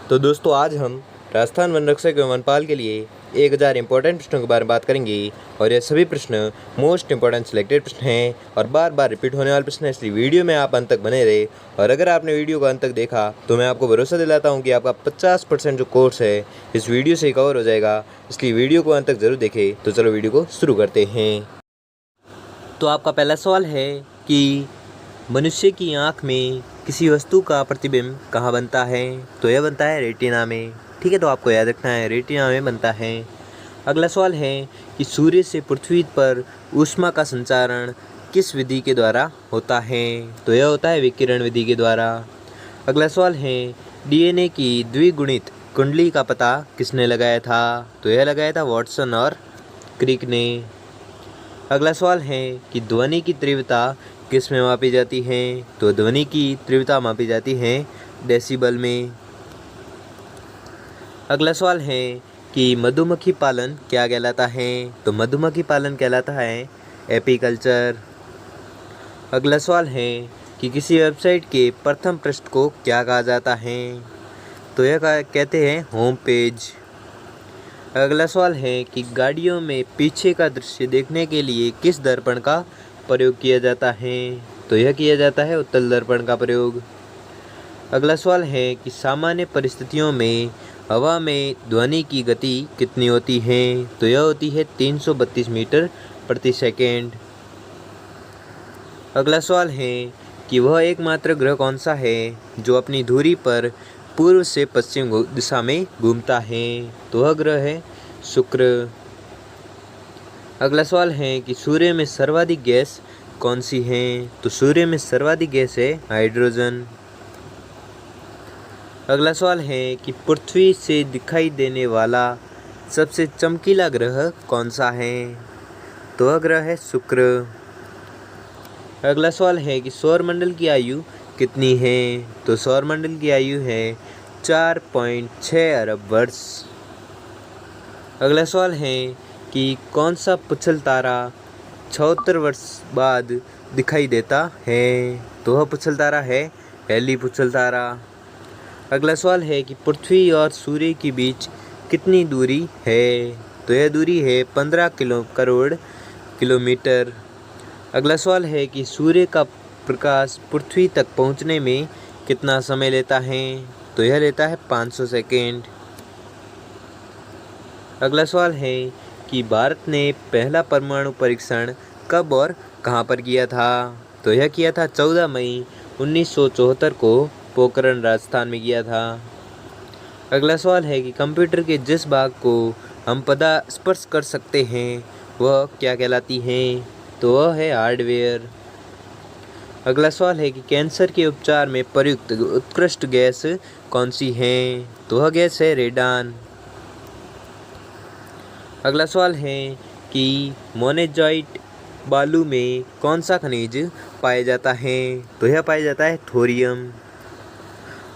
तो दोस्तों आज हम राजस्थान वन रक्षक एवं वनपाल के लिए 1000 इंपॉर्टेंट प्रश्नों के बारे में बात करेंगे और ये सभी प्रश्न मोस्ट इंपॉर्टेंट सिलेक्टेड प्रश्न हैं और बार बार रिपीट होने वाले प्रश्न हैं, इसलिए वीडियो में आप अंत तक बने रहे। और अगर आपने वीडियो को अंत तक देखा तो मैं आपको भरोसा दिलाता हूँ कि आपका 50% जो कोर्स है इस वीडियो से ही कवर हो जाएगा, इसलिए वीडियो को अंत तक जरूर देखें। तो चलो वीडियो को शुरू करते हैं। तो आपका पहला सवाल है कि मनुष्य की आँख में किसी वस्तु का प्रतिबिंब कहाँ बनता है? तो यह बनता है रेटिना में। ठीक है, तो आपको याद रखना है रेटिना में बनता है। अगला सवाल है कि सूर्य से पृथ्वी पर ऊष्मा का संचारण किस विधि के द्वारा होता है? तो यह होता है विकिरण विधि के द्वारा। अगला सवाल है डीएनए की द्विगुणित कुंडली का पता किसने लगाया था? तो यह लगाया था वॉटसन और क्रिक ने। अगला सवाल है कि ध्वनि की तीव्रता किस में मापी जाती है? तो ध्वनि की तीव्रता मापी जाती है डेसिबल में। अगला सवाल है कि मधुमक्खी पालन क्या कहलाता है? तो मधुमक्खी पालन कहलाता है एपीकल्चर। अगला सवाल है कि किसी वेबसाइट के प्रथम पृष्ठ को क्या कहा जाता है? तो यह कहते हैं होम पेज। अगला सवाल है कि गाड़ियों में पीछे का दृश्य देखने के लिए किस दर्पण का प्रयोग किया जाता है? तो यह किया जाता है उत्तल दर्पण का प्रयोग। अगला सवाल है कि सामान्य परिस्थितियों में हवा में ध्वनि की गति कितनी होती है? तो यह होती है 332 मीटर प्रति सेकेंड। अगला सवाल है कि वह एकमात्र ग्रह कौन सा है जो अपनी धुरी पर पूर्व से पश्चिम दिशा में घूमता है? तो वह ग्रह है शुक्र। अगला सवाल है कि सूर्य में सर्वाधिक गैस कौन सी है? तो सूर्य में सर्वाधिक गैस है हाइड्रोजन। अगला सवाल है कि पृथ्वी से दिखाई देने वाला सबसे चमकीला ग्रह कौन सा है? तो वह ग्रह है शुक्र। अगला सवाल है कि सौरमंडल की आयु कितनी है? तो सौरमंडल की आयु है 4.6 अरब वर्ष। अगला सवाल है कि कौन सा पुच्छल तारा 76 वर्ष बाद दिखाई देता है? तो वह पुच्छल तारा है हैली पुच्छल तारा। अगला सवाल है कि पृथ्वी और सूर्य के बीच कितनी दूरी है? तो यह दूरी है 15 करोड़ किलोमीटर। अगला सवाल है कि सूर्य का प्रकाश पृथ्वी तक पहुंचने में कितना समय लेता है? तो यह लेता है 500 सेकेंड। अगला सवाल है कि भारत ने पहला परमाणु परीक्षण कब और कहां पर किया था? तो यह किया था 14 मई 1974 को पोखरण राजस्थान में किया था। अगला सवाल है कि कंप्यूटर के जिस भाग को हम पदा स्पर्श कर सकते हैं वह क्या कहलाती है? तो वह है हार्डवेयर। अगला सवाल है कि कैंसर के उपचार में प्रयुक्त उत्कृष्ट गैस कौन सी है? तो वह गैस है रेडान। अगला सवाल है कि मोनेजॉइट बालू में कौन सा खनिज पाया जाता है? तो यह पाया जाता है थोरियम।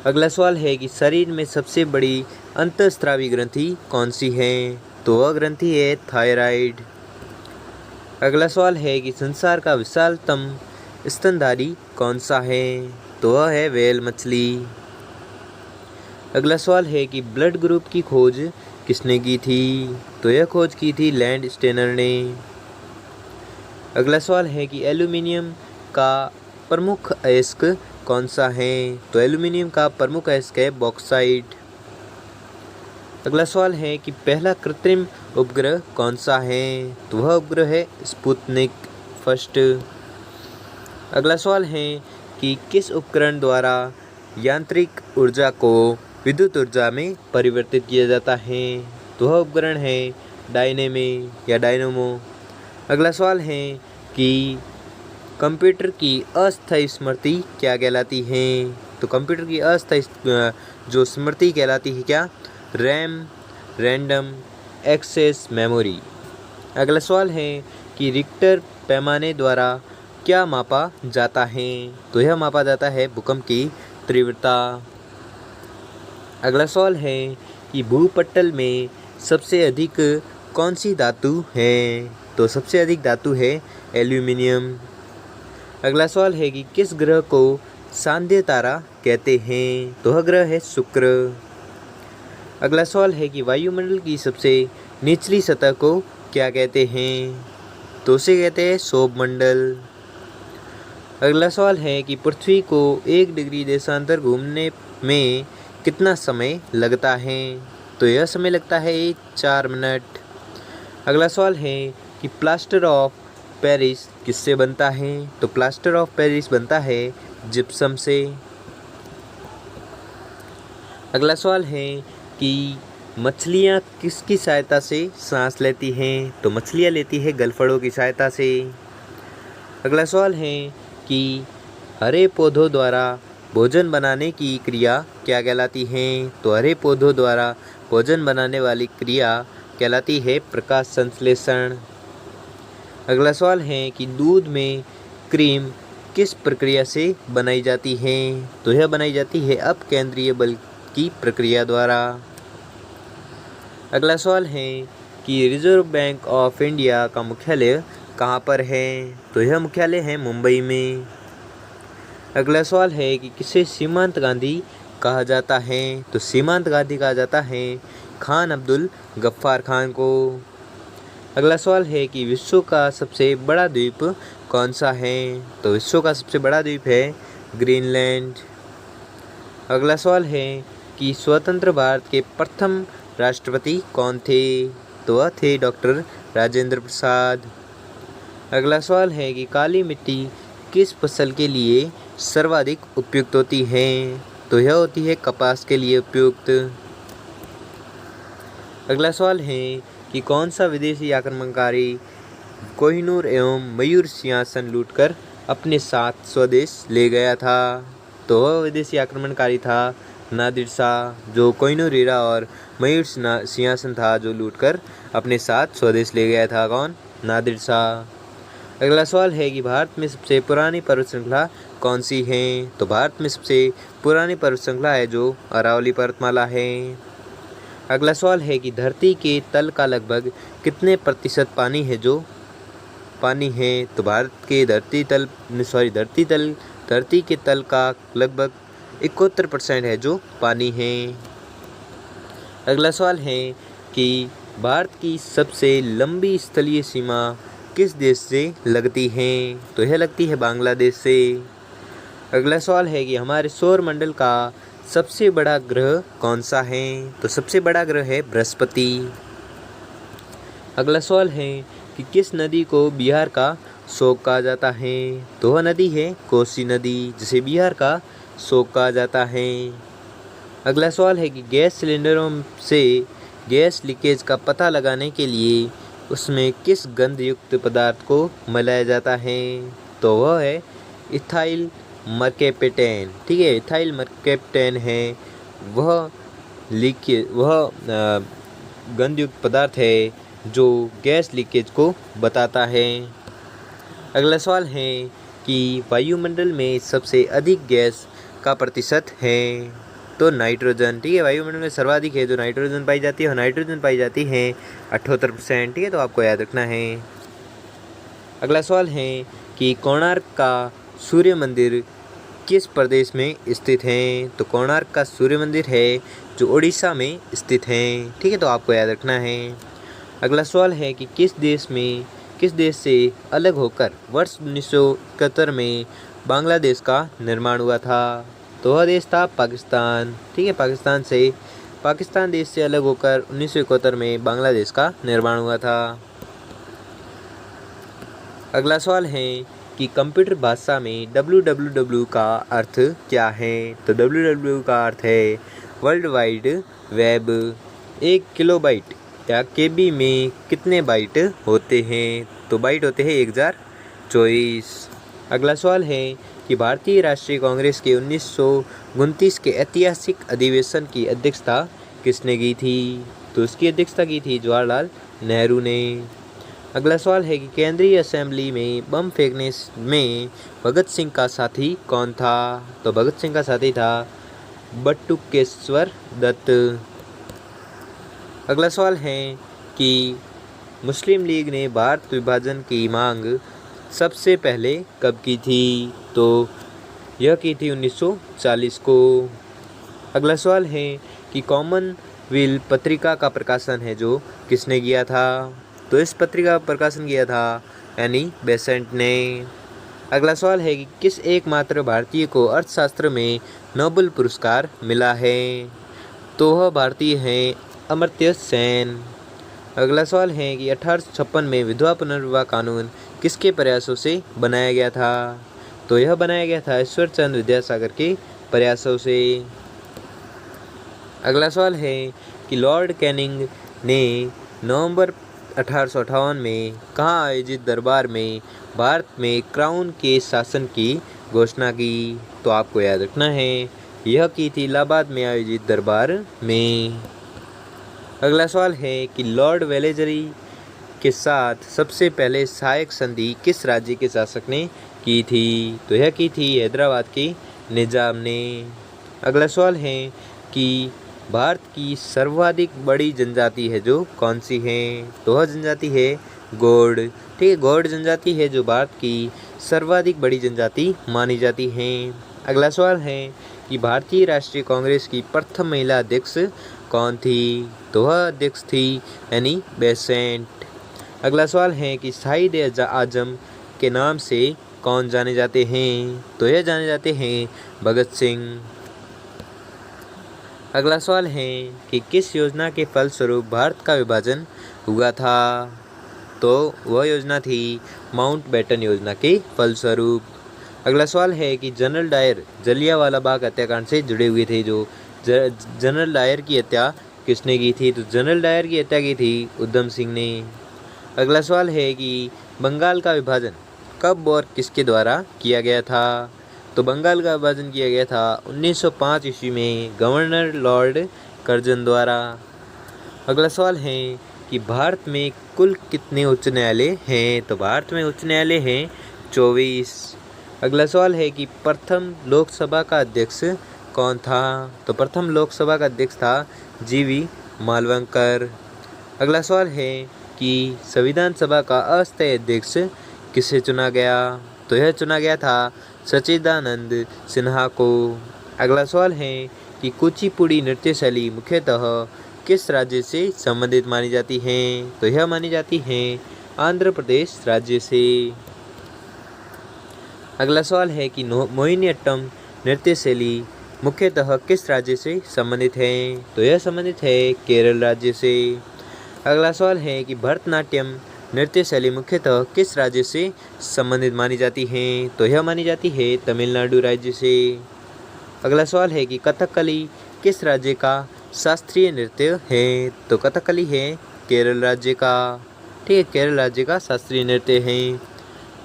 अगला सवाल है कि शरीर में सबसे बड़ी अंतःस्रावी ग्रंथि कौन सी है? तो वह ग्रंथि है थायराइड। अगला सवाल है कि संसार का विशालतम स्तनधारी कौन सा है? तो वह है व्हेल मछली। अगला सवाल है कि ब्लड ग्रुप की खोज किसने की थी? तो यह खोज की थी लैंड स्टेनर ने। अगला सवाल है कि एल्यूमिनियम का प्रमुख अयस्क कौन सा है? तो एल्यूमिनियम का प्रमुख अयस्क है बॉक्साइट। अगला सवाल है कि पहला कृत्रिम उपग्रह कौन सा है? तो वह उपग्रह है स्पुतनिक फर्स्ट। अगला सवाल है कि किस उपकरण द्वारा यांत्रिक ऊर्जा को विद्युत ऊर्जा में परिवर्तित किया जाता है? तो वह उपकरण है डायनेमो। अगला सवाल है कि कंप्यूटर की अस्थायी स्मृति क्या कहलाती है? तो कंप्यूटर की अस्थायी जो स्मृति कहलाती है क्या? RAM, random access memory. अगला सवाल है कि रिक्टर पैमाने द्वारा क्या मापा जाता है? तो यह मापा जाता है भूकंप की तीव्रता। अगला सवाल है कि भूपटल में सबसे अधिक कौन सी धातु है? तो सबसे अधिक धातु है एल्यूमिनियम। अगला सवाल है कि किस ग्रह को सांध्य तारा कहते हैं? तो वह ग्रह है शुक्र। अगला सवाल है कि वायुमंडल की सबसे निचली सतह को क्या कहते हैं? तो उसे कहते हैं सौरमंडल। अगला सवाल है कि पृथ्वी को 1 डिग्री देशांतर घूमने में कितना समय लगता है? तो यह समय लगता है 4 मिनट। अगला सवाल है कि प्लास्टर ऑफ पेरिस किससे बनता है? तो प्लास्टर ऑफ पेरिस बनता है जिप्सम से। अगला सवाल है कि मछलियाँ किसकी सहायता से सांस लेती हैं? तो मछलियाँ लेती है गलफड़ों की सहायता से। अगला सवाल है कि हरे पौधों द्वारा भोजन बनाने की क्रिया क्या कहलाती है? तो हरे पौधों द्वारा भोजन बनाने वाली क्रिया कहलाती है प्रकाश संश्लेषण। अगला सवाल है कि दूध में क्रीम किस प्रक्रिया से बनाई जाती है? तो यह बनाई जाती है अपकेंद्रीय बल की प्रक्रिया द्वारा। अगला सवाल है कि रिजर्व बैंक ऑफ इंडिया का मुख्यालय कहाँ पर है? तो यह मुख्यालय है मुंबई में। अगला सवाल है कि किसे सीमांत गांधी कहा जाता है? तो सीमांत गांधी कहा जाता है खान अब्दुल गफ्फार खान को। अगला सवाल है कि विश्व का सबसे बड़ा द्वीप कौन सा है? तो विश्व का सबसे बड़ा द्वीप है ग्रीनलैंड। अगला सवाल है कि स्वतंत्र भारत के प्रथम राष्ट्रपति कौन थे? तो वह थे डॉक्टर राजेंद्र प्रसाद। अगला सवाल है कि काली मिट्टी किस फसल के लिए सर्वाधिक उपयुक्त होती है? तो यह होती है कपास के लिए उपयुक्त। अगला सवाल है कि कौन सा विदेशी आक्रमणकारी कोहिनूर एवं मयूर सिंहासन लूटकर अपने साथ स्वदेश ले गया था? तो वह विदेशी आक्रमणकारी था नादिर शाह, जो कोहिनूर हीरा और मयूर सिंहासन था जो लूटकर अपने साथ स्वदेश ले गया था। कौन? नादिर शाह। अगला सवाल है कि भारत में सबसे पुरानी पर्वत श्रृंखला कौन सी है? तो भारत में सबसे पुरानी पर्वत श्रृंखला है जो अरावली पर्वतमाला है। अगला सवाल है कि धरती के तल का लगभग कितने प्रतिशत पानी है जो पानी है? तो भारत के धरती के तल का लगभग 71% है जो पानी है। अगला सवाल है कि भारत की सबसे लंबी स्थलीय सीमा किस देश से लगती है? तो यह लगती है बांग्लादेश से। अगला सवाल है कि हमारे सौर मंडल का सबसे बड़ा ग्रह कौन सा है? तो सबसे बड़ा ग्रह है बृहस्पति। अगला सवाल है कि किस नदी को बिहार का शोक कहा जाता है? तो वह नदी है कोसी नदी, जिसे बिहार का शोक कहा जाता है। अगला सवाल है कि गैस सिलेंडरों से गैस लीकेज का पता लगाने के लिए उसमें किस गंध युक्त पदार्थ को मिलाया जाता है? तो वह है इथाइल मर्केपेटेन। ठीक है, इथाइल मर्केपेटेन है वह गंध युक्त पदार्थ है जो गैस लीकेज को बताता है। अगला सवाल है कि वायुमंडल में सबसे अधिक गैस का प्रतिशत है? तो नाइट्रोजन। ठीक है, वायुमंडल में सर्वाधिक है जो नाइट्रोजन पाई जाती है, और नाइट्रोजन पाई जाती है 78%। ठीक है, तो आपको याद रखना है। अगला सवाल है कि कोणार्क का सूर्य मंदिर किस प्रदेश में स्थित है? तो कोणार्क का सूर्य मंदिर है जो उड़ीसा में स्थित है। ठीक है, तो आपको याद रखना है। अगला सवाल है कि किस देश से अलग होकर वर्ष 1971 में बांग्लादेश का निर्माण हुआ था? तो वह देश था पाकिस्तान। ठीक है, पाकिस्तान देश से अलग होकर 1971 में बांग्लादेश का निर्माण हुआ था। अगला सवाल है कि कंप्यूटर भाषा में www का अर्थ क्या है? तो www का अर्थ है वर्ल्ड वाइड वेब। 1 किलोबाइट या केबी में कितने बाइट होते हैं? तो बाइट होते हैं 1024। अगला सवाल है कि भारतीय राष्ट्रीय कांग्रेस के 1929 के ऐतिहासिक अधिवेशन की अध्यक्षता किसने की थी? तो उसकी अध्यक्षता की थी जवाहरलाल नेहरू ने। अगला सवाल है कि केंद्रीय असेंबली में बम फेंकने में भगत सिंह का साथी कौन था? तो भगत सिंह का साथी था बटुकेश्वर दत्त। अगला सवाल है कि मुस्लिम लीग ने भारत विभाजन की मांग सबसे पहले कब की थी? तो यह की थी 1940 को। अगला सवाल है कि व्हील पत्रिका का प्रकाशन है जो किसने किया था? तो इस पत्रिका का प्रकाशन किया था एनी बेसेंट ने। अगला सवाल है कि किस एकमात्र भारतीय को अर्थशास्त्र में नोबेल पुरस्कार मिला है? तो वह भारतीय हैं अमर्त्य सेन। अगला सवाल है कि 1856 में विधवा पुनर्विवाह कानून किसके प्रयासों से बनाया गया था? तो यह बनाया गया था ईश्वर चंद्र विद्यासागर के प्रयासों से। अगला सवाल है कि लॉर्ड कैनिंग ने नवंबर 1858 में कहाँ आयोजित दरबार में भारत में क्राउन के शासन की घोषणा की? तो आपको याद रखना है यह की थी इलाहाबाद में आयोजित दरबार में। अगला सवाल है कि लॉर्ड वेलेजरी के साथ सबसे पहले सहायक संधि किस राज्य के शासक ने की थी? तो यह की थी हैदराबाद के निजाम ने। अगला सवाल है कि भारत की सर्वाधिक बड़ी जनजाति है जो कौन सी है? तो वह जनजाति है गौड़। ठीक है, गौड़ जनजाति है जो भारत की सर्वाधिक बड़ी जनजाति मानी जाती है। अगला सवाल है कि भारतीय राष्ट्रीय कांग्रेस की प्रथम महिला अध्यक्ष कौन थी? तो वह अध्यक्ष थी एनी बेसेंट। अगला सवाल है कि शहीद आजम के नाम से कौन जाने जाते हैं? तो यह जाने जाते हैं भगत सिंह। अगला सवाल है कि किस योजना के फलस्वरूप भारत का विभाजन हुआ था? तो वह योजना थी माउंटबेटन योजना के फलस्वरूप। अगला सवाल है कि जनरल डायर जलियांवाला बाग हत्याकांड से जुड़े हुए थे जो जनरल डायर की हत्या किसने की थी? तो जनरल डायर की हत्या की थी उधम सिंह ने। अगला सवाल है कि बंगाल का विभाजन कब और किसके द्वारा किया गया था? तो बंगाल का विभाजन किया गया था 1905 ईस्वी में गवर्नर लॉर्ड कर्जन द्वारा। अगला सवाल है कि भारत में कुल कितने उच्च न्यायालय हैं? तो भारत में उच्च न्यायालय हैं 24। अगला सवाल है कि प्रथम लोकसभा का अध्यक्ष कौन था? तो प्रथम लोकसभा का अध्यक्ष था जीवी मालवंकर। अगला सवाल है कि संविधान सभा का अस्थायी अध्यक्ष किसे चुना गया? तो यह चुना गया था सच्चिदानंद सिन्हा को। अगला सवाल है कि कुचिपुड़ी नृत्य शैली मुख्यतः किस राज्य से संबंधित मानी जाती है? तो यह मानी जाती है आंध्र प्रदेश राज्य से। अगला सवाल है कि मोहिनीअट्टम नृत्य शैली मुख्यतः किस राज्य से संबंधित है? तो यह संबंधित है केरल राज्य से। अगला सवाल है कि भरतनाट्यम नृत्य शैली मुख्यतः किस राज्य से संबंधित मानी जाती है? तो यह मानी जाती है तमिलनाडु राज्य से। अगला सवाल है कि कथकली किस राज्य का शास्त्रीय नृत्य है? तो कथकली है केरल राज्य का। ठीक है, केरल राज्य का शास्त्रीय नृत्य है।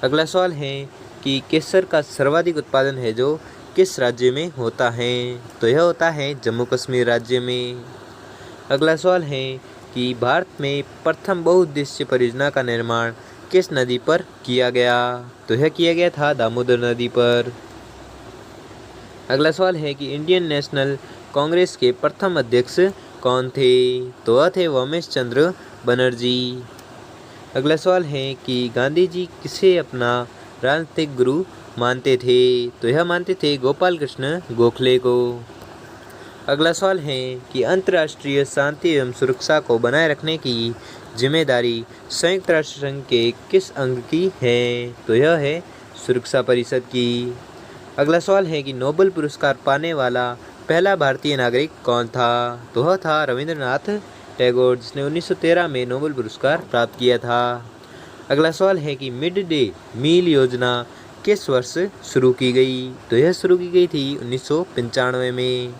अगला सवाल है कि केसर का सर्वाधिक उत्पादन है जो किस राज्य में होता है? तो यह होता है जम्मू कश्मीर राज्य में। अगला सवाल है कि भारत में प्रथम बहुउद्देश्य परियोजना का निर्माण किस नदी पर किया गया? तो यह किया गया था दामोदर नदी पर। अगला सवाल है कि इंडियन नेशनल कांग्रेस के प्रथम अध्यक्ष कौन थे? तो वह थे उमेश चंद्र बनर्जी। अगला सवाल है कि गांधी जी किसे अपना राजनीतिक गुरु मानते थे? तो यह मानते थे गोपाल कृष्ण गोखले को। अगला सवाल है कि अंतर्राष्ट्रीय शांति एवं सुरक्षा को बनाए रखने की जिम्मेदारी संयुक्त राष्ट्र संघ के किस अंग की है? तो यह है सुरक्षा परिषद की। अगला सवाल है कि नोबेल पुरस्कार पाने वाला पहला भारतीय नागरिक कौन था? तो वह था रविंद्रनाथ टैगोर, जिसने 1913 में नोबेल पुरस्कार प्राप्त किया था। अगला सवाल है कि मिड डे मील योजना किस वर्ष शुरू की गई? तो यह शुरू की गई थी 1995 में।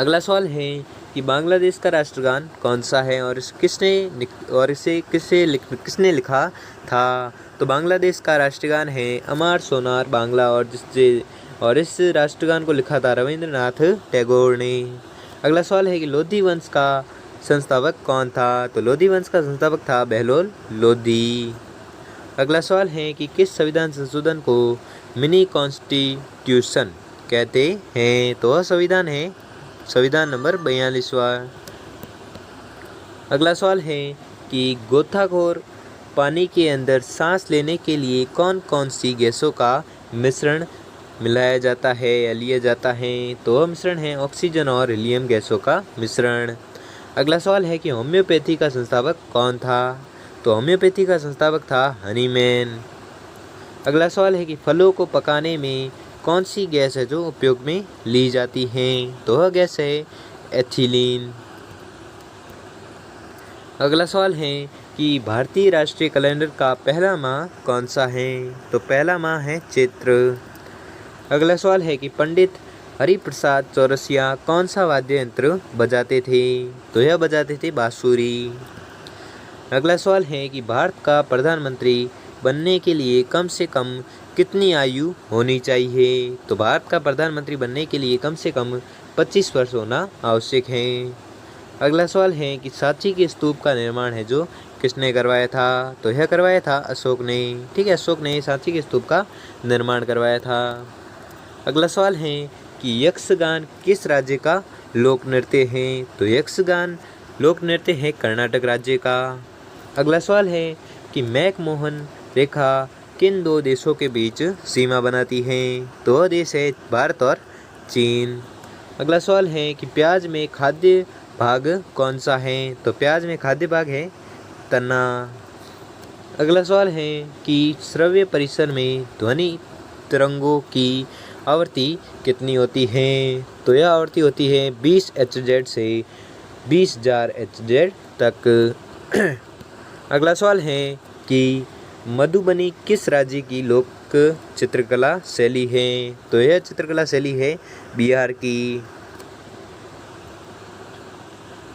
अगला सवाल है कि बांग्लादेश का राष्ट्रगान कौन सा है और इसे किसने लिखा था? तो बांग्लादेश का राष्ट्रगान है अमर सोनार बांग्ला और इस राष्ट्रगान को लिखा था रविंद्रनाथ टैगोर ने। अगला सवाल है कि लोधी वंश का संस्थापक कौन था? तो लोधी वंश का संस्थापक था बहलोल लोधी। अगला सवाल है कि किस संविधान संशोधन को मिनी कॉन्स्टिट्यूशन कहते हैं? तो वह संविधान है संविधान नंबर 42वां। अगला सवाल है कि गोताखोर पानी के अंदर सांस लेने के लिए कौन कौन सी गैसों का मिश्रण मिलाया जाता है या लिया जाता है? तो वह मिश्रण है ऑक्सीजन और हीलियम गैसों का मिश्रण। अगला सवाल है कि होम्योपैथी का संस्थापक कौन था? तो होम्योपैथी का संस्थापक था हनीमैन। अगला सवाल है कि फलों को पकाने में कौन सी गैस है जो उपयोग में ली जाती है? तो वह गैस है एथिलीन। अगला सवाल है कि भारतीय राष्ट्रीय कैलेंडर का पहला माह कौन सा है? तो पहला माह है चैत्र। अगला सवाल है कि पंडित हरिप्रसाद चौरसिया कौन सा वाद्य यंत्र बजाते थे? तो यह बजाते थे बांसुरी। अगला सवाल है कि भारत का प्रधानमंत्री बनने के लिए कम से कम कितनी आयु होनी चाहिए? तो भारत का प्रधानमंत्री बनने के लिए कम से कम 25 वर्ष होना आवश्यक है। अगला सवाल है कि सांची के स्तूप का निर्माण है जो किसने करवाया था? तो यह करवाया था अशोक ने। ठीक है, अशोक ने सांची के स्तूप का निर्माण करवाया था। अगला सवाल है कि यक्षगान किस राज्य का लोक नृत्य है? तो यक्षगान लोक नृत्य है कर्नाटक राज्य का। अगला सवाल है कि मैकमोहन रेखा किन दो देशों के बीच सीमा बनाती है? तो वह देश है भारत और चीन। अगला सवाल है कि प्याज में खाद्य भाग कौन सा है? तो प्याज में खाद्य भाग है तना। अगला सवाल है कि श्रव्य परिसर में ध्वनि तरंगों की आवृत्ति कितनी होती है? तो यह आवृत्ति होती है 20 Hz से 20,000 Hz तक। अगला सवाल है कि मधुबनी किस राज्य की लोक चित्रकला शैली है? तो यह चित्रकला शैली है बिहार की।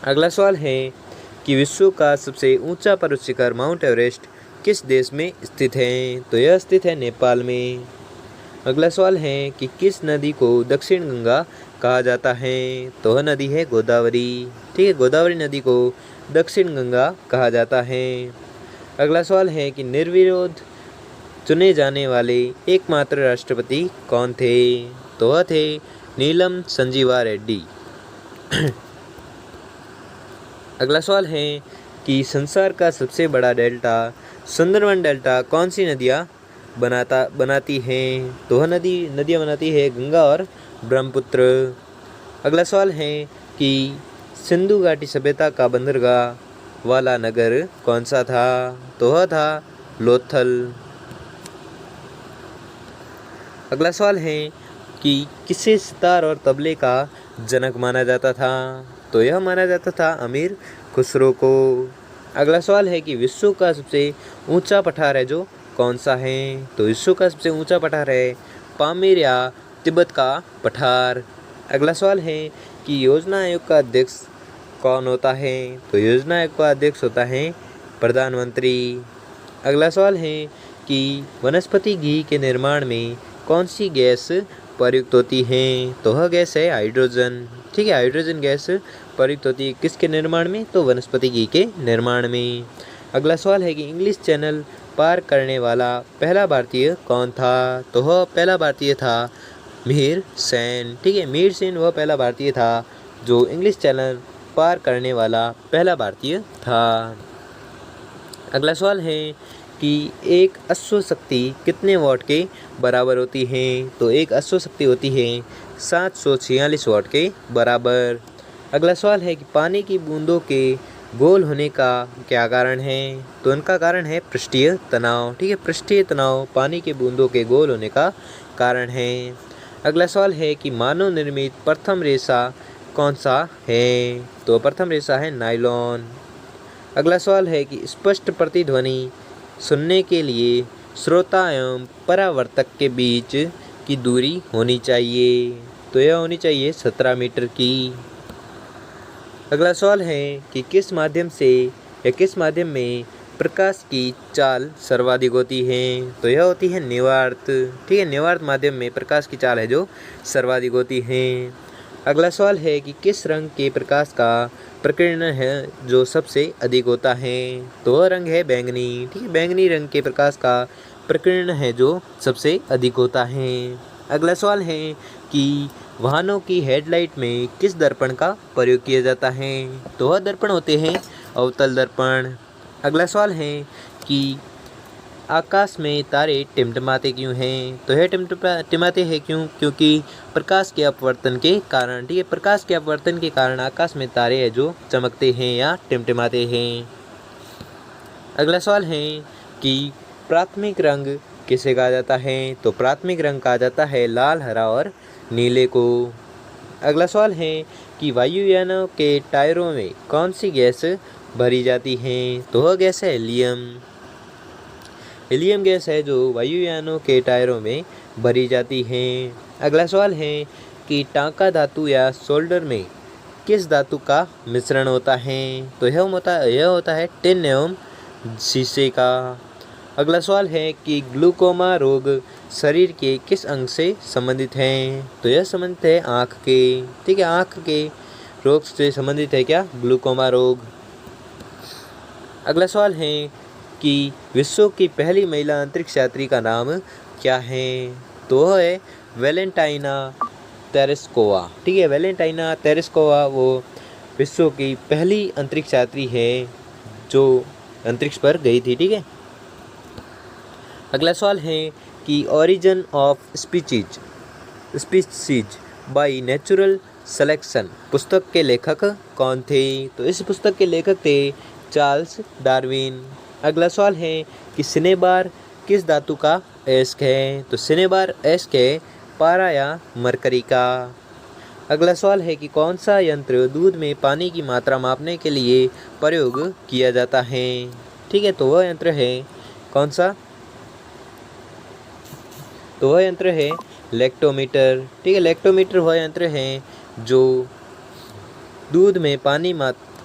अगला सवाल है कि विश्व का सबसे ऊंचा पर्वत शिखर माउंट एवरेस्ट किस देश में स्थित है? तो यह स्थित है नेपाल में। अगला सवाल है कि किस नदी को दक्षिण गंगा कहा जाता है? तो वह नदी है गोदावरी। ठीक है, गोदावरी नदी को दक्षिण गंगा कहा जाता है। अगला सवाल है कि निर्विरोध चुने जाने वाले एकमात्र राष्ट्रपति कौन थे? तो वह थे नीलम संजीवा रेड्डी। अगला सवाल है कि संसार का सबसे बड़ा डेल्टा सुंदरवन डेल्टा कौन सी नदियाँ बनाती हैं? तो वह नदियाँ बनाती है गंगा और ब्रह्मपुत्र। अगला सवाल है कि सिंधु घाटी सभ्यता का बंदरगाह वाला नगर कौन सा था? तो वह था लोथल। अगला सवाल है कि किसे सितार और तबले का जनक माना जाता था? तो यह माना जाता था अमीर खुसरो को। अगला सवाल है कि विश्व का सबसे ऊंचा पठार है जो कौन सा है? तो विश्व का सबसे ऊंचा पठार है पामीर या तिब्बत का पठार। अगला सवाल है कि योजना आयोग का अध्यक्ष कौन होता है? तो योजना आयोग का अध्यक्ष होता है प्रधानमंत्री। अगला सवाल है कि वनस्पति घी के निर्माण में कौन सी गैस प्रयुक्त होती है? तो वह गैस है हाइड्रोजन। ठीक है, हाइड्रोजन गैस प्रयुक्त होती है किसके निर्माण में? तो वनस्पति घी के निर्माण में। अगला सवाल है कि इंग्लिश चैनल पार करने वाला पहला भारतीय कौन था? तो वह पहला भारतीय था मीर सेन। ठीक है, मीर सेन वह पहला भारतीय था जो इंग्लिश चैनल पार करने वाला पहला भारतीय था। अगला सवाल है कि एक अश्वशक्ति कितने वॉट के बराबर होती है? तो एक अश्वशक्ति होती है 746 वॉट के बराबर। अगला सवाल है कि पानी की बूंदों के गोल होने का क्या कारण है? तो उनका कारण है पृष्ठीय तनाव। ठीक है, पृष्ठीय तनाव पानी के बूंदों के गोल होने का कारण है। अगला सवाल है कि मानव निर्मित प्रथम रेशा कौन सा है? तो प्रथम रेशा है नायलॉन। अगला सवाल है कि स्पष्ट प्रतिध्वनि सुनने के लिए श्रोता एवं परावर्तक के बीच की दूरी होनी चाहिए। तो यह होनी चाहिए 17 मीटर की। अगला सवाल है कि किस माध्यम में प्रकाश की चाल सर्वाधिक होती है? तो यह होती है नेवार्त। ठीक है, नेवार्त माध्यम में प्रकाश की चाल है जो सर्वाधिक होती है। अगला सवाल है कि किस रंग के प्रकाश का प्रकीर्णन है जो सबसे अधिक होता है? तो वह रंग है बैंगनी। ठीक है, बैंगनी रंग के प्रकाश का प्रकीर्णन है जो सबसे अधिक होता है। अगला सवाल है कि वाहनों की हेडलाइट में किस दर्पण का प्रयोग किया जाता है? तो वह दर्पण होते हैं अवतल दर्पण। अगला सवाल है कि आकाश में तारे टिमटिमाते क्यों हैं? तो यह टिमटिमाते हैं क्यों? क्योंकि प्रकाश के अपवर्तन के कारण। ठीक है, प्रकाश के अपवर्तन के कारण आकाश में तारे हैं जो चमकते हैं या टिमटिमाते हैं। अगला सवाल है कि प्राथमिक रंग किसे कहा जाता है? तो प्राथमिक रंग कहा जाता है लाल, हरा और नीले को। अगला सवाल है कि वायुयानों के टायरों में कौन सी गैस भरी जाती है? तो वह गैस है हीलियम। हीलियम गैस है जो वायुयानों के टायरों में भरी जाती है। अगला सवाल है कि टांका धातु या सोल्डर में किस धातु का मिश्रण होता है? तो यह होता है टिन एवं शीशे का। अगला सवाल है कि ग्लूकोमा रोग शरीर के किस अंग से संबंधित है? तो यह संबंधित है आँख के। ठीक है, आँख के रोग से संबंधित है क्या? ग्लूकोमा रोग। अगला सवाल है कि विश्व की पहली महिला अंतरिक्ष यात्री का नाम क्या है? तो वह है वेलेंटाइना तेरेस्कोवा। ठीक है, वेलेंटाइना तेरेस्कोवा वो विश्व की पहली अंतरिक्ष यात्री है जो अंतरिक्ष पर गई थी। ठीक है, अगला सवाल है कि origin of species by natural selection पुस्तक के लेखक कौन थे? तो इस पुस्तक के लेखक थे चार्ल्स डार्विन। अगला सवाल है कि सिनेबार किस धातु का अयस्क है? तो सिनेबार अयस्क है पारा या मरकरी का। अगला सवाल है कि कौन सा यंत्र दूध में पानी की मात्रा मापने के लिए प्रयोग किया जाता है? ठीक है, तो वह यंत्र है कौन सा? तो वह यंत्र है लैक्टोमीटर। ठीक है, लैक्टोमीटर वह यंत्र है जो दूध में पानी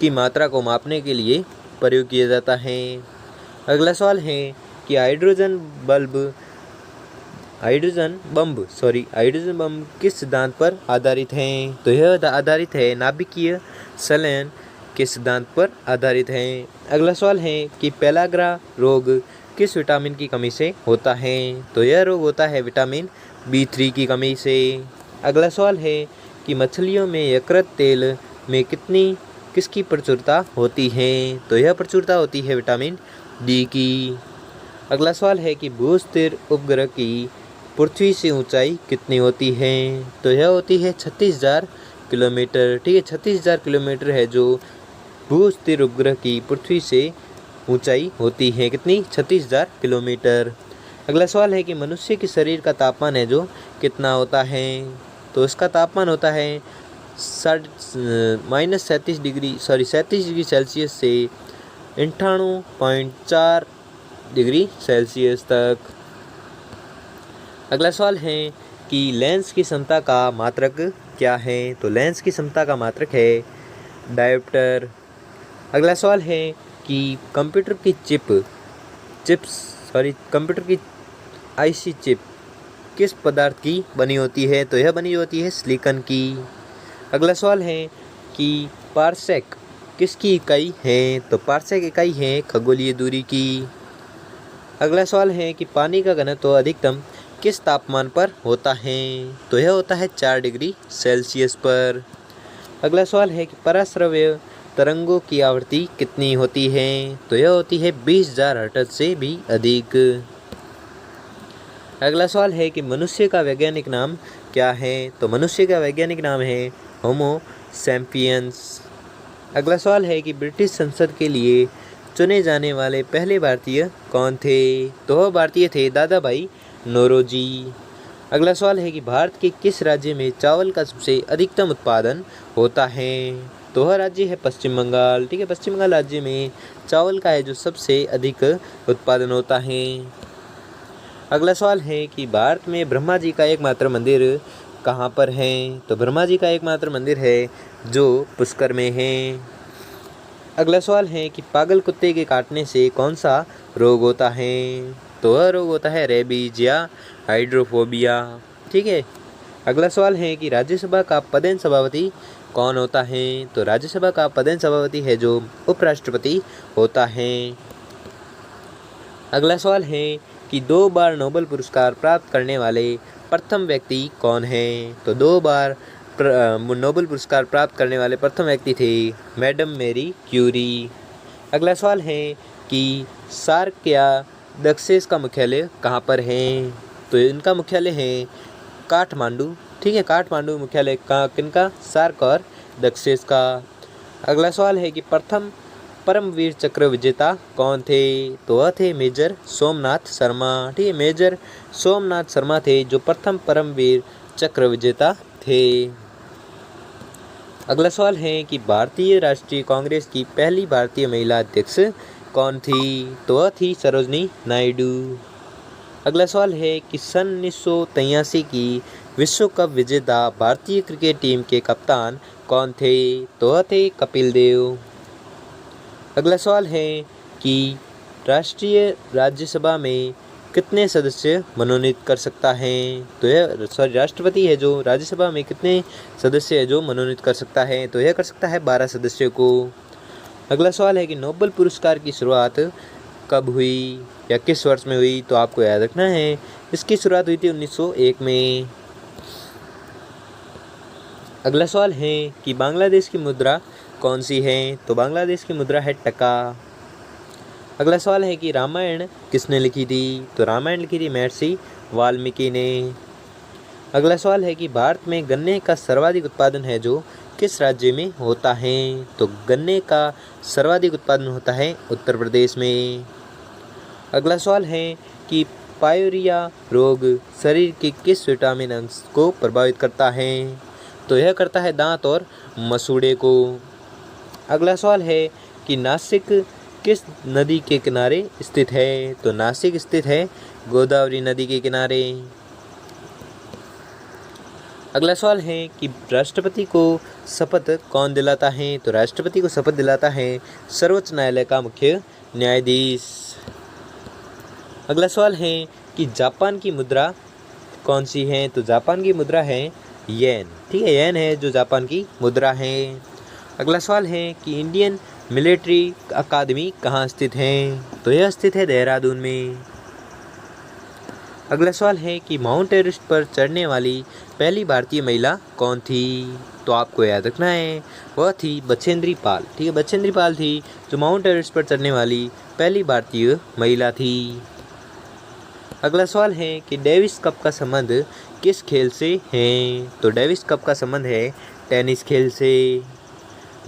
की मात्रा को मापने के लिए प्रयोग किया जाता है। अगला सवाल है कि हाइड्रोजन बम किस सिद्धांत पर आधारित है? तो यह आधारित है नाभिकीय संलयन के सिद्धांत पर आधारित है। अगला सवाल है कि पेलाग्रा रोग किस विटामिन की कमी से होता है? तो यह रोग होता है विटामिन B3 की कमी से। अगला सवाल है कि मछलियों में यकृत तेल में किसकी प्रचुरता होती है? तो यह प्रचुरता होती है विटामिन D की। अगला सवाल है कि भूस्थिर उपग्रह की पृथ्वी से ऊंचाई कितनी होती है? तो यह होती है 36,000 किलोमीटर। ठीक है, 36,000 किलोमीटर है जो भूस्थिर उपग्रह की पृथ्वी से ऊंचाई होती है। कितनी? 36,000 किलोमीटर। अगला सवाल है कि मनुष्य के शरीर का तापमान है जो कितना होता है? तो इसका तापमान होता है -37 डिग्री सेल्सियस से 98.4 डिग्री सेल्सियस तक। अगला सवाल है कि लेंस की क्षमता का मात्रक क्या है? तो लेंस की क्षमता का मात्रक है डायोप्टर। अगला सवाल है कि कंप्यूटर की आईसी चिप किस पदार्थ की बनी होती है? तो यह बनी होती है सिलिकॉन की। अगला सवाल है कि पारसेक किसकी इकाई है? तो पारसेक इकाई है खगोलीय दूरी की। अगला सवाल है कि पानी का घनत्व अधिकतम किस तापमान पर होता है? तो यह होता है 4 डिग्री सेल्सियस पर। अगला सवाल है कि पराश्रव्य तरंगों की आवृत्ति कितनी होती है? तो यह होती है 20,000 हर्ट्ज से भी अधिक। अगला सवाल है कि मनुष्य का वैज्ञानिक नाम क्या है? तो मनुष्य का वैज्ञानिक नाम है होमो सैपियंस। अगला सवाल है कि ब्रिटिश संसद के लिए चुने जाने वाले पहले भारतीय कौन थे? तो वह भारतीय थे दादा भाई नौरोजी। अगला सवाल है कि भारत के किस राज्य में चावल का सबसे अधिकतम उत्पादन होता है? तो वह राज्य है पश्चिम बंगाल। ठीक है, पश्चिम बंगाल राज्य में चावल का है जो सबसे अधिक उत्पादन होता है। अगला सवाल है कि भारत में ब्रह्मा जी का एकमात्र मंदिर कहाँ पर है? तो ब्रह्मा जी का एकमात्र मंदिर है जो पुष्कर में है। अगला सवाल है कि पागल कुत्ते के काटने से कौन सा रोग होता है? तो वह रोग होता है रेबीज या हाइड्रोफोबिया। ठीक है, अगला सवाल है कि राज्यसभा का पदेन सभापति कौन होता है? तो राज्यसभा का पदेन सभापति है जो उपराष्ट्रपति होता है। अगला सवाल है कि 2 बार नोबेल पुरस्कार प्राप्त करने वाले प्रथम व्यक्ति कौन है? तो 2 बार नोबेल पुरस्कार प्राप्त करने वाले प्रथम व्यक्ति थे मैडम मैरी क्यूरी। अगला सवाल है कि सार्क या दक्षेस का मुख्यालय कहाँ पर है? तो इनका मुख्यालय है काठमांडू। ठीक है, काठमांडू मुख्यालय का किनका? सार्क और दक्षेस का। अगला सवाल है कि प्रथम परमवीर चक्र विजेता कौन थे? तो वह थे मेजर सोमनाथ शर्मा। ठीक है, मेजर सोमनाथ शर्मा थे जो प्रथम परमवीर चक्र विजेता थे। अगला सवाल है कि भारतीय राष्ट्रीय कांग्रेस की पहली भारतीय महिला अध्यक्ष कौन थी? तो वह थी सरोजनी नायडू। अगला सवाल है कि सन 1983 की विश्व कप विजेता भारतीय क्रिकेट टीम के कप्तान कौन थे? तो वह थे कपिल देव। अगला सवाल है कि राष्ट्रीय राज्यसभा में कितने सदस्य मनोनीत कर सकता है? तो यह राष्ट्रपति है जो राज्यसभा में कितने सदस्य है जो मनोनीत कर सकता है? तो यह कर सकता है 12 सदस्यों को। अगला सवाल है कि नोबेल पुरस्कार की शुरुआत कब हुई या किस वर्ष में हुई? तो आपको याद रखना है इसकी शुरुआत हुई थी 1901 में। अगला सवाल है कि बांग्लादेश की मुद्रा कौन सी है? तो बांग्लादेश की मुद्रा है टका। अगला सवाल है कि रामायण किसने लिखी थी? तो रामायण लिखी थी महर्षि वाल्मीकि ने। अगला सवाल है कि भारत में गन्ने का सर्वाधिक उत्पादन है जो किस राज्य में होता है? तो गन्ने का सर्वाधिक उत्पादन होता है उत्तर प्रदेश में। अगला सवाल है कि पायरिया रोग शरीर के किस विटामिन अंश को प्रभावित करता है? तो यह करता है दांत और मसूड़े को। अगला सवाल है कि नासिक किस नदी के किनारे स्थित है? तो नासिक स्थित है गोदावरी नदी के किनारे। अगला सवाल है कि राष्ट्रपति को शपथ कौन दिलाता है? तो राष्ट्रपति को शपथ दिलाता है सर्वोच्च न्यायालय का मुख्य न्यायाधीश। अगला सवाल है कि जापान की मुद्रा कौन सी है? तो जापान की मुद्रा है येन। ठीक है, येन है जो जापान की मुद्रा है। अगला सवाल है कि इंडियन मिलिट्री अकादमी कहाँ स्थित है? तो यह स्थित है देहरादून में। अगला सवाल है कि माउंट एवरेस्ट पर चढ़ने वाली पहली भारतीय महिला कौन थी? तो आपको याद रखना है वह थी बछेंद्री पाल। ठीक है, बछेंद्री पाल थी जो माउंट एवरेस्ट पर चढ़ने वाली पहली भारतीय महिला थी। अगला सवाल है कि डेविस कप का संबंध किस खेल से है? तो डेविस कप का संबंध है टेनिस खेल से।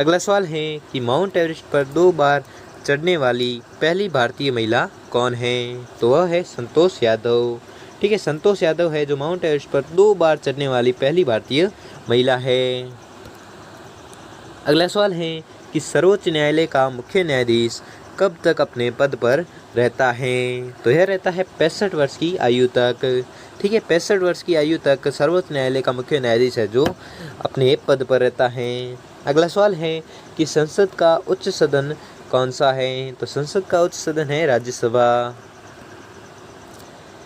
अगला सवाल है कि माउंट एवरेस्ट पर 2 बार चढ़ने वाली पहली भारतीय महिला कौन है? तो वह है संतोष यादव। ठीक है, संतोष यादव है जो माउंट एवरेस्ट पर 2 बार चढ़ने वाली पहली भारतीय महिला है। अगला सवाल है कि सर्वोच्च न्यायालय का मुख्य न्यायाधीश कब तक अपने पद पर रहता है? तो यह रहता है 65 वर्ष की आयु तक। ठीक है, 65 वर्ष की आयु तक सर्वोच्च न्यायालय का मुख्य न्यायाधीश है जो अपने पद पर रहता है। अगला सवाल है कि संसद का उच्च सदन कौन सा है? तो संसद का उच्च सदन है राज्यसभा।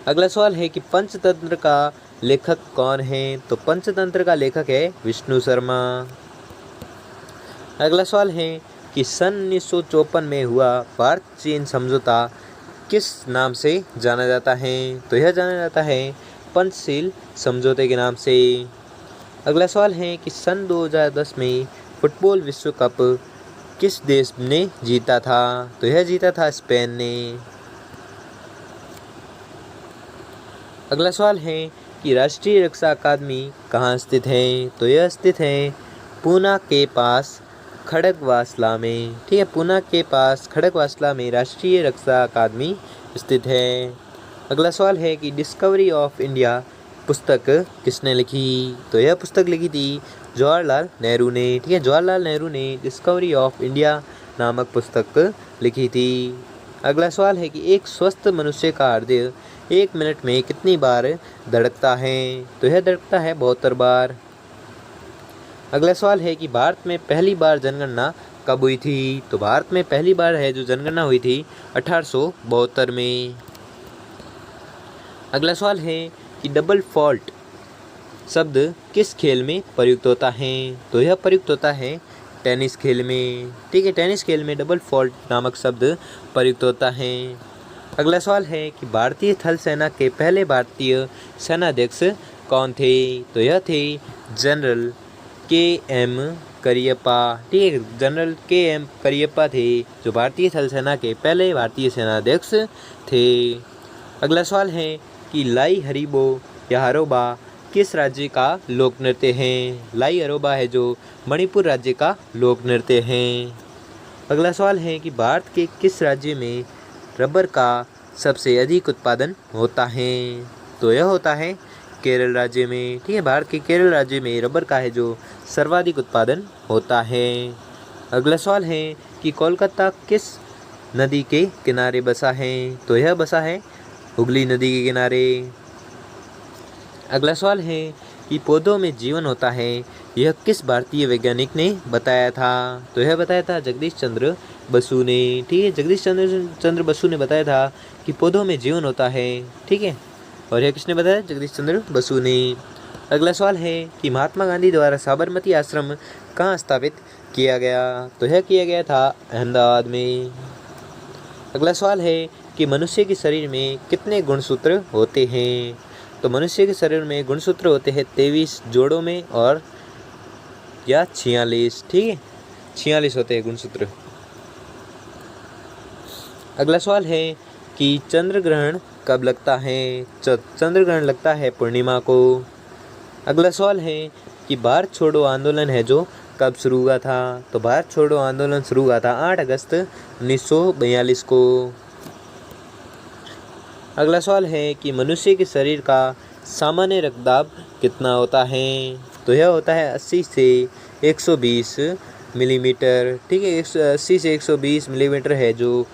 अगला सवाल है कि पंचतंत्र का लेखक कौन है? तो पंचतंत्र का लेखक है विष्णु शर्मा। अगला सवाल है कि सन 1954 में हुआ भारत चीन समझौता किस नाम से जाना जाता है? तो यह जाना जाता है पंचशील समझौते के नाम से। अगला सवाल है कि सन 2010 में फुटबॉल विश्व कप किस देश ने जीता था? तो यह जीता था स्पेन ने। अगला सवाल है कि राष्ट्रीय रक्षा अकादमी कहाँ स्थित है? तो यह स्थित है पूना के पास खड़गवासला में। ठीक है, पूना के पास खड़गवासला में राष्ट्रीय रक्षा अकादमी स्थित है। अगला सवाल है कि डिस्कवरी ऑफ इंडिया पुस्तक किसने लिखी? तो यह पुस्तक लिखी थी जवाहरलाल नेहरू ने। ठीक है, जवाहरलाल नेहरू ने डिस्कवरी ऑफ इंडिया नामक पुस्तक लिखी थी। अगला सवाल है कि एक स्वस्थ मनुष्य का हृदय 1 मिनट में कितनी बार धड़कता है? तो यह धड़कता है 72 बार। अगला सवाल है कि भारत में पहली बार जनगणना कब हुई थी? तो भारत में पहली बार है जो जनगणना हुई थी 1872 में। अगला सवाल है कि डबल फॉल्ट शब्द किस खेल में प्रयुक्त होता है? तो यह प्रयुक्त होता है टेनिस खेल में। ठीक है, टेनिस खेल में डबल फॉल्ट नामक शब्द प्रयुक्त होता है। अगला सवाल है कि भारतीय थल सेना के पहले भारतीय सेनाध्यक्ष कौन थे? तो यह थे जनरल KM करियप्पा, ठीक है, जनरल KM करियप्पा थे जो भारतीय थल सेना के पहले भारतीय सेनाध्यक्ष थे। अगला सवाल है कि लाई हरिबो या हरोबा किस राज्य का लोक नृत्य है। लाई हरोबा है जो मणिपुर राज्य का लोक नृत्य है। अगला सवाल है कि भारत के किस राज्य में रबर का सबसे अधिक उत्पादन होता है। तो यह होता है केरल राज्य में, ठीक है, भारत के केरल राज्य में रबर का है जो सर्वाधिक उत्पादन होता है। अगला सवाल है कि कोलकाता किस नदी के किनारे बसा है। तो यह बसा है हुगली नदी के किनारे। अगला सवाल है कि पौधों में जीवन होता है, यह किस भारतीय वैज्ञानिक ने बताया था। तो यह बताया था जगदीश चंद्र बसु ने, ठीक है, जगदीश चंद्र बसु ने बताया था कि पौधों में जीवन होता है, ठीक है, और यह किसने बताया, जगदीश चंद्र बसु ने। अगला सवाल है कि महात्मा गांधी द्वारा साबरमती आश्रम कहाँ स्थापित किया गया। तो यह किया गया था अहमदाबाद में। अगला सवाल है कि मनुष्य के शरीर में कितने गुणसूत्र होते हैं। तो मनुष्य के शरीर में गुणसूत्र होते हैं 23 जोड़ों में और या 46, ठीक है, 46 होते हैं गुणसूत्र। अगला सवाल है कि चंद्र ग्रहण कब लगता है। चंद्र ग्रहण लगता है पूर्णिमा को। अगला सवाल है कि भारत छोड़ो आंदोलन है जो कब शुरू हुआ था। तो भारत छोड़ो आंदोलन शुरू हुआ था 8 अगस्त 1942 को। अगला सवाल है कि मनुष्य के शरीर का सामान्य रक्तदाब कितना होता है। तो यह होता है 80 से 120 मिलीमीटर, ठीक है, 80 से 120 मिलीमीटर है जो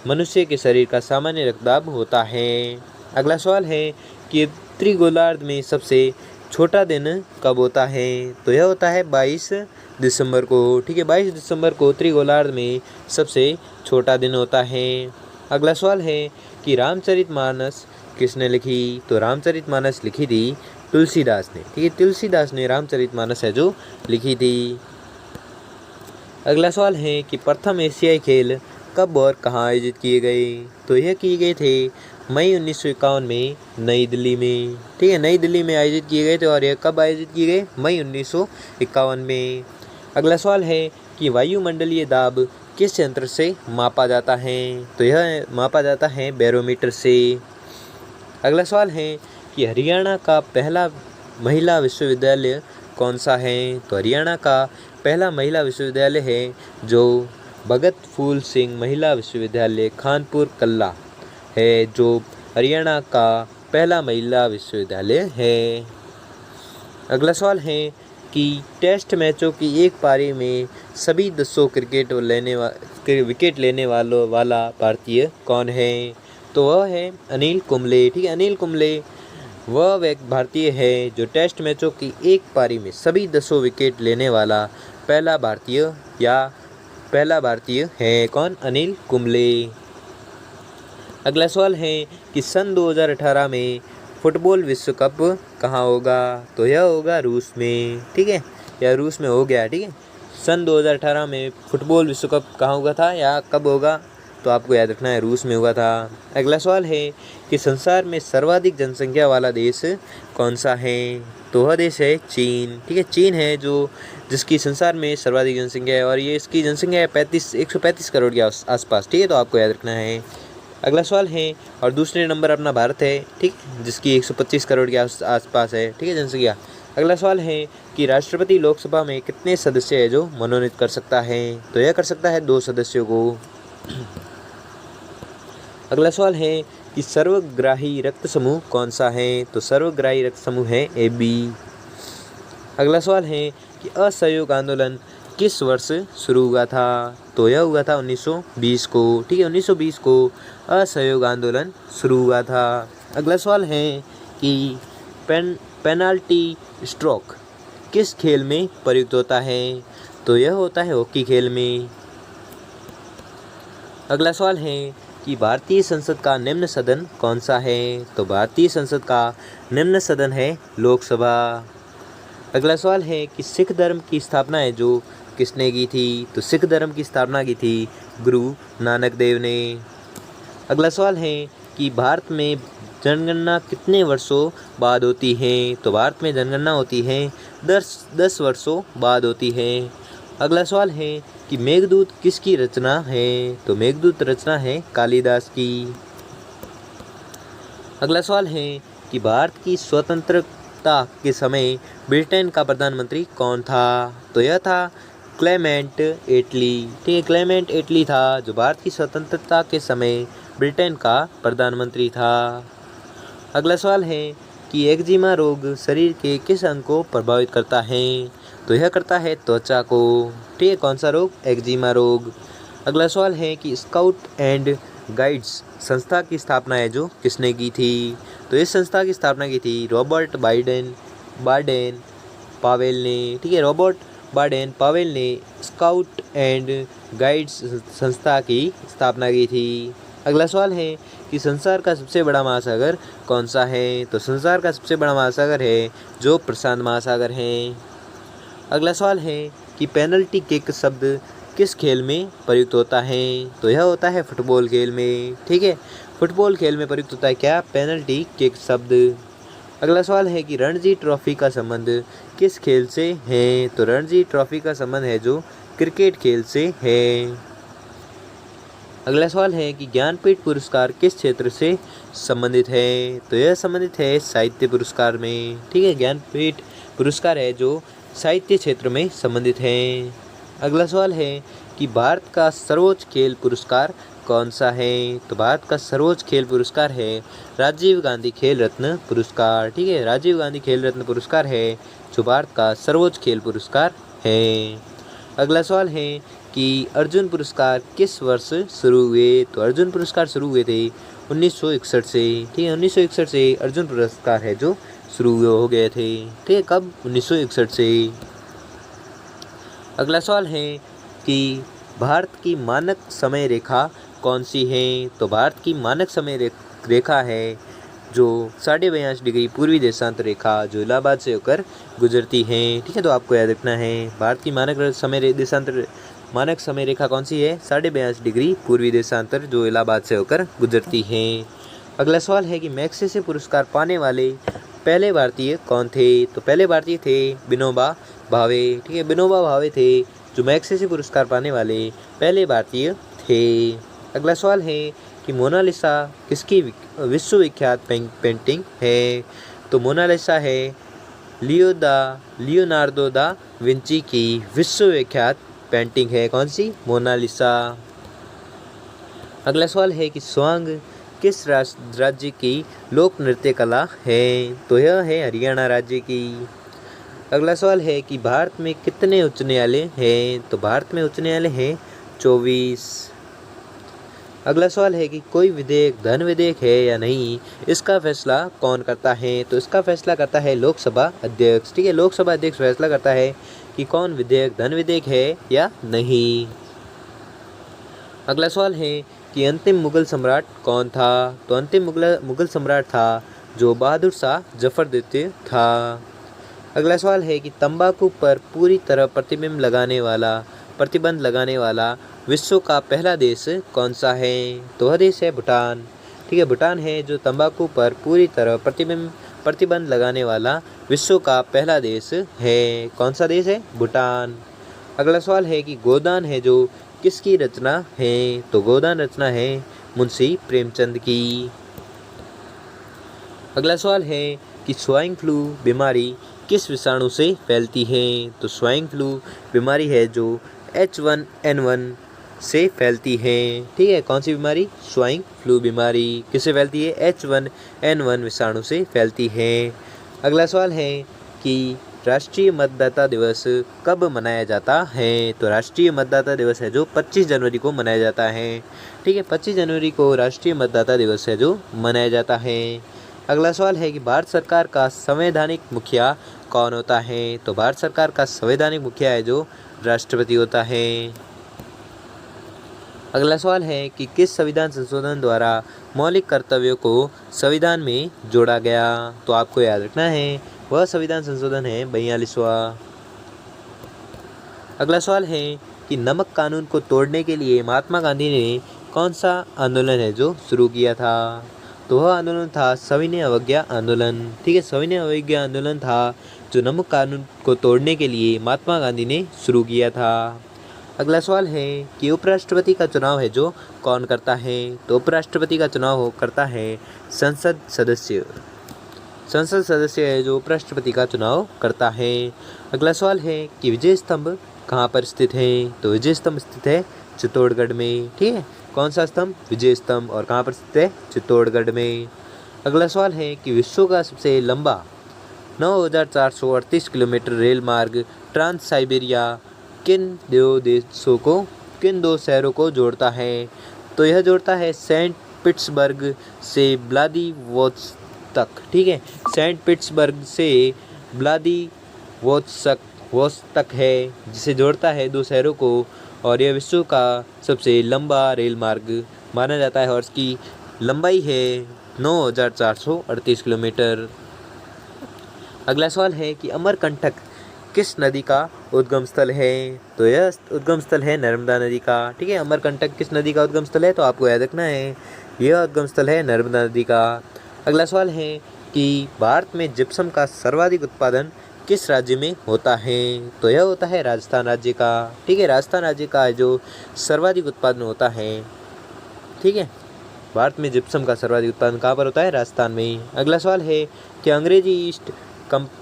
मनुष्य के शरीर का सामान्य रक्तदाब होता है। अगला सवाल है कि उत्तरी गोलार्ध में सबसे छोटा दिन कब होता है। तो यह होता है 22 दिसंबर को, ठीक है, 22 दिसंबर को उत्तरी गोलार्ध में सबसे छोटा दिन होता है। अगला सवाल है कि रामचरितमानस किसने लिखी। तो रामचरितमानस लिखी थी तुलसीदास ने, ठीक है, तुलसीदास ने रामचरितमानस है जो लिखी थी। अगला सवाल है कि प्रथम एशियाई खेल कब और कहाँ आयोजित किए गए। तो यह किए गए थे मई 1951 में नई दिल्ली में, ठीक है, नई दिल्ली में आयोजित किए गए थे। और यह कब आयोजित किए गए, मई 1951 में। अगला सवाल है कि वायुमंडलीय दाब किस यंत्र से मापा जाता है। तो यह मापा जाता है बैरोमीटर से। अगला सवाल है कि हरियाणा का पहला महिला विश्वविद्यालय कौन सा है। तो हरियाणा का पहला महिला विश्वविद्यालय है जो भगत फूल सिंह महिला विश्वविद्यालय खानपुर कल्ला है, जो हरियाणा का पहला महिला विश्वविद्यालय है। अगला सवाल है कि टेस्ट मैचों की एक पारी में सभी 200 विकेट लेने वाला भारतीय कौन है। तो वह है अनिल कुंबले, ठीक है, अनिल कुंबले वह एक भारतीय है जो टेस्ट मैचों की एक पारी में सभी 200 विकेट लेने वाला पहला भारतीय है। कौन, अनिल कुंबले। अगला सवाल है कि सन 2018 में फुटबॉल विश्व कप कहाँ होगा। तो यह होगा रूस में, ठीक है, यह रूस में हो गया, ठीक है। सन 2018 में फुटबॉल विश्व कप कहाँ हुआ था या कब होगा, तो आपको याद रखना है रूस में हुआ था। अगला सवाल है कि संसार में सर्वाधिक जनसंख्या वाला देश कौन सा है। तो वह देश है चीन, ठीक है, चीन है जो जिसकी संसार में सर्वाधिक जनसंख्या है और ये इसकी जनसंख्या है 135 करोड़ के आसपास, ठीक है, तो आपको याद रखना है। अगला सवाल है और दूसरे नंबर अपना भारत है, ठीक, जिसकी 125 करोड़ के आसपास है, ठीक है, जनसंख्या। अगला सवाल है कि राष्ट्रपति लोकसभा में कितने सदस्य है जो मनोनीत कर सकता है। तो यह कर सकता है 2 सदस्यों को। अगला सवाल है कि सर्वग्राही रक्त समूह कौन सा है। तो सर्वग्राही रक्त समूह है AB। अगला सवाल है कि असहयोग आंदोलन किस वर्ष शुरू हुआ था। तो यह हुआ था 1920 को, ठीक है, 1920 को असहयोग आंदोलन शुरू हुआ था। अगला सवाल है कि पेनाल्टी स्ट्रोक किस खेल में प्रयुक्त होता है। तो यह होता है हॉकी खेल में। अगला सवाल है कि भारतीय संसद का निम्न सदन कौन सा है। तो भारतीय संसद का निम्न सदन है लोकसभा। अगला सवाल है कि सिख धर्म की स्थापना है जो किसने की थी। तो सिख धर्म की स्थापना की थी गुरु नानक देव ने। अगला सवाल है कि भारत में जनगणना कितने वर्षों बाद होती है? तो भारत में जनगणना होती है 10 वर्षों बाद होती है। अगला सवाल है कि मेघदूत किसकी रचना है? तो मेघदूत रचना है कालिदास की। अगला सवाल है कि भारत की स्वतंत्रता के समय ब्रिटेन का प्रधानमंत्री कौन था? तो यह था क्लेमेंट एटली। ठीक है, क्लेमेंट एटली था जो भारत की स्वतंत्रता के समय ब्रिटेन का प्रधानमंत्री था। अगला सवाल है कि एक्जिमा रोग शरीर के किस अंग को प्रभावित करता है? तो यह करता है त्वचा को। ठीक है, कौन सा रोग? एक्जिमा रोग। अगला सवाल है कि स्काउट एंड गाइड्स संस्था की स्थापना है जो किसने की थी? तो इस संस्था की स्थापना की थी रॉबर्ट बार्डेन पावेल ने। ठीक है, रॉबर्ट बार्डेन पावेल ने स्काउट एंड गाइड्स संस्था की स्थापना की थी। अगला सवाल है कि संसार का सबसे बड़ा महासागर कौन सा है? तो संसार का सबसे बड़ा महासागर है जो प्रशांत महासागर है। अगला सवाल है कि पेनल्टी किक शब्द किस खेल में प्रयुक्त होता है? तो यह होता है फुटबॉल खेल में। ठीक है, फुटबॉल खेल में प्रयुक्त होता है क्या? पेनल्टी किक शब्द। अगला सवाल है कि रणजी ट्रॉफी का संबंध किस खेल से है? तो रणजी ट्रॉफी का संबंध है जो क्रिकेट खेल से है। अगला सवाल है कि ज्ञानपीठ पुरस्कार किस क्षेत्र से संबंधित है? तो यह संबंधित है साहित्य पुरस्कार में। ठीक है, ज्ञानपीठ पुरस्कार है जो साहित्य क्षेत्र में संबंधित है। अगला सवाल है कि भारत का सर्वोच्च खेल पुरस्कार कौन सा है? तो भारत का सर्वोच्च खेल पुरस्कार है राजीव गांधी खेल रत्न पुरस्कार। ठीक है, राजीव गांधी खेल रत्न पुरस्कार है जो भारत का सर्वोच्च खेल पुरस्कार है। अगला सवाल है कि अर्जुन पुरस्कार किस वर्ष शुरू हुए? तो अर्जुन पुरस्कार शुरू हुए थे 1961 से। ठीक है, 1961 से अर्जुन पुरस्कार है जो शुरू हो गए थे। ठीक है, कब? 1961 से। अगला सवाल है कि भारत की मानक समय रेखा कौन सी है? तो भारत की मानक समय रेखा है जो 42.5 डिग्री पूर्वी देशांतर रेखा जो इलाहाबाद से होकर गुजरती है। ठीक है, तो आपको याद रखना है भारत की मानक समय रेखा कौन सी है? 42.5 डिग्री पूर्वी देशांतर जो इलाहाबाद से होकर गुजरती है। अगला सवाल है कि मैग्सेसे पुरस्कार पाने वाले पहले भारतीय कौन थे? तो पहले भारतीय थे विनोबा भावे। ठीक है, विनोबा भावे थे जो मैग्सेसे पुरस्कार पाने वाले पहले भारतीय थे। अगला सवाल है कि मोनालिसा किसकी विश्वविख्यात पेंटिंग है? तो मोनालिसा है लियोनार्दो दा विंची की विश्वविख्यात पेंटिंग है। कौन सी? मोनालिसा। अगला सवाल है कि स्वांग किस राज्य की लोक नृत्य कला है? तो यह है हरियाणा राज्य की। अगला सवाल है कि भारत में कितने उच्च न्यायालय हैं? तो भारत में उच्च न्यायालय हैं 24। अगला सवाल है कि कोई विधेयक धन विधेयक है या नहीं, इसका फैसला कौन करता है? तो इसका फैसला करता है लोकसभा अध्यक्ष। ठीक है, लोकसभा अध्यक्ष फैसला करता है कि कौन विधेयक धन विधेयक है या नहीं। अगला सवाल है कि अंतिम मुगल सम्राट कौन था? तो अंतिम मुगल सम्राट था जो बहादुर शाह जफर द्वितीय था। अगला सवाल है कि तंबाकू पर पूरी तरह प्रतिबंध लगाने वाला विश्व का पहला देश कौन सा है? तो वह देश है भूटान। ठीक है, भूटान है जो तंबाकू पर पूरी तरह प्रतिबंध लगाने वाला विश्व का पहला देश है। कौन सा देश है? भूटान। अगला सवाल है कि गोदान है जो किसकी रचना है? तो गोदान रचना है मुंशी प्रेमचंद की। अगला सवाल है कि स्वाइन फ्लू बीमारी किस विषाणु से फैलती है? तो स्वाइन फ्लू बीमारी है जो H1N1 से फैलती है। ठीक है, कौन सी बीमारी? स्वाइन फ्लू बीमारी किससे फैलती है? H1N1 विषाणु से फैलती है। अगला सवाल है कि राष्ट्रीय मतदाता दिवस कब मनाया जाता है? तो राष्ट्रीय मतदाता दिवस है जो 25 जनवरी को मनाया जाता है। ठीक है, 25 जनवरी को राष्ट्रीय मतदाता दिवस है जो मनाया जाता है। अगला सवाल है कि भारत सरकार का संवैधानिक मुखिया कौन होता है? तो भारत सरकार का संवैधानिक मुखिया है जो राष्ट्रपति होता है। अगला सवाल है कि किस संविधान संशोधन द्वारा मौलिक कर्तव्यों को संविधान में जोड़ा गया? तो आपको याद रखना है वह संविधान संशोधन है 42वां। अगला सवाल है कि नमक कानून को तोड़ने के लिए महात्मा गांधी ने कौन सा आंदोलन है जो शुरू किया था? तो वह आंदोलन था सविनय अवज्ञा आंदोलन। ठीक है, सविनय अवज्ञा आंदोलन था जो नमक कानून को तोड़ने के लिए महात्मा गांधी ने शुरू किया था। अगला सवाल है कि उपराष्ट्रपति का चुनाव है जो कौन करता है? तो उपराष्ट्रपति का चुनाव करता है संसद सदस्य। संसद सदस्य है जो उपराष्ट्रपति का चुनाव करता है। अगला सवाल है कि विजय स्तंभ कहाँ पर स्थित है? तो विजय स्तंभ स्थित है चित्तौड़गढ़ में। ठीक है, कौन सा स्तंभ? विजय स्तंभ। और कहाँ पर स्थित है? चित्तौड़गढ़ में। अगला सवाल है कि विश्व का सबसे लंबा 9,438 किलोमीटर रेल मार्ग ट्रांस साइबेरिया किन दो शहरों को जोड़ता है? तो यह जोड़ता है सेंट पीटर्सबर्ग से व्लादिवोस्तोक। ठीक है, सेंट पीटर्सबर्ग से व्लादिवोस्तोक है जिसे जोड़ता है दो शहरों को, और यह विश्व का सबसे लंबा रेल मार्ग माना जाता है और इसकी लंबाई है 9,438 किलोमीटर। अगला सवाल है कि अमरकंटक किस नदी का उद्गम स्थल है? तो यह उद्गम स्थल है नर्मदा नदी का। ठीक है, अमरकंटक किस नदी का उद्गम स्थल है? तो आपको याद रखना है यह उद्गम स्थल है नर्मदा नदी का। अगला सवाल है कि भारत में जिप्सम का सर्वाधिक उत्पादन किस राज्य में होता है? तो यह होता है राजस्थान राज्य का। ठीक है, राजस्थान राज्य का जो सर्वाधिक उत्पादन होता है। ठीक है, भारत में जिप्सम का सर्वाधिक उत्पादन कहाँ पर होता है? राजस्थान में। अगला सवाल है कि अंग्रेजी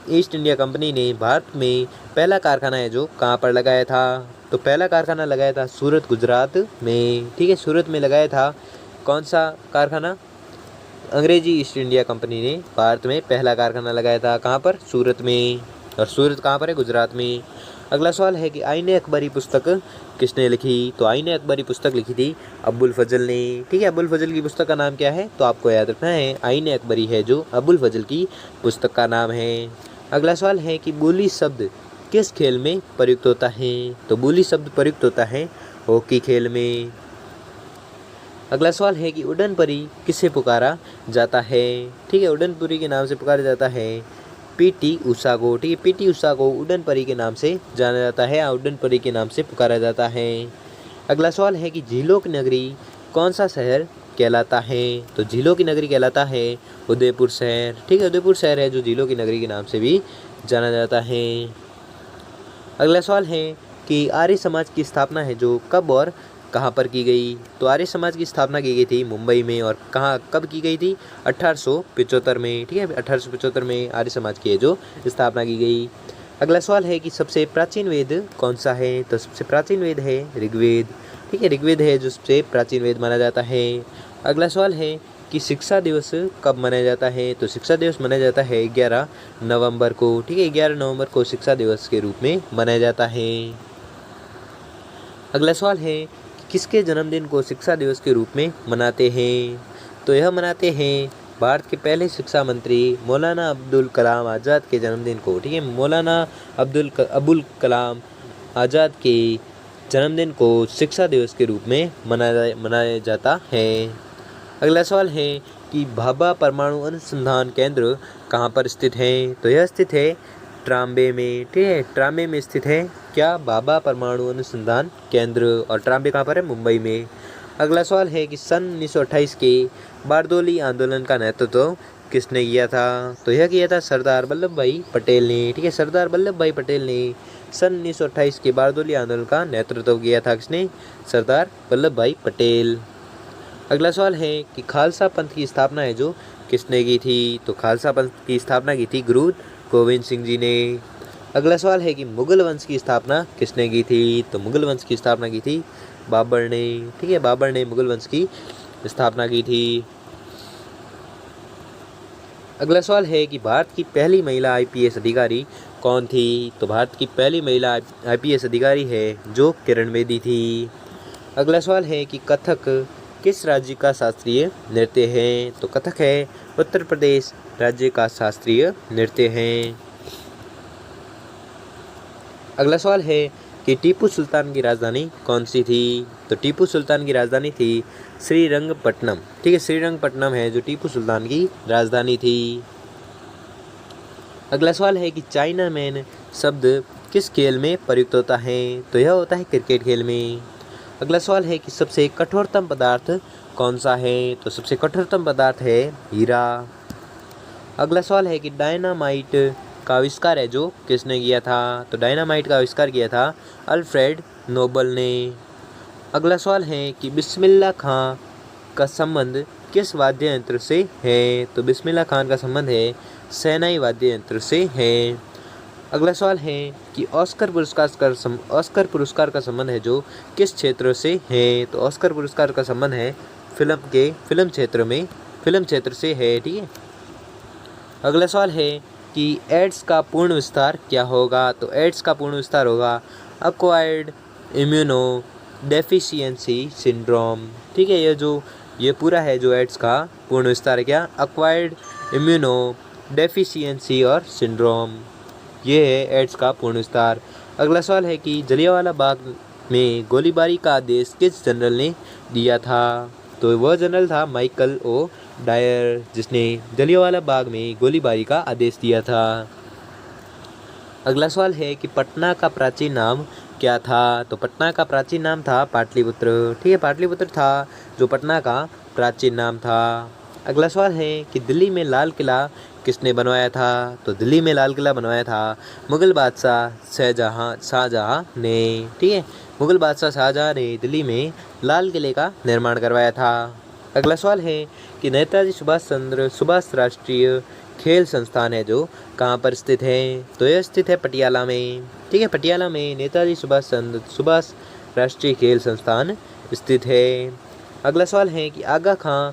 ईस्ट इंडिया कंपनी ने भारत में पहला कारखाना है जो कहाँ पर लगाया था? तो पहला कारखाना लगाया था सूरत गुजरात में। ठीक है, सूरत में लगाया था। कौन सा कारखाना? अंग्रेजी ईस्ट इंडिया कंपनी ने भारत में पहला कारखाना लगाया था। कहाँ पर? सूरत में। और सूरत कहाँ पर है? गुजरात में। अगला सवाल है कि आईने अकबरी पुस्तक किसने लिखी? तो आईने अकबरी पुस्तक लिखी थी अबुल फजल ने। ठीक है, अबुल फजल की पुस्तक का नाम क्या है? तो आपको याद रखना है आईने अकबरी है जो अबुल फजल की पुस्तक का नाम है। अगला सवाल है कि बोली शब्द किस खेल में प्रयुक्त होता है? तो बोली शब्द प्रयुक्त होता है हॉकी खेल में। अगला सवाल है कि उड़न परी किसे पुकारा जाता है? ठीक है, उड़न परी के नाम से पुकारा जाता है पीटी उषा को। ठीक है, पीटी उषा को उड़न परी के नाम से जाना जाता है, उड़न परी के नाम से पुकारा जाता है। अगला सवाल है कि झीलों की नगरी कौन सा शहर कहलाता है? तो झीलों की नगरी कहलाता है उदयपुर शहर। ठीक है, उदयपुर शहर है जो झीलों की नगरी के नाम से भी जाना जाता है। अगला सवाल है कि आर्य समाज की स्थापना है जो कब और कहाँ पर की गई? तो आर्य समाज की स्थापना की गई थी मुंबई में। और कब की गई थी? 1875 में। ठीक है, 1875 में आर्य समाज की है जो स्थापना की गई। अगला सवाल है कि सबसे प्राचीन वेद कौन सा है? तो सबसे प्राचीन वेद है ऋग्वेद। ठीक है, ऋग्वेद है जो सबसे प्राचीन वेद माना जाता है। अगला सवाल है कि शिक्षा दिवस कब मनाया जाता है? तो शिक्षा दिवस मनाया जाता है 11 नवंबर को। ठीक है, 11 नवंबर को शिक्षा दिवस के रूप में मनाया जाता है। अगला सवाल है किसके जन्मदिन को शिक्षा दिवस के रूप में मनाते हैं? तो यह मनाते हैं भारत के पहले शिक्षा मंत्री मौलाना अब्दुल कलाम आज़ाद के जन्मदिन को। ठीक है, मौलाना अबुल कलाम आज़ाद के जन्मदिन को शिक्षा दिवस के रूप में मनाया जाता है। अगला सवाल है कि भाभा परमाणु अनुसंधान केंद्र कहाँ पर स्थित है? तो यह स्थित है ट्राम्बे में। ठीक है, ट्राम्बे में स्थित है क्या? भाभा परमाणु अनुसंधान केंद्र। और ट्राम्बे कहाँ पर है? मुंबई में। अगला सवाल है कि सन 1928 के बारदोली आंदोलन का नेतृत्व किसने किया था? तो यह किया था सरदार वल्लभ भाई पटेल ने। ठीक है, सरदार वल्लभ भाई पटेल ने सन 1928 के बारदोली आंदोलन का नेतृत्व किया था। किसने? सरदार वल्लभ भाई पटेल। अगला सवाल है कि खालसा पंथ की स्थापना है जो किसने की थी? तो खालसा पंथ की स्थापना की थी गुरु गोविंद सिंह जी ने। अगला सवाल है कि मुगल वंश की स्थापना किसने की थी? तो मुगल वंश की स्थापना की थी बाबर ने। ठीक है, बाबर ने मुगल वंश की स्थापना की थी। अगला सवाल है कि भारत की पहली महिला आईपीएस अधिकारी कौन थी? तो भारत की पहली महिला आईपीएस अधिकारी है जो किरण बेदी थी। अगला सवाल है कि कथक किस राज्य का शास्त्रीय नृत्य है? तो कथक है उत्तर प्रदेश राज्य का शास्त्रीय नृत्य है। अगला सवाल है कि टीपू सुल्तान की राजधानी कौन सी थी? तो टीपू सुल्तान की राजधानी थी श्रीरंगपट्टनम। ठीक है, श्रीरंगपट्टनम है जो टीपू सुल्तान की राजधानी थी। अगला सवाल है कि चाइना मैन शब्द किस खेल में प्रयुक्त होता है? तो यह होता है क्रिकेट खेल में। अगला सवाल है कि सबसे कठोरतम पदार्थ कौन सा है? तो सबसे कठोरतम पदार्थ है हीरा। अगला सवाल है कि डायनामाइट का आविष्कार है जो किसने किया था? तो डायनामाइट का आविष्कार किया था अल्फ्रेड नोबल ने। अगला सवाल है कि बिस्मिल्लाह खां का संबंध किस वाद्य यंत्र से है? तो बिस्मिल्लाह खान का संबंध है शहनाई वाद्य यंत्र से है। अगला सवाल है कि ऑस्कर पुरस्कार का संबंध है जो किस क्षेत्र से है? तो ऑस्कर पुरस्कार का संबंध है फिल्म क्षेत्र से है। ठीक है। अगला सवाल है कि एड्स का पूर्ण विस्तार क्या होगा? तो एड्स का पूर्ण विस्तार होगा एक्वायर्ड इम्यूनो डेफिशिएंसी सिंड्रोम। ठीक है। ये पूरा है जो एड्स का पूर्ण विस्तार है क्या? एक्वायर्ड इम्यूनो डेफिशिएंसी और सिंड्रोम। ये है एड्स का पूर्ण विस्तार। अगला सवाल है कि जलियांवाला बाग में गोलीबारी का आदेश किस जनरल ने दिया था? तो वह जनरल था माइकल ओ डायर, जिसने जलियांवाला बाग में गोलीबारी का आदेश दिया था। अगला सवाल है कि पटना का प्राचीन नाम क्या था? तो पटना का प्राचीन नाम था पाटलिपुत्र। ठीक है। पाटलिपुत्र था जो पटना का प्राचीन नाम था। अगला सवाल है कि दिल्ली में लाल किला किसने बनवाया था? तो दिल्ली में लाल किला बनवाया था मुगल बादशाह शाहजहाँ ने। ठीक है। मुगल बादशाह शाहजहाँ ने दिल्ली में लाल किले का निर्माण करवाया था। अगला सवाल है कि नेताजी सुभाष राष्ट्रीय खेल संस्थान है जो कहाँ पर स्थित है? तो यह स्थित है पटियाला में। ठीक है। पटियाला में नेताजी सुभाष राष्ट्रीय खेल संस्थान स्थित है। अगला सवाल है कि आगा खां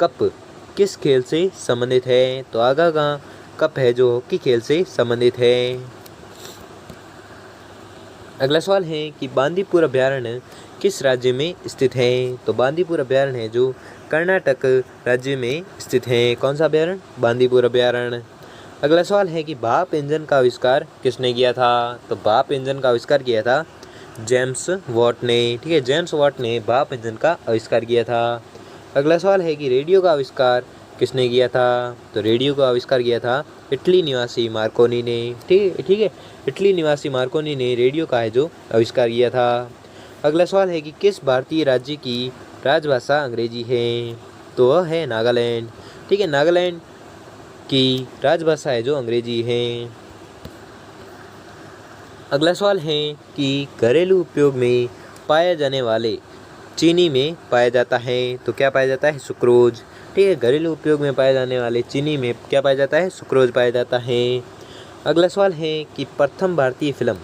कप किस खेल से संबंधित है? तो आगा खां कप है जो हॉकी खेल से संबंधित है। अगला सवाल है कि बांदीपुर अभयारण्य किस राज्य में स्थित है? तो बांदीपुर अभयारण्य है जो कर्नाटक राज्य में स्थित है। कौन सा अभयारण्य? बांदीपुर अभयारण्य। अगला सवाल है कि भाप इंजन का आविष्कार किसने किया था? तो भाप इंजन का आविष्कार किया था जेम्स वाट ने। ठीक है। जेम्स वाट ने भाप इंजन का आविष्कार किया था। अगला सवाल है कि रेडियो का आविष्कार किसने किया था? तो रेडियो का आविष्कार किया था इटली निवासी मार्कोनी ने। ठीक है। इटली निवासी मार्कोनी ने रेडियो का है जो आविष्कार किया था। अगला सवाल है कि किस भारतीय राज्य की राजभाषा अंग्रेजी है? तो वह है नागालैंड। ठीक है। नागालैंड की राजभाषा है जो अंग्रेजी है। अगला सवाल है कि घरेलू उपयोग में पाया जाने वाले चीनी में पाया जाता है। तो क्या पाया जाता है? सुक्रोज। ठीक है। घरेलू उपयोग में पाए जाने वाले चीनी में क्या पाया जाता है? सुक्रोज पाया जाता है। अगला सवाल है कि प्रथम भारतीय फिल्म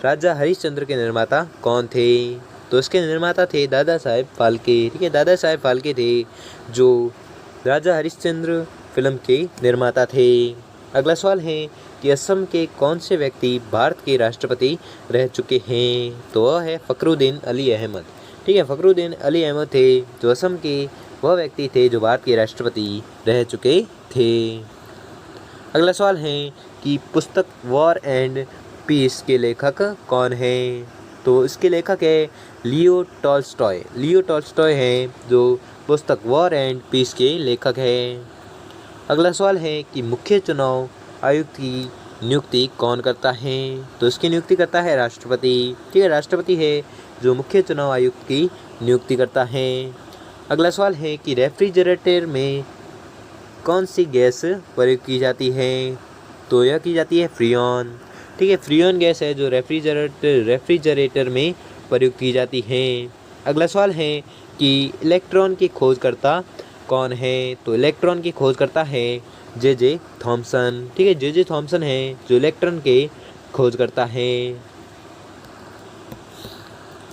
राजा हरिश्चंद्र के निर्माता कौन थे? तो इसके निर्माता थे दादा साहेब फाल्के। ठीक है। दादा साहेब फाल्के थे जो राजा हरिश्चंद्र फिल्म के निर्माता थे। अगला सवाल है कि असम के कौन से व्यक्ति भारत के राष्ट्रपति रह चुके हैं? तो वह है फखरुद्दीन अली अहमद। ठीक है। फखरुद्दीन अली अहमद थे जो असम के वह व्यक्ति थे जो भारत के राष्ट्रपति रह चुके थे। अगला सवाल है कि पुस्तक वॉर एंड पीस के लेखक कौन है? तो इसके लेखक है लियो टॉल्स्टॉय। लियो टॉल्स्टॉय है जो पुस्तक वॉर एंड पीस के लेखक है। अगला सवाल है कि मुख्य चुनाव आयुक्त की नियुक्ति कौन करता है? तो इसकी नियुक्ति करता है राष्ट्रपति। ठीक है। राष्ट्रपति है जो मुख्य चुनाव आयुक्त की नियुक्ति करता है। अगला सवाल है कि रेफ्रिजरेटर में कौन सी गैस प्रयोग की जाती है? तो यह की जाती है फ्रीऑन। ठीक है। फ्रीऑन गैस है जो रेफ्रिजरेटर में प्रयोग की जाती है। अगला सवाल है कि इलेक्ट्रॉन की खोजकर्ता कौन है? तो इलेक्ट्रॉन की खोजकर्ता है जे थॉमसन। ठीक है। जे थॉमसन है जो इलेक्ट्रॉन के खोजकर्ता है।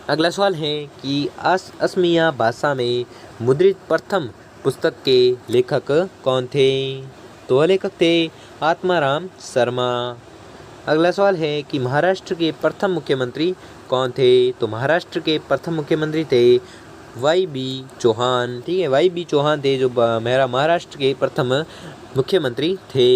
अगला सवाल है कि असमिया भाषा में मुद्रित प्रथम पुस्तक के लेखक कौन थे? तो वह लेखक थे आत्माराम शर्मा। अगला सवाल है कि महाराष्ट्र के प्रथम मुख्यमंत्री कौन थे? तो महाराष्ट्र के प्रथम मुख्यमंत्री थे वाई.बी. चौहान। ठीक है। वाई.बी. चौहान थे जो महाराष्ट्र के प्रथम मुख्यमंत्री थे।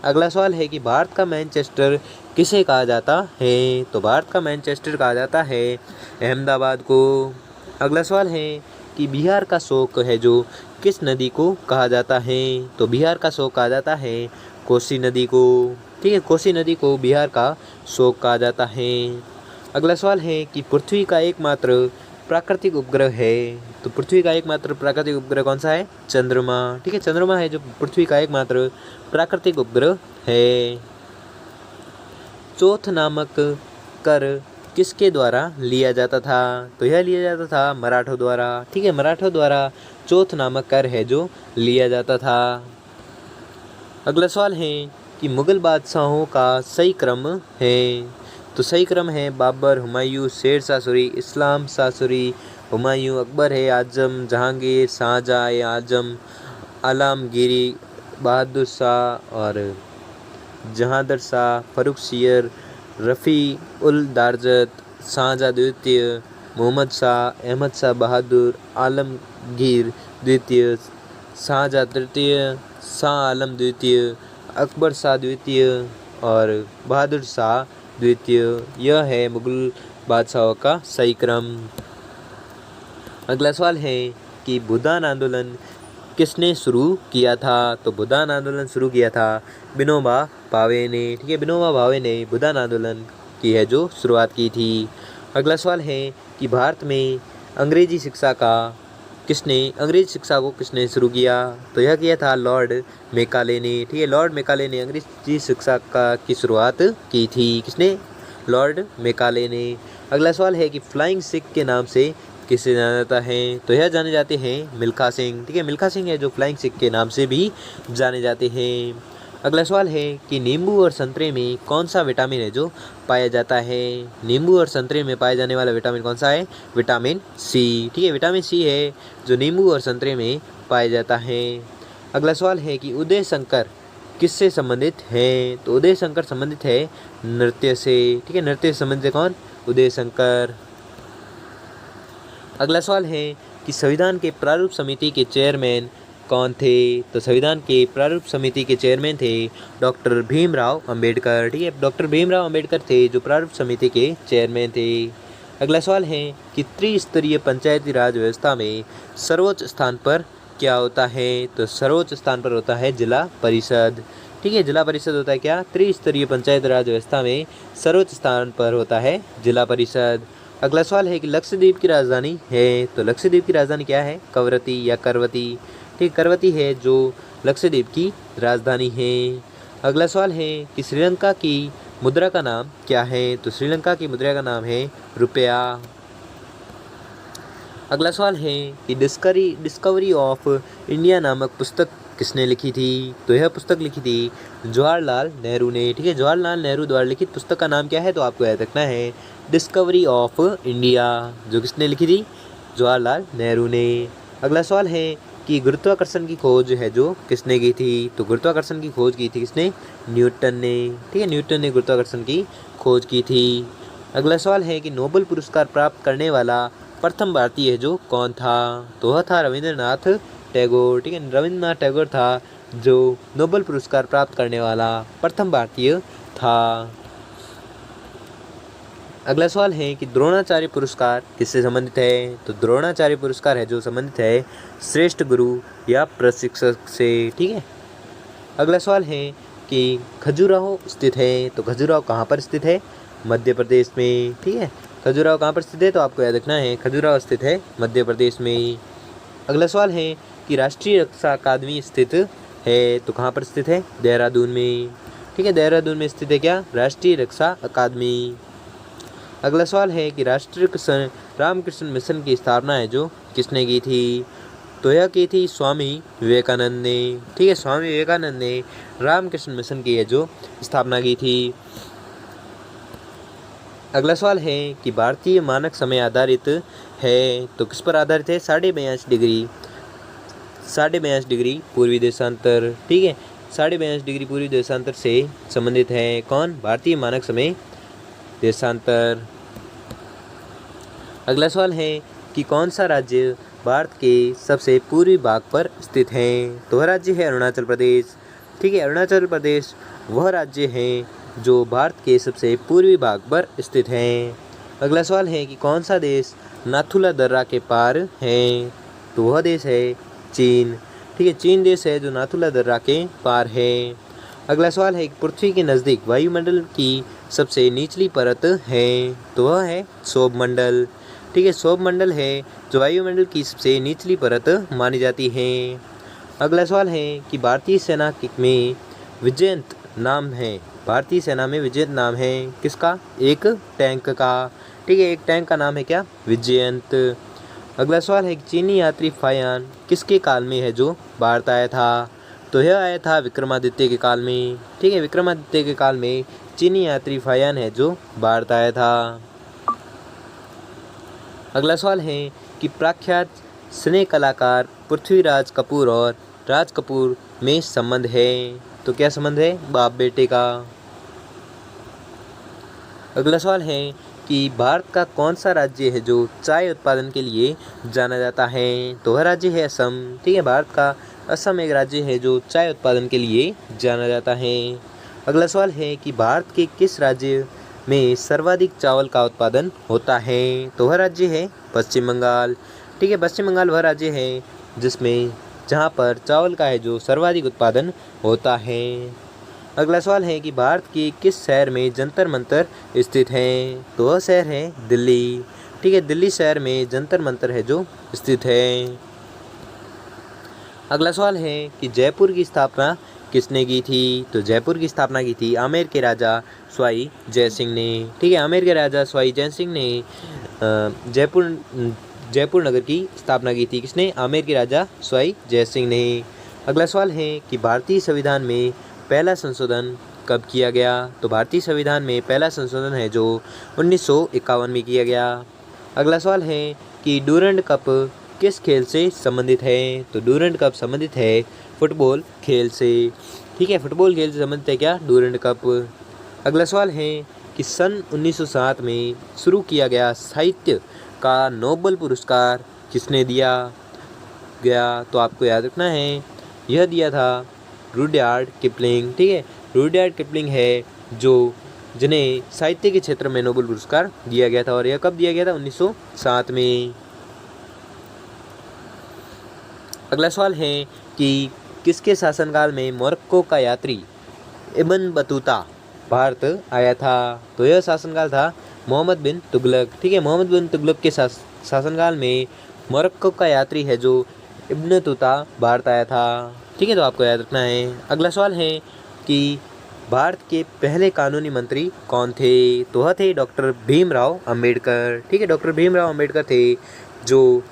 अगला सवाल है कि भारत का मैनचेस्टर किसे कहा जाता है? तो भारत का मैनचेस्टर कहा जाता है अहमदाबाद को। अगला सवाल है कि बिहार का शोक है जो किस नदी को कहा जाता है? तो बिहार का शोक कहा जाता है कोसी नदी को। ठीक है। कोसी नदी को बिहार का शोक कहा जाता है। अगला सवाल है कि पृथ्वी का एकमात्र प्राकृतिक उपग्रह है? तो पृथ्वी का एकमात्र प्राकृतिक उपग्रह कौन सा है? चंद्रमा। ठीक है, चंद्रमा है जो पृथ्वी का एकमात्र प्राकृतिक उपग्रह है। चौथ नामक कर किसके द्वारा लिया जाता था? तो यह लिया जाता था मराठों द्वारा। ठीक है, मराठों द्वारा चौथ नामक कर है जो लिया जाता था। अगला सवाल है कि मुगल बादशाहों का सही क्रम है? तो सही क्रम है बाबर, हुमायूं, शेर शाह सूरी, इस्लाम शाह सूरी। हुमायूं, अकबर है आजम, जहांगीर, शाहजहां आजम, आलमगीर, बहादुर शाह और जहांदर शाह, फर्रुखसियर, रफ़ी उल दारजत, शाहजहां द्वितीय, मोहम्मद शाह, अहमद शाह बहादुर, आलमगीर द्वितीय, शाहजहां तृतीय, शाह आलम द्वितीय, अकबर शाह द्वितीय और बहादुर शाह द्वितीय। यह है मुगल बादशाहों का सही क्रम। अगला सवाल है कि भूदान आंदोलन किसने शुरू किया था? तो भूदान आंदोलन शुरू किया था विनोबा भावे ने। ठीक है, विनोबा भावे ने भूदान आंदोलन की है जो शुरुआत की थी। अगला सवाल है कि भारत में अंग्रेजी शिक्षा को किसने शुरू किया? तो यह किया था लॉर्ड मेकाले ने। ठीक है, लॉर्ड मेकाले ने अंग्रेजी शिक्षा की शुरुआत की थी। किसने? लॉर्ड मेकाले ने। अगला सवाल है कि फ्लाइंग सिख के नाम से किसे जाना जाता है? तो यह जाने जाते हैं मिल्खा सिंह। ठीक है, मिल्खा सिंह है जो फ्लाइंग सिख के नाम से भी जाने जाते हैं। अगला सवाल है कि नींबू और संतरे में कौन सा विटामिन है जो पाया जाता है? नींबू और संतरे में पाया जाने वाला विटामिन कौन सा है? Vitamin C. ठीक है, विटामिन सी है जो नींबू और संतरे में पाया जाता है। अगला सवाल है कि उदय शंकर किससे संबंधित है? तो उदय शंकर संबंधित है नृत्य से। ठीक है, नृत्य से संबंधित कौन? उदय शंकर। अगला सवाल है कि संविधान के प्रारूप समिति के चेयरमैन कौन थे? तो संविधान के प्रारूप समिति के चेयरमैन थे डॉक्टर भीमराव अंबेडकर। ठीक है, डॉक्टर भीमराव अंबेडकर थे जो प्रारूप समिति के चेयरमैन थे। अगला सवाल है कि त्रिस्तरीय पंचायती राज व्यवस्था में सर्वोच्च स्थान पर क्या होता है? तो सर्वोच्च स्थान पर होता है जिला परिषद। ठीक है, जिला परिषद होता है क्या? त्रिस्तरीय पंचायत राज व्यवस्था में सर्वोच्च स्थान पर होता है जिला परिषद। अगला सवाल है कि लक्षद्वीप की राजधानी है? तो लक्षद्वीप की राजधानी क्या है? कवरत्ती या करवती। ठीक, करवती है जो लक्षद्वीप की राजधानी है। अगला सवाल है कि श्रीलंका की मुद्रा का नाम क्या है? तो श्रीलंका की मुद्रा का नाम है रुपया। अगला सवाल है कि डिस्कवरी ऑफ इंडिया नामक पुस्तक किसने लिखी थी? तो यह पुस्तक लिखी थी जवाहरलाल नेहरू ने। ठीक है, जवाहरलाल नेहरू द्वारा लिखित पुस्तक का नाम क्या है? तो आपको याद रखना है डिस्कवरी ऑफ इंडिया, जो किसने लिखी थी? जवाहरलाल नेहरू ने। अगला सवाल है कि गुरुत्वाकर्षण की खोज है जो किसने की थी? तो गुरुत्वाकर्षण की खोज की थी किसने? न्यूटन ने। ठीक है, न्यूटन ने गुरुत्वाकर्षण की खोज की थी। अगला सवाल है कि नोबेल पुरस्कार प्राप्त करने वाला प्रथम भारतीय है जो कौन था? तो वह था रविंद्रनाथ टैगोर। ठीक है, रविंद्रनाथ टैगोर था जो नोबेल पुरस्कार प्राप्त करने वाला प्रथम भारतीय था। अगला सवाल है कि द्रोणाचार्य पुरस्कार किससे संबंधित है? तो द्रोणाचार्य पुरस्कार है जो संबंधित है श्रेष्ठ गुरु या प्रशिक्षक से। ठीक है, अगला सवाल है कि खजुराहो स्थित है? तो खजुराहो कहाँ पर स्थित है? मध्य प्रदेश में। ठीक है, खजुराहो कहाँ पर स्थित है? तो आपको याद रखना है खजुराहो स्थित है मध्य प्रदेश में। अगला सवाल है कि राष्ट्रीय रक्षा अकादमी स्थित है? तो कहाँ पर स्थित है? देहरादून में। ठीक है, देहरादून में स्थित है क्या? राष्ट्रीय रक्षा अकादमी। अगला सवाल है कि राष्ट्रीय रामकृष्ण मिशन की स्थापना है जो किसने की थी? तो यह की थी स्वामी विवेकानंद ने। ठीक है, स्वामी विवेकानंद ने रामकृष्ण मिशन की है जो स्थापना की थी। अगला सवाल है कि भारतीय मानक समय आधारित है? तो किस पर आधारित है? 42.5 डिग्री पूर्वी देशांतर। ठीक है, 42.5 डिग्री पूर्वी देशांतर से संबंधित है कौन? भारतीय मानक समय देशांतर। अगला सवाल है कि कौन सा राज्य भारत के सबसे पूर्वी भाग पर स्थित है? तो वह राज्य है अरुणाचल प्रदेश। ठीक है, अरुणाचल प्रदेश वह राज्य है जो भारत के सबसे पूर्वी भाग पर स्थित है। अगला सवाल है कि कौन सा देश नाथुला दर्रा के पार है? तो वह देश है चीन। ठीक है, चीन देश है जो नाथुला दर्रा के पार है। अगला सवाल है कि पृथ्वी के नज़दीक वायुमंडल की सबसे निचली परत है? तो वह है क्षोभ मंडल। ठीक है, सौरमंडल है जो वायुमंडल की सबसे निचली परत मानी जाती है। अगला सवाल है कि भारतीय सेना में विजयंत नाम है, भारतीय सेना में विजयंत नाम है किसका? एक टैंक का। ठीक है, एक टैंक का नाम है क्या? विजयंत। अगला सवाल है कि चीनी यात्री फायान किसके काल में है जो भारत आया था? तो यह आया था विक्रमादित्य के काल में। ठीक है, विक्रमादित्य के काल में चीनी यात्री फायान है जो भारत आया था। अगला सवाल है कि प्रख्यात सिने कलाकार पृथ्वीराज कपूर और राज कपूर में संबंध है, तो क्या संबंध है? बाप बेटे का। अगला सवाल है कि भारत का कौन सा राज्य है जो चाय उत्पादन के लिए जाना जाता है? तो वह राज्य है असम। ठीक है, भारत का असम एक राज्य है जो चाय उत्पादन के लिए जाना जाता है। अगला सवाल है कि भारत के किस राज्य में सर्वाधिक चावल का उत्पादन होता है? तो वह राज्य है पश्चिम बंगाल। ठीक है, पश्चिम बंगाल वह राज्य है जिसमें जहाँ पर चावल का है जो सर्वाधिक उत्पादन होता है। अगला सवाल है कि भारत के किस शहर में जंतर मंतर स्थित है? तो वह शहर है दिल्ली। ठीक है, दिल्ली शहर में जंतर मंतर है जो स्थित है। अगला सवाल है कि जयपुर की स्थापना किसने की थी? तो जयपुर की स्थापना की थी आमेर के राजा सवाई जय सिंह ने। ठीक है, आमेर के राजा सवाई जय सिंह ने जयपुर नगर की स्थापना की थी। किसने? आमेर के राजा सवाई जय सिंह ने। अगला सवाल है कि भारतीय संविधान में पहला संशोधन कब किया गया? तो भारतीय संविधान में पहला संशोधन है जो 1951 में किया गया। अगला सवाल है कि डूरंड कप किस खेल से संबंधित है? तो डूरंड कप संबंधित है फुटबॉल खेल से। ठीक है, फुटबॉल खेल से संबंधित है क्या? Durand cup. अगला सवाल है कि सन 1907 में शुरू किया गया साहित्य का नोबेल पुरस्कार किसने दिया गया? तो आपको याद रखना है, यह दिया था रुडयार्ड किपलिंग। ठीक है, रुडयार्ड किपलिंग है जो जिन्हें साहित्य के क्षेत्र में नोबेल पुरस्कार दिया गया था, और यह कब दिया गया था? 1907 में। अगला सवाल है कि किसके शासनकाल में मोरक्को का यात्री इब्न बतूता भारत आया था? तो यह शासनकाल था मोहम्मद बिन तुगलक। ठीक है, मोहम्मद बिन तुगलक के शासनकाल में मोरक्को का यात्री है जो इब्न बतूता भारत आया था। ठीक है, तो आपको याद रखना है। अगला सवाल है कि भारत के पहले कानूनी मंत्री कौन थे? तो वह थे डॉक्टर भीमराव अंबेडकर। ठीक है, डॉक्टर भीमराव अंबेडकर थे जो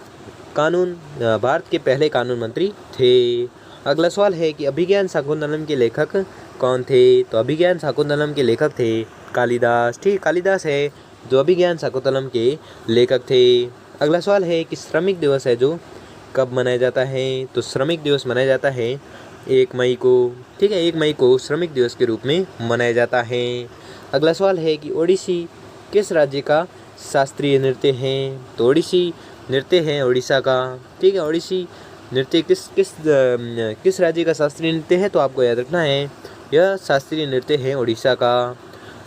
भारत के पहले कानून मंत्री थे। अगला सवाल है कि अभिज्ञान शाकुंतलम के लेखक कौन थे? तो अभिज्ञान शाकुंतलम के लेखक थे कालिदास। ठीक है, कालिदास है जो अभिज्ञान शाकुंतलम के लेखक थे। अगला सवाल है कि श्रमिक दिवस है जो कब मनाया जाता है? तो श्रमिक दिवस मनाया जाता है 1 मई को। ठीक है, 1 मई को श्रमिक दिवस के रूप में मनाया जाता है। अगला सवाल है कि ओडिसी किस राज्य का शास्त्रीय नृत्य है? तो ओडिसी नृत्य है उड़ीसा का। ठीक है, ओडिसी नृत्य किस राज्य का शास्त्रीय नृत्य है? तो आपको याद रखना है, यह शास्त्रीय नृत्य है उड़ीसा का।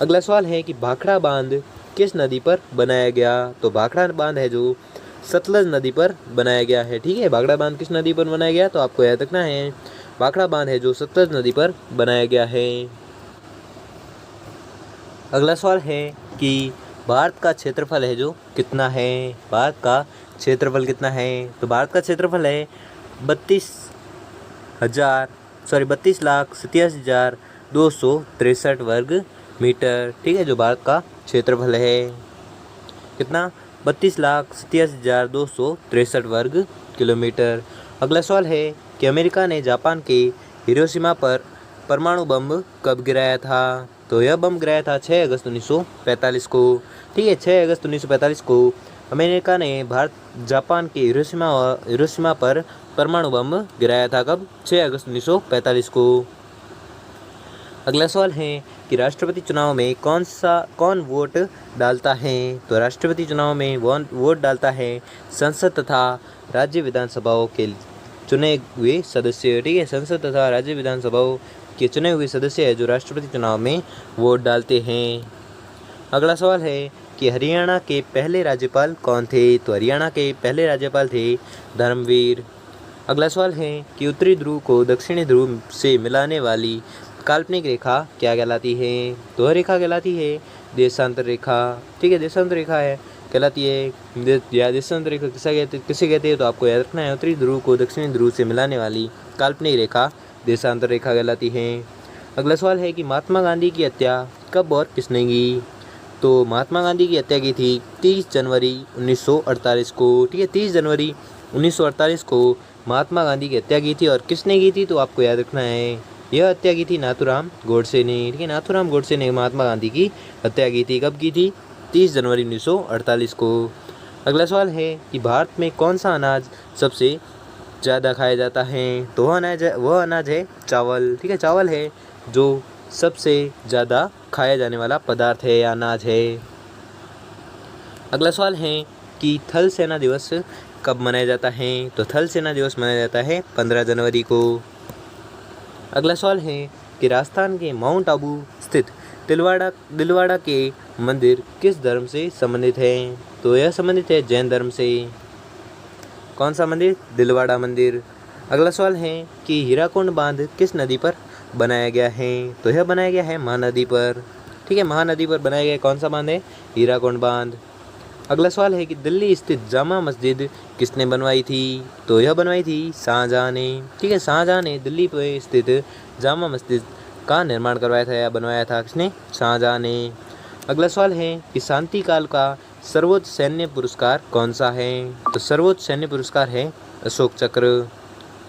अगला सवाल है कि भाखड़ा बांध किस नदी पर बनाया गया? तो भाखड़ा बांध है जो सतलज नदी पर बनाया गया है। ठीक है, भाखड़ा बांध किस नदी पर बनाया गया? तो आपको याद रखना है, भाखड़ा बांध है जो सतलज नदी पर बनाया गया है। अगला सवाल है कि भारत का क्षेत्रफल है जो कितना है? भारत का क्षेत्रफल कितना है? तो भारत का क्षेत्रफल है 32,87,263 वर्ग मीटर। ठीक है, जो भारत का क्षेत्रफल है कितना? 32,87,263 वर्ग किलोमीटर। अगला सवाल है कि अमेरिका ने जापान के हिरोशिमा पर परमाणु बम कब गिराया था? तो यह बम गिराया था 6 अगस्त 1945 को। ठीक है, 6 अगस्त 1945 को अमेरिका ने जापान के हिरोशिमा पर परमाणु बम गिराया था। कब? 6 अगस्त 1945 को। अगला सवाल है कि राष्ट्रपति चुनाव में कौन वोट डालता है? तो राष्ट्रपति चुनाव में वोट डालता है संसद तथा राज्य विधानसभाओं के चुने हुए सदस्य। ठीक है, संसद तथा राज्य विधानसभाओं के चुने हुए सदस्य है जो राष्ट्रपति चुनाव में वोट डालते हैं। अगला सवाल है कि हरियाणा के पहले राज्यपाल कौन थे? तो हरियाणा के पहले राज्यपाल थे धर्मवीर। अगला सवाल है कि उत्तरी ध्रुव को दक्षिणी ध्रुव से मिलाने वाली काल्पनिक रेखा क्या कहलाती है? तो वह रेखा कहलाती है देशांतर रेखा। ठीक है, देशांतर रेखा है कहलाती है। या देशांतर रेखा किसे कहते हैं, तो आपको याद रखना है उत्तरी ध्रुव को दक्षिणी ध्रुव से मिलाने वाली काल्पनिक रेखा देशांतर रेखा कहलाती है। अगला सवाल है कि महात्मा गांधी की हत्या कब और किसने की, तो महात्मा गांधी की हत्या की थी 30 जनवरी 1948 को। ठीक है, 30 जनवरी 1948 को महात्मा गांधी की हत्या की थी। और किसने की थी, तो आपको याद रखना है यह हत्या की थी नाथूराम गोडसे ने। ठीक है, नाथूराम गोडसे ने महात्मा गांधी की हत्या की थी। कब की थी, 30 जनवरी 1948 को। अगला सवाल है कि भारत में कौन सा अनाज सबसे ज़्यादा खाया जाता है, तो वह अनाज है चावल। ठीक है, चावल है जो सबसे ज़्यादा खाया जाने वाला पदार्थ है या अनाज है। अगला सवाल है कि थल सेना दिवस कब मनाया जाता है, तो थल सेना दिवस मनाया जाता है 15 जनवरी को। अगला सवाल है कि राजस्थान के माउंट आबू स्थित दिलवाड़ा के मंदिर किस धर्म से संबंधित है, तो यह संबंधित है जैन धर्म से। कौन सा मंदिर, दिलवाड़ा मंदिर। अगला सवाल है कि हीराकुंड बांध किस नदी पर बनाया गया है, तो यह बनाया गया है महानदी पर। ठीक है, महानदी पर बनाया गया कौन सा बांध है, हीराकुंड बांध। अगला सवाल है कि दिल्ली स्थित जामा मस्जिद किसने बनवाई थी, तो यह बनवाई थी शाहजहां ने। ठीक है, शाहजहां ने दिल्ली पर स्थित जामा मस्जिद का निर्माण करवाया था या बनवाया था, किसने, शाहजहां ने। अगला सवाल है कि शांति काल का सर्वोच्च सैन्य पुरस्कार कौन सा है, तो सर्वोच्च सैन्य पुरस्कार है अशोक चक्र।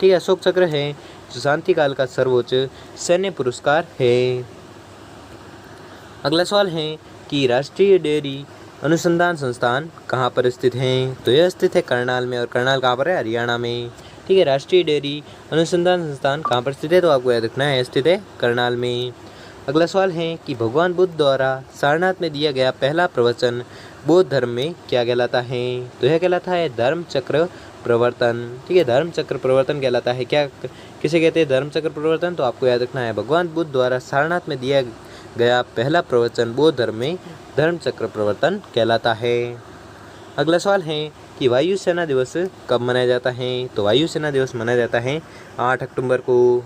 ठीक है, अशोक चक्र है जो शांति काल का सर्वोच्च सैन्य पुरस्कार है। अगला सवाल है कि राष्ट्रीय डेयरी अनुसंधान संस्थान कहाँ पर स्थित है, तो यह स्थित है करनाल में। और करनाल कहाँ पर है, हरियाणा में। ठीक है, राष्ट्रीय डेयरी अनुसंधान संस्थान कहाँ पर स्थित है, तो आपको याद रखना है स्थित है करनाल में। अगला सवाल है कि भगवान बुद्ध द्वारा सारनाथ में दिया गया पहला प्रवचन बौद्ध धर्म में क्या कहलाता है, तो यह कहलाता है धर्म चक्र प्रवर्तन। ठीक है, धर्म चक्र प्रवर्तन कहलाता है। क्या किसे कहते हैं, धर्म चक्र प्रवर्तन, तो आपको याद रखना है भगवान बुद्ध द्वारा सारनाथ में दिया गया पहला प्रवचन बौद्ध धर्म में धर्म चक्र प्रवर्तन कहलाता है। अगला सवाल है कि वायुसेना दिवस कब मनाया जाता है, तो वायुसेना दिवस मनाया जाता है 8 अक्टूबर को।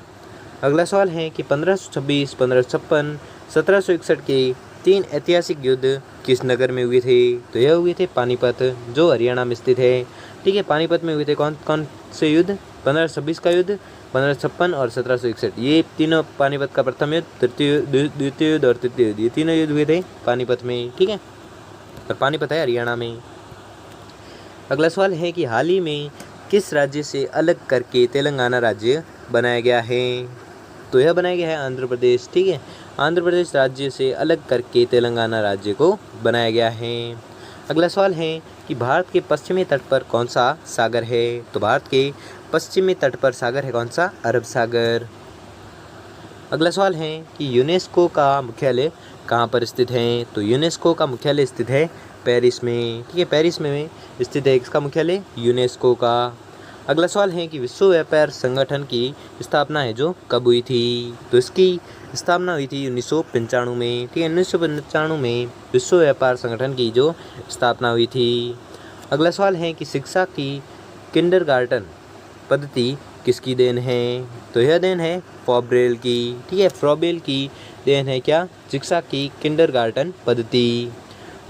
अगला सवाल है कि 1526, 1556, 1761 के 3 ऐतिहासिक युद्ध किस नगर में हुए थे, तो यह हुए थे पानीपत, जो हरियाणा में स्थित है। ठीक है, पानीपत में हुए थे कौन कौन से युद्ध, 1526 का युद्ध, 1556 और 1761। ये तीनों पानीपत का प्रथम युद्ध, द्वितीय युद्ध और तृतीय युद्ध, ये तीनों युद्ध हुए थे पानीपत में। ठीक है, और पानीपत है हरियाणा में। अगला सवाल है कि हाल ही में किस राज्य से अलग करके तेलंगाना राज्य बनाया गया है, तो यह बनाया गया है आंध्र प्रदेश। ठीक है, आंध्र प्रदेश राज्य से अलग करके तेलंगाना राज्य को बनाया गया है। अगला सवाल है कि भारत के पश्चिमी तट पर कौन सा सागर है, तो भारत के पश्चिमी तट पर सागर है कौन सा, अरब सागर। अगला सवाल है कि यूनेस्को का मुख्यालय कहाँ पर स्थित है, तो यूनेस्को का मुख्यालय स्थित है पेरिस में। ठीक है, पेरिस में स्थित है इसका मुख्यालय यूनेस्को का। अगला सवाल है कि विश्व व्यापार संगठन की स्थापना है जो कब हुई थी, तो इसकी स्थापना हुई थी 1995 में। ठीक है, 1995 में विश्व व्यापार संगठन की जो स्थापना हुई थी। अगला सवाल है कि शिक्षा की किंडरगार्टन पद्धति किसकी देन है, तो यह देन है फ्रोबेल की। ठीक है, फ्रोबेल की देन है क्या, शिक्षा की किंडरगार्टन पद्धति।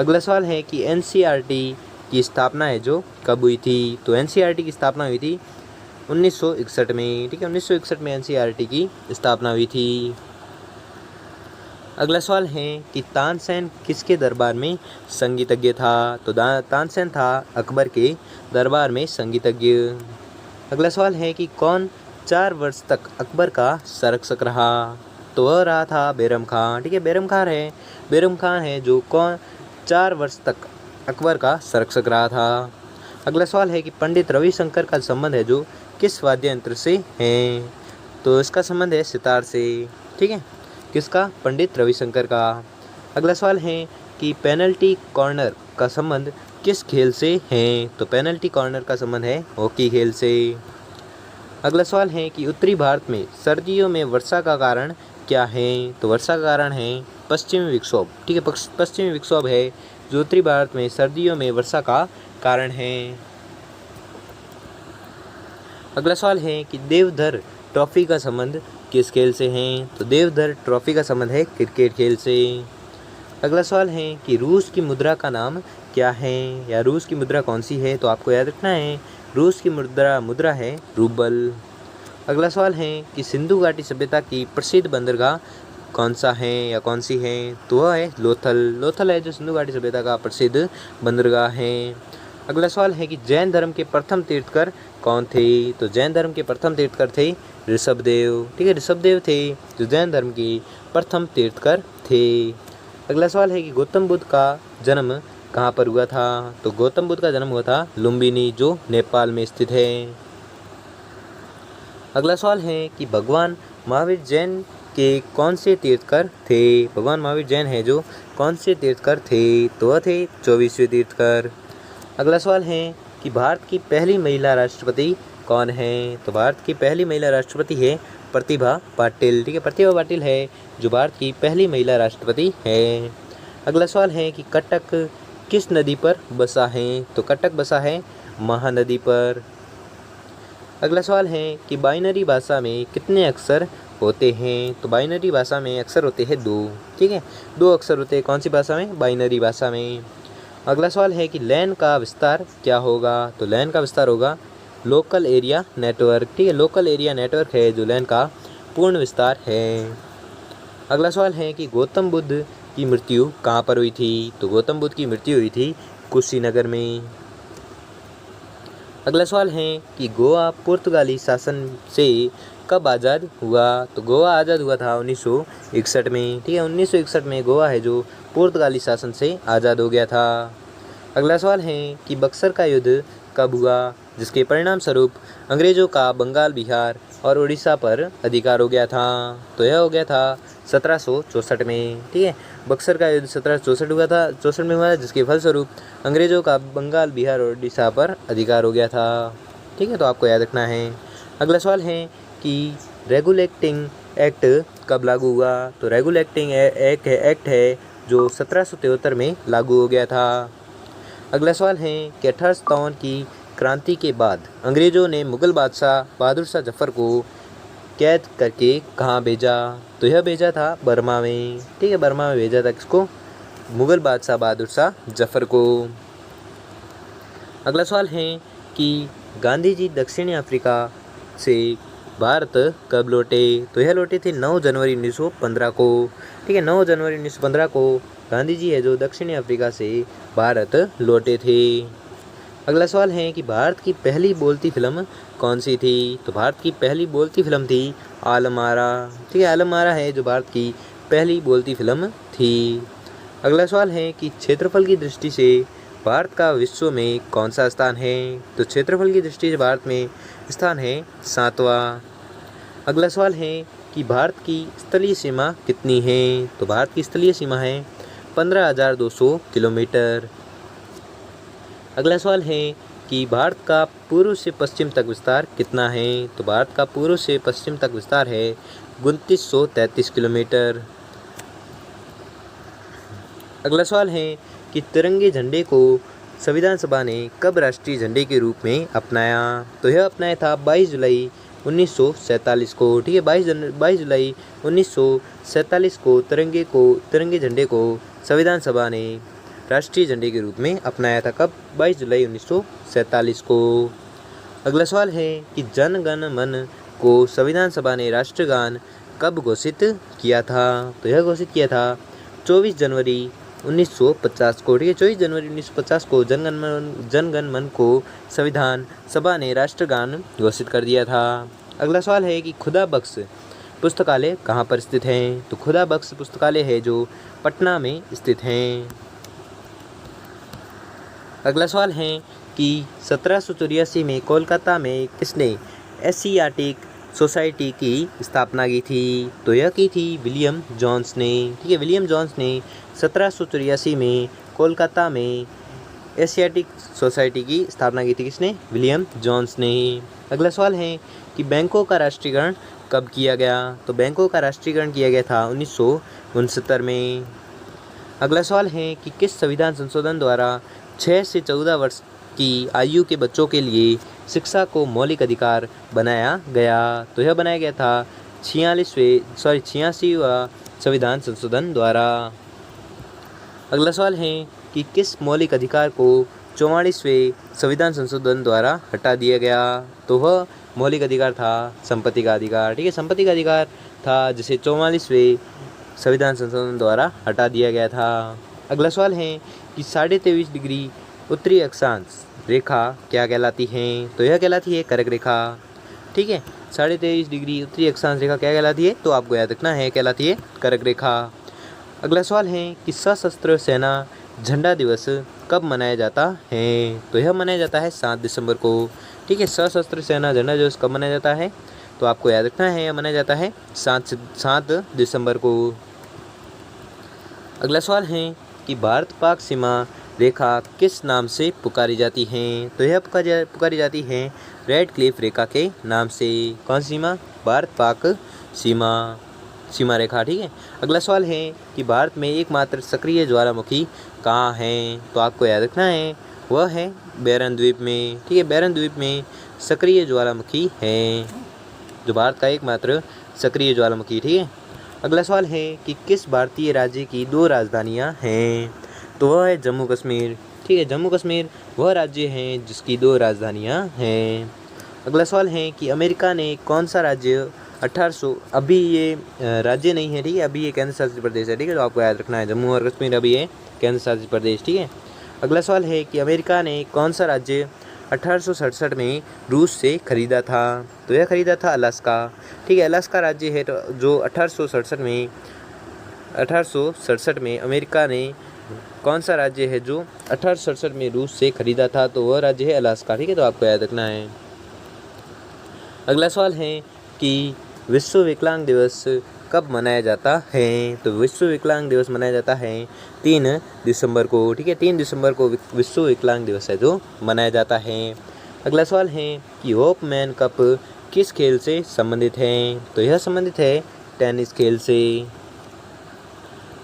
अगला सवाल है कि एनसीईआरटी की स्थापना है जो कब हुई थी, तो एनसीईआरटी की स्थापना हुई थी 1961 में। ठीक है, 1961 में एनसीईआरटी की स्थापना हुई थी। अगला सवाल है कि तानसेन किसके दरबार में संगीतज्ञ था, तो तानसेन था अकबर के दरबार में संगीतज्ञ। अगला सवाल है कि कौन 4 वर्ष तक अकबर का संरक्षक रहा, तो वह रहा था बैरम खान। ठीक है, बैरम खान है जो कौन 4 वर्ष तक अकबर का संरक्षक रहा था। अगला सवाल है कि पंडित रविशंकर का संबंध है जो किस वाद्य यंत्र से है, तो इसका संबंध है सितार से। ठीक है, किसका, पंडित रविशंकर का। अगला सवाल है कि पेनल्टी कॉर्नर का संबंध किस खेल से है, तो पेनल्टी कॉर्नर का संबंध है हॉकी खेल से। अगला सवाल है कि उत्तरी भारत में सर्दियों में वर्षा का कारण क्या है, तो वर्षा का कारण है पश्चिमी विक्षोभ। ठीक है, पश्चिमी विक्षोभ है जो उत्तरी भारत में सर्दियों में वर्षा का कारण है। अगला सवाल है कि देवधर ट्रॉफी का संबंध किस खेल से है, तो देवधर ट्रॉफी का संबंध है क्रिकेट खेल से। अगला सवाल है कि रूस की मुद्रा का नाम क्या हैं, या रूस की मुद्रा कौन सी है, तो आपको याद रखना है रूस की मुद्रा है रूबल। अगला सवाल है कि सिंधु घाटी सभ्यता की प्रसिद्ध बंदरगाह कौन सा है या कौन सी है, तो वह है लोथल। लोथल है जो सिंधु घाटी सभ्यता का प्रसिद्ध बंदरगाह है। अगला सवाल है कि जैन धर्म के प्रथम तीर्थकर कौन थे, तो जैन धर्म के प्रथम तीर्थकर थे ऋषभदेव। ठीक है, ऋषभदेव थे जो जैन धर्म के प्रथम तीर्थकर थे। अगला सवाल है कि गौतम बुद्ध का जन्म कहाँ पर हुआ था, तो गौतम बुद्ध का जन्म हुआ था लुम्बिनी जो नेपाल में स्थित है। अगला सवाल है कि भगवान महावीर जैन के कौन से तीर्थकर थे, भगवान महावीर जैन है जो कौन से तीर्थकर थे, तो वह थे 24वें तीर्थकर। अगला सवाल है कि भारत की पहली महिला राष्ट्रपति कौन है, तो भारत की पहली महिला राष्ट्रपति है प्रतिभा पाटिल। ठीक है, प्रतिभा पाटिल है जो भारत की पहली महिला राष्ट्रपति है। अगला सवाल है कि कटक किस नदी पर बसा है, तो कटक बसा है महानदी पर। अगला सवाल है कि बाइनरी भाषा में कितने अक्षर होते हैं, तो बाइनरी भाषा में अक्षर होते हैं 2। ठीक है, 2 अक्षर होते हैं कौन सी भाषा में, बाइनरी भाषा में। अगला सवाल है कि लैन का विस्तार क्या होगा, तो लैन का विस्तार होगा लोकल एरिया नेटवर्क। ठीक है, लोकल एरिया नेटवर्क है जो लैन का पूर्ण विस्तार है। अगला सवाल है कि गौतम बुद्ध की मृत्यु कहाँ पर हुई थी, तो गौतम बुद्ध की मृत्यु हुई थी कुशीनगर में। अगला सवाल है कि गोवा पुर्तगाली शासन से कब आज़ाद हुआ, तो गोवा आज़ाद हुआ था 1961 में। ठीक है, 1961 में गोवा है जो पुर्तगाली शासन से आज़ाद हो गया था। अगला सवाल है कि बक्सर का युद्ध कब हुआ, जिसके परिणाम स्वरूप अंग्रेज़ों का बंगाल, बिहार और उड़ीसा पर अधिकार हो गया था, तो यह हो गया था 1764 में। ठीक है, बक्सर का युद्ध 1764 हुआ था, 64 में हुआ था, जिसके फलस्वरूप अंग्रेज़ों का बंगाल, बिहार और उड़ीसा पर अधिकार हो गया था। ठीक है, तो आपको याद रखना है। अगला सवाल है कि रेगुलेटिंग एक्ट कब लागू हुआ, तो रेगुलेटिंग एक्ट है जो 1773 में लागू हो गया था। अगला सवाल है कि 1857 की क्रांति के बाद अंग्रेज़ों ने मुग़ल बादशाह बहादुर शाह जफ़र को कैद करके कहाँ भेजा, तो यह भेजा था बर्मा में। ठीक है, बर्मा में भेजा था किसको, मुग़ल बादशाह बहादुर शाह जफ़र को। अगला सवाल है कि गांधी जी दक्षिणी अफ्रीका से भारत कब लौटे, तो यह लौटे थे 9 जनवरी 1915 को। ठीक है, 9 जनवरी 1915 को गांधी जी है जो दक्षिणी अफ्रीका से भारत लौटे थे। अगला सवाल है कि भारत की पहली बोलती फिल्म कौन सी थी, तो भारत की पहली बोलती फिल्म थी आलम आरा। ठीक है, आलम आरा है जो भारत की पहली बोलती फिल्म थी। अगला सवाल है कि क्षेत्रफल की दृष्टि से भारत का विश्व में कौन सा स्थान है, तो क्षेत्रफल की दृष्टि से भारत में स्थान है 7वां। अगला सवाल है कि भारत की स्थलीय सीमा कितनी है, तो भारत की स्थलीय सीमा है 15,200 किलोमीटर। अगला सवाल है कि भारत का पूर्व से पश्चिम तक विस्तार कितना है, तो भारत का पूर्व से पश्चिम तक विस्तार है 2933 किलोमीटर। अगला सवाल है कि तिरंगे झंडे को संविधान सभा ने कब राष्ट्रीय झंडे के रूप में अपनाया, तो यह अपनाया था 22 जुलाई 1947 को। ठीक है, 22 जुलाई 1947 को तिरंगे झंडे को संविधान सभा ने राष्ट्रीय झंडे के रूप में अपनाया था। कब, 22 जुलाई 1947 को। अगला सवाल है कि जन गण मन को संविधान सभा ने राष्ट्रगान कब घोषित किया था, तो यह घोषित किया था 24 जनवरी 1950 को। ठीक है, 24 जनवरी 1950 को जनगण मन को संविधान सभा ने राष्ट्रगान घोषित कर दिया था। अगला सवाल है कि खुदा बख्श पुस्तकालय कहाँ पर स्थित है, तो खुदा बख्श पुस्तकालय है जो पटना में स्थित हैं। अगला सवाल है कि 1784 में कोलकाता में किसने एशियाटिक सोसाइटी की स्थापना की थी, तो यह की थी विलियम जोन्स ने। ठीक है, विलियम जोन्स ने 1784 में कोलकाता में एशियाटिक सोसाइटी की स्थापना की थी। किसने, विलियम जोन्स ने। अगला सवाल है कि बैंकों का राष्ट्रीयकरण कब किया गया, तो बैंकों का राष्ट्रीयकरण किया गया था 1969 में। अगला सवाल है कि किस संविधान संशोधन द्वारा 6 से 14 वर्ष की आयु के बच्चों के लिए शिक्षा को मौलिक अधिकार बनाया गया, तो यह बनाया गया था 86वां संविधान संशोधन द्वारा। अगला सवाल है कि किस मौलिक अधिकार को 44वें संविधान संशोधन द्वारा हटा दिया गया? तो वह मौलिक अधिकार था संपत्ति का अधिकार। ठीक है, संपत्ति का अधिकार था जिसे 44वें संविधान संशोधन द्वारा हटा दिया गया था। अगला सवाल है कि 23.5 डिग्री उत्तरी अक्षांश रेखा क्या कहलाती है? तो यह कहलाती है कर्क रेखा। ठीक है, 23.5 डिग्री उत्तरी अक्षांश रेखा क्या कहलाती है? तो आपको याद रखना है, कहलाती है कर्क रेखा। अगला सवाल है कि सशस्त्र सेना झंडा दिवस कब मनाया जाता है? तो यह मनाया जाता है 7 दिसंबर को। ठीक है, सशस्त्र सेना झंडा दिवस कब मनाया जाता है? तो आपको याद रखना है, यह मनाया जाता है 7 दिसंबर को। अगला सवाल है कि भारत पाक सीमा रेखा किस नाम से पुकारी जाती है? तो यह पुकारी जाती है रेड क्लिफ रेखा के नाम से। कौन सी सीमा? भारत पाक सीमा रेखा। ठीक है, अगला सवाल है कि भारत में एकमात्र सक्रिय ज्वालामुखी कहाँ है? तो आपको याद रखना है, वह है बैरन द्वीप में। ठीक है, बैरन द्वीप में सक्रिय ज्वालामुखी है, जो भारत का एकमात्र सक्रिय ज्वालामुखी। ठीक है, अगला सवाल है कि किस भारतीय राज्य की 2 राजधानियाँ हैं? तो वह है जम्मू कश्मीर। ठीक है, जम्मू कश्मीर वह राज्य है जिसकी 2 राजधानियाँ हैं। अगला सवाल है कि अमेरिका ने कौन सा राज्य 1800, अभी ये राज्य नहीं है, ठीक है, अभी ये केंद्र शासित प्रदेश है। ठीक है, तो आपको याद रखना है, जम्मू और कश्मीर अभी ये केंद्र शासित प्रदेश। ठीक है, अगला सवाल है कि अमेरिका ने कौन सा राज्य 1867 में रूस से खरीदा था? तो यह खरीदा था अलास्का। ठीक है, अलास्का राज्य है जो 1867 में अमेरिका ने कौन सा राज्य है जो 1867 में रूस से खरीदा था? तो वह राज्य है अलास्का। ठीक है, तो आपको याद रखना है। अगला सवाल है कि विश्व विकलांग दिवस कब मनाया जाता है? तो विश्व विकलांग दिवस मनाया जाता है 3 दिसंबर को। ठीक है, 3 दिसंबर को विश्व विकलांग दिवस है जो मनाया जाता है। अगला सवाल है कि होपमैन कप किस खेल से संबंधित है? तो यह संबंधित है टेनिस खेल से।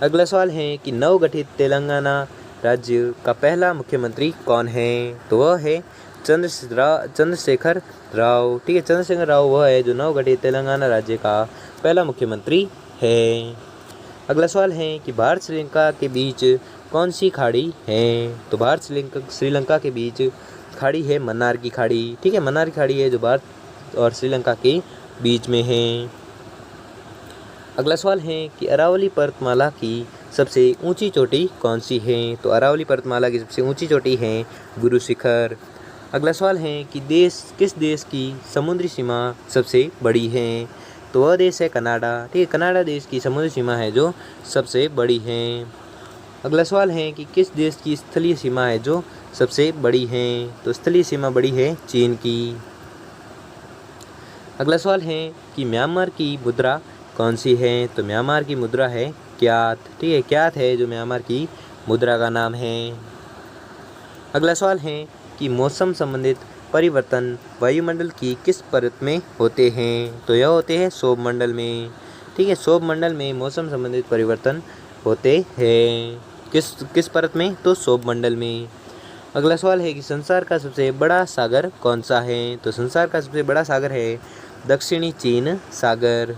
अगला सवाल है कि नवगठित तेलंगाना राज्य का पहला मुख्यमंत्री कौन है? तो वह है चंद्रशेखर राव। ठीक है, चंद्रशेखर राव वह है जो नवगठित तेलंगाना राज्य का पहला मुख्यमंत्री है। अगला सवाल है कि भारत श्रीलंका के बीच कौन सी खाड़ी है? तो भारत श्रीलंका के बीच खाड़ी है मन्नार की खाड़ी। ठीक है, मन्नार की खाड़ी है जो भारत और श्रीलंका के बीच में है। अगला सवाल है कि अरावली पर्वतमाला की सबसे ऊंची चोटी कौन सी है? तो अरावली पर्वतमाला की सबसे ऊंची चोटी है गुरु शिखर। अगला सवाल है कि किस देश की समुद्री सीमा सबसे बड़ी है? तो वह देश है कनाडा। ठीक है, कनाडा देश की समुद्री सीमा है जो सबसे बड़ी है। अगला सवाल है कि किस देश की स्थलीय सीमा है जो सबसे बड़ी है? तो स्थलीय सीमा बड़ी है चीन की। अगला सवाल है कि म्यांमार की मुद्रा कौन सी है? तो म्यांमार की मुद्रा है क्यात। ठीक है, क्यात है जो म्यांमार की मुद्रा का नाम है। अगला सवाल है कि मौसम संबंधित परिवर्तन वायुमंडल की किस परत में होते हैं? तो यह होते हैं सौर मंडल में। ठीक है, सौर मंडल में मौसम संबंधित परिवर्तन होते हैं किस परत में? तो सौर मंडल में। अगला सवाल है कि संसार का सबसे बड़ा सागर कौन सा है? तो संसार का सबसे बड़ा सागर है दक्षिणी चीन सागर।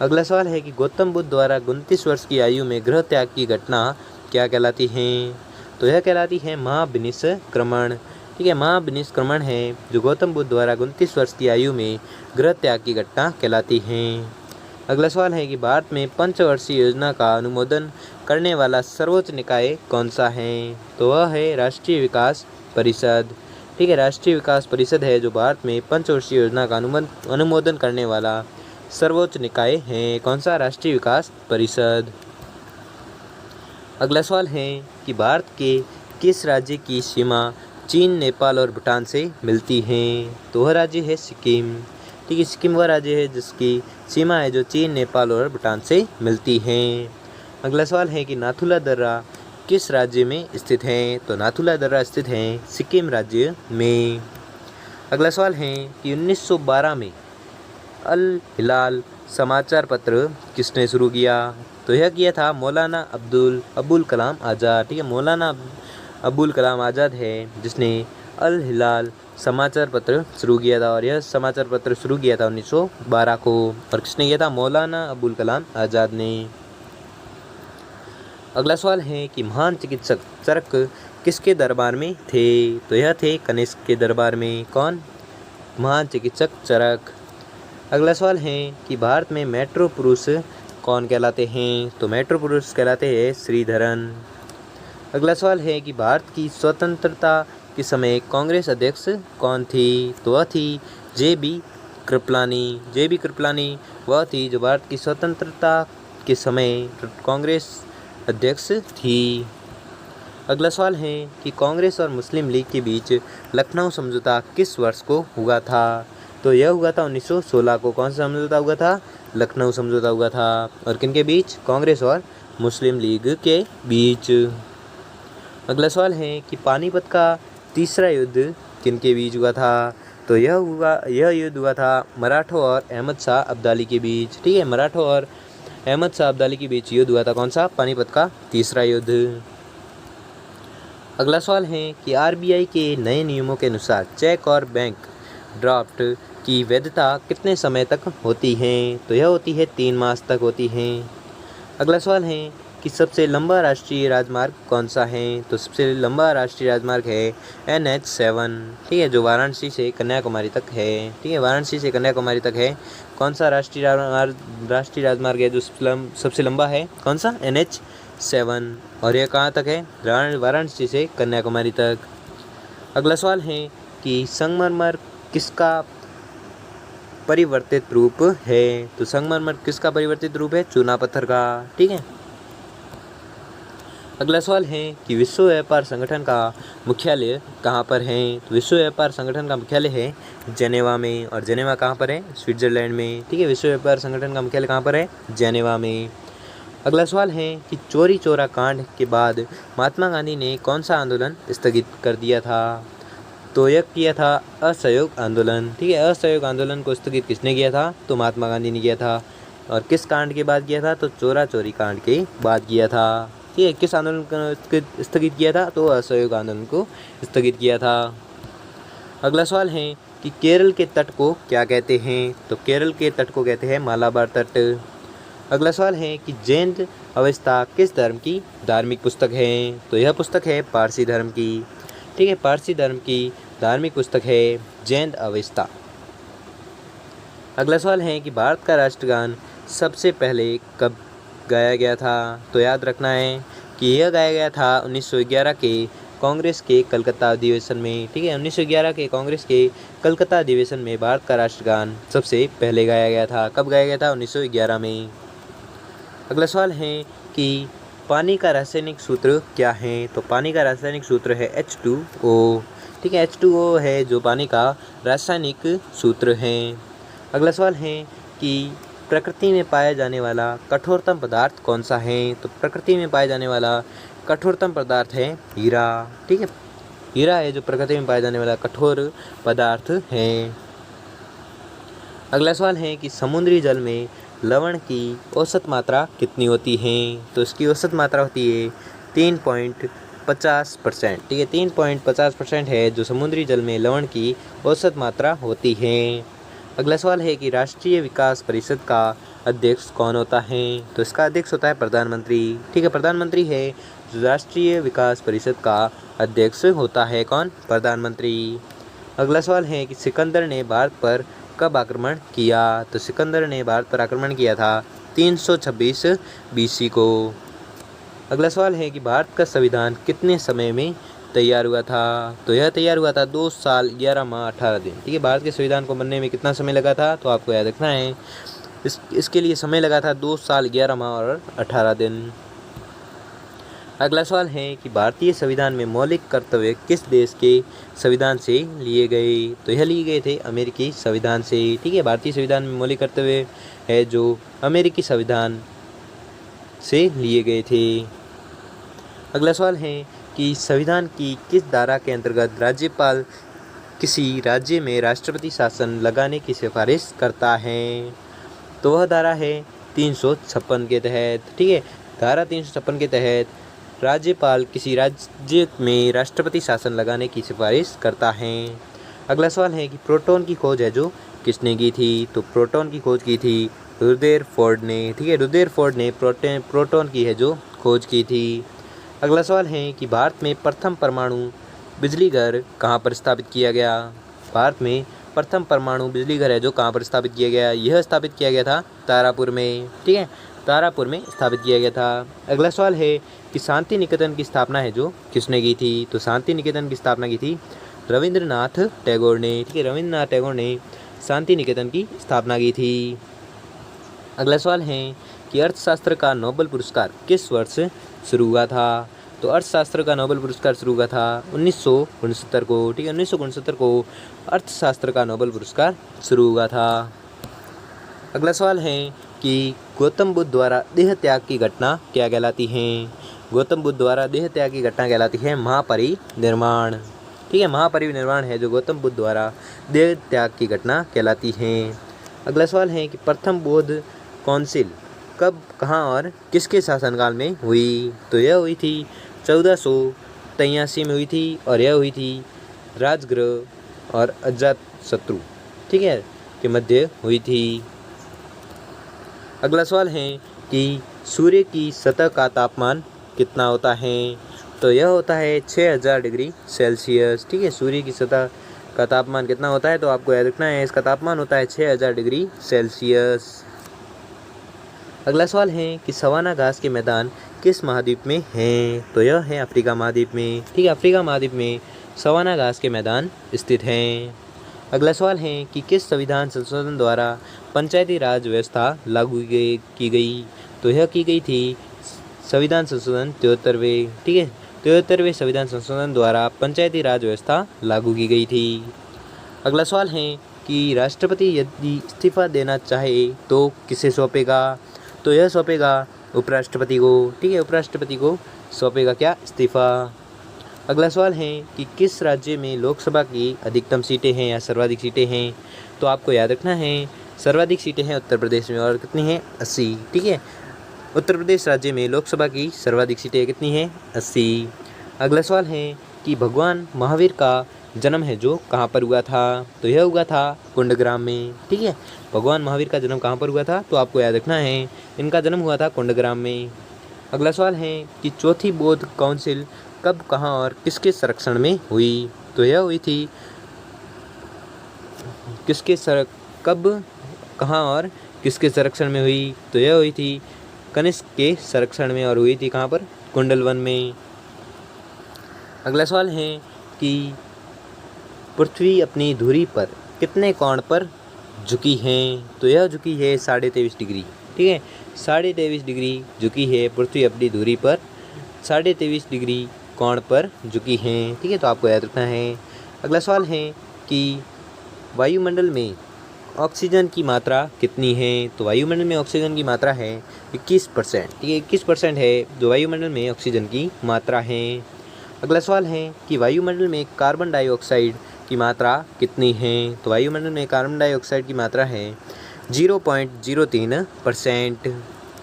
अगला सवाल है कि गौतम बुद्ध द्वारा 29 वर्ष की आयु में गृह त्याग की घटना क्या कहलाती है? तो यह कहलाती है महाविनिष्क्रमण। ठीक है, महाविनिष्क्रमण है जो गौतम बुद्ध द्वारा 29 वर्ष की आयु में गृह त्याग की घटना कहलाती है। अगला सवाल है कि भारत में पंचवर्षीय योजना का अनुमोदन करने वाला सर्वोच्च निकाय कौन सा है? तो वह है राष्ट्रीय विकास परिषद। ठीक है, राष्ट्रीय विकास परिषद है जो भारत में पंचवर्षीय योजना का अनुमोदन करने वाला सर्वोच्च निकाय है। कौन सा? राष्ट्रीय विकास परिषद। अगला सवाल है कि भारत के किस राज्य की सीमा चीन, नेपाल और भूटान से मिलती है? तो वह राज्य है सिक्किम। ठीक है, सिक्किम वह राज्य है जिसकी सीमा है जो चीन, नेपाल और भूटान से मिलती है। अगला सवाल है कि नाथुला दर्रा किस राज्य में स्थित है? तो नाथुला दर्रा स्थित है सिक्किम राज्य में। अगला सवाल है कि 1912 में अल हिलाल समाचार पत्र किसने शुरू किया? तो यह किया था मौलाना अबुल कलाम आज़ाद। ठीक है, मौलाना अबुल कलाम आज़ाद है जिसने अल हिलाल समाचार पत्र शुरू किया था, और यह समाचार पत्र शुरू किया था 1912 को। और किसने किया था? मौलाना अबुल कलाम आज़ाद ने। अगला सवाल है कि महान चिकित्सक चरक किसके दरबार में थे? तो यह थे कनिष्क के दरबार में। कौन? महान चिकित्सक चरक। अगला सवाल है कि भारत में मेट्रो पुरुष कौन कहलाते हैं? तो मेट्रो पुरुष कहलाते हैं श्रीधरन। अगला सवाल है कि भारत की स्वतंत्रता के समय कांग्रेस अध्यक्ष कौन थी? तो वह थी जे.बी. कृपलानी। जे.बी. कृपलानी वह थी जो भारत की स्वतंत्रता के समय कांग्रेस अध्यक्ष थी। अगला सवाल है कि कांग्रेस और मुस्लिम लीग के बीच लखनऊ समझौता किस वर्ष को हुआ था? तो यह हुआ था 1916 को। कौन सा समझौता हुआ था? लखनऊ समझौता हुआ था। और किनके बीच? कांग्रेस और मुस्लिम लीग के बीच। अगला सवाल है कि पानीपत का तीसरा युद्ध किनके बीच हुआ था? तो यह युद्ध हुआ था मराठों और अहमद शाह अब्दाली के बीच। ठीक है, मराठों और अहमद शाह अब्दाली के बीच युद्ध हुआ था। कौन सा? पानीपत का तीसरा युद्ध। अगला सवाल है कि आरबीआई के नए नियमों के अनुसार चेक और बैंक ड्राफ्ट की वैधता कितने समय तक होती है? तो यह होती है 3 मास तक होती है। अगला सवाल है कि सबसे लंबा राष्ट्रीय राजमार्ग कौन सा है? तो सबसे लंबा राष्ट्रीय राजमार्ग है NH7। ठीक है, जो वाराणसी से कन्याकुमारी तक है। ठीक है, वाराणसी से कन्याकुमारी तक है। कौन सा राष्ट्रीय राजमार्ग है जो सबसे लंबा है? कौन सा? NH7। और यह कहाँ तक है? वाराणसी से कन्याकुमारी तक। अगला सवाल है कि संगमरमर किसका परिवर्तित रूप है? तो संगमरमर किसका परिवर्तित रूप है? चूना पत्थर का। ठीक है। अगला सवाल है कि विश्व व्यापार संगठन का मुख्यालय कहाँ पर है? तो विश्व व्यापार संगठन का मुख्यालय है जेनेवा में। और जेनेवा कहाँ पर है? स्विट्जरलैंड में। ठीक है, विश्व व्यापार संगठन का मुख्यालय कहाँ पर है? जेनेवा में। अगला सवाल है कि चौरी चौरा कांड के बाद महात्मा गांधी ने कौन सा आंदोलन स्थगित कर दिया था? तो यह किया था असहयोग आंदोलन। ठीक है, असहयोग आंदोलन को स्थगित किसने किया था? तो महात्मा गांधी ने किया था। और किस कांड के बाद किया था? तो चौरा चौरी कांड के बाद किया था। ठीक है, किस आंदोलन को स्थगित किया था? तो असहयोग आंदोलन को स्थगित किया था। अगला सवाल है कि केरल के तट को क्या कहते हैं? तो केरल के तट को कहते हैं मालाबार तट। अगला सवाल है कि जैन अवस्था किस धर्म की धार्मिक पुस्तक है? तो यह पुस्तक है पारसी धर्म की। ठीक है, पारसी धर्म की धार्मिक पुस्तक है जैन अवस्था। अगला सवाल है कि भारत का राष्ट्रगान सबसे पहले कब गाया गया था? तो याद रखना है कि यह गाया गया था 1911 के कांग्रेस के कलकत्ता अधिवेशन में। ठीक है, 1911 के कांग्रेस के कलकत्ता अधिवेशन में भारत का राष्ट्रगान सबसे पहले गाया गया था। कब गाया गया था? 1911 में। अगला सवाल है कि पानी का रासायनिक सूत्र क्या है? तो पानी का रासायनिक सूत्र है H2O। ठीक है, H2O है जो पानी का रासायनिक सूत्र है। अगला सवाल है कि प्रकृति में पाया जाने वाला कठोरतम पदार्थ कौन सा है? तो प्रकृति में पाया जाने वाला कठोरतम पदार्थ है हीरा। ठीक है, हीरा है जो प्रकृति में पाया जाने वाला कठोर पदार्थ है। अगला सवाल है कि समुद्री जल में लवण की औसत मात्रा कितनी होती है? तो इसकी औसत मात्रा होती है 3.50%। ठीक है, 3.50% है जो समुद्री जल में लवण की औसत मात्रा होती है। अगला सवाल है कि राष्ट्रीय विकास परिषद का अध्यक्ष कौन होता है? तो इसका अध्यक्ष होता है प्रधानमंत्री। ठीक है, प्रधानमंत्री है जो राष्ट्रीय विकास परिषद का अध्यक्ष होता है। कौन? प्रधानमंत्री। अगला सवाल है कि सिकंदर ने भारत पर कब आक्रमण किया? तो सिकंदर ने भारत पर आक्रमण किया था 326 BC को। अगला सवाल है कि भारत का संविधान कितने समय में तैयार हुआ था? तो यह तैयार हुआ था 2 साल 11 माह 18 दिन। ठीक है, भारत के संविधान को बनने में कितना समय लगा था? तो आपको याद रखना है इसके लिए समय लगा था 2 साल 11 माह और 18 दिन। अगला सवाल है कि भारतीय संविधान में मौलिक कर्तव्य किस देश के संविधान से लिए गए? तो यह लिए गए थे अमेरिकी संविधान से। ठीक है, भारतीय संविधान में मौलिक कर्तव्य है जो अमेरिकी संविधान से लिए गए थे। अगला सवाल है कि संविधान की किस धारा के अंतर्गत राज्यपाल किसी राज्य में राष्ट्रपति शासन लगाने की सिफारिश करता है? तो वह धारा है 356 के तहत। ठीक है, धारा 356 के तहत राज्यपाल किसी राज्य में राष्ट्रपति शासन लगाने की सिफारिश करता है। अगला सवाल है कि प्रोटॉन की खोज है जो किसने की थी? तो प्रोटॉन की खोज की थी रुदरफोर्ड ने। ठीक है, रुदरफोर्ड ने प्रोटॉन की है जो खोज की थी। अगला सवाल है कि भारत में प्रथम परमाणु बिजली घर कहाँ पर स्थापित किया गया। भारत में प्रथम परमाणु बिजली घर है जो कहाँ पर स्थापित किया गया, यह स्थापित किया गया था तारापुर में। ठीक है, तारापुर में स्थापित किया गया था। अगला सवाल है कि शांति निकेतन की स्थापना है जो किसने की थी। तो शांति निकेतन की स्थापना की थी रविंद्रनाथ टैगोर ने। ठीक है, रविंद्रनाथ टैगोर ने शांति निकेतन की स्थापना की थी। अगला सवाल है कि अर्थशास्त्र का नोबेल पुरस्कार किस वर्ष शुरू हुआ था। तो अर्थशास्त्र का नोबेल पुरस्कार शुरू हुआ था 1969 को। ठीक है, 1969 को अर्थशास्त्र का नोबेल पुरस्कार शुरू हुआ था। अगला सवाल है कि गौतम बुद्ध द्वारा देह त्याग की घटना क्या कहलाती है। गौतम बुद्ध द्वारा देह त्याग की घटना कहलाती है महापरिनिर्वाण। ठीक है, महापरिनिर्वाण है जो गौतम बुद्ध द्वारा देह त्याग की घटना कहलाती है। अगला सवाल है कि प्रथम बौद्ध काउंसिल कब, कहाँ और किसके शासनकाल में हुई। तो यह हुई थी 1483 में हुई थी और यह हुई थी राजगृह और अजातशत्रु, ठीक है, के मध्य हुई थी। अगला सवाल है कि सूर्य की सतह का तापमान कितना होता है। तो यह होता है 6000 डिग्री सेल्सियस। ठीक है, सूर्य की सतह का तापमान कितना होता है, तो आपको याद रखना है इसका तापमान होता है 6000 डिग्री सेल्सियस। अगला सवाल है कि सवाना घास के मैदान किस महाद्वीप में हैं। तो यह है अफ्रीका महाद्वीप में। ठीक है, अफ्रीका महाद्वीप में सवाना घास के मैदान स्थित हैं। अगला सवाल है कि किस संविधान संशोधन द्वारा पंचायती राज व्यवस्था लागू की गई। तो यह की गई थी संविधान संशोधन 73वें। ठीक है, 73वें संविधान संशोधन द्वारा पंचायती राज व्यवस्था लागू की गई थी। अगला सवाल है कि राष्ट्रपति यदि इस्तीफा देना चाहे तो किसे सौंपेगा। तो यह सौंपेगा उपराष्ट्रपति को। ठीक है, उपराष्ट्रपति को सौंपेगा क्या, इस्तीफा। अगला सवाल है कि किस राज्य में लोकसभा की अधिकतम सीटें हैं या सर्वाधिक सीटें हैं। तो आपको याद रखना है सर्वाधिक सीटें हैं उत्तर प्रदेश में, और कितनी हैं, 80। ठीक है, उत्तर प्रदेश राज्य में लोकसभा की सर्वाधिक सीटें कितनी हैं, 80। अगला सवाल है कि भगवान महावीर का जन्म है जो कहाँ पर हुआ था। तो यह हुआ था कुंडग्राम में। ठीक है, भगवान महावीर का जन्म कहाँ पर हुआ था, तो आपको याद रखना है इनका जन्म हुआ था कुंडग्राम में। अगला सवाल है कि चौथी बौद्ध काउंसिल कब, कहाँ और किसके संरक्षण में हुई। तो यह हुई थी कब, कहाँ और किसके संरक्षण में हुई। तो यह हुई थी कनिष्क के संरक्षण में और हुई थी कहाँ पर, कुंडलवन में। अगला सवाल है कि पृथ्वी अपनी धुरी पर कितने कोण पर झुकी है। तो यह झुकी है 23.5 डिग्री। ठीक है, 23.5 डिग्री झुकी है पृथ्वी अपनी धुरी पर, 23.5 डिग्री कोण पर झुकी है। ठीक है, तो आपको याद रखना है। अगला सवाल है कि वायुमंडल में ऑक्सीजन की मात्रा कितनी है। तो वायुमंडल में ऑक्सीजन की मात्रा है 21%। ठीक है, 21% है जो वायुमंडल में ऑक्सीजन की मात्रा है। अगला सवाल है कि वायुमंडल में कार्बन डाइऑक्साइड की मात्रा कितनी है। तो वायुमंडल में कार्बन डाइऑक्साइड की मात्रा है 0.03%।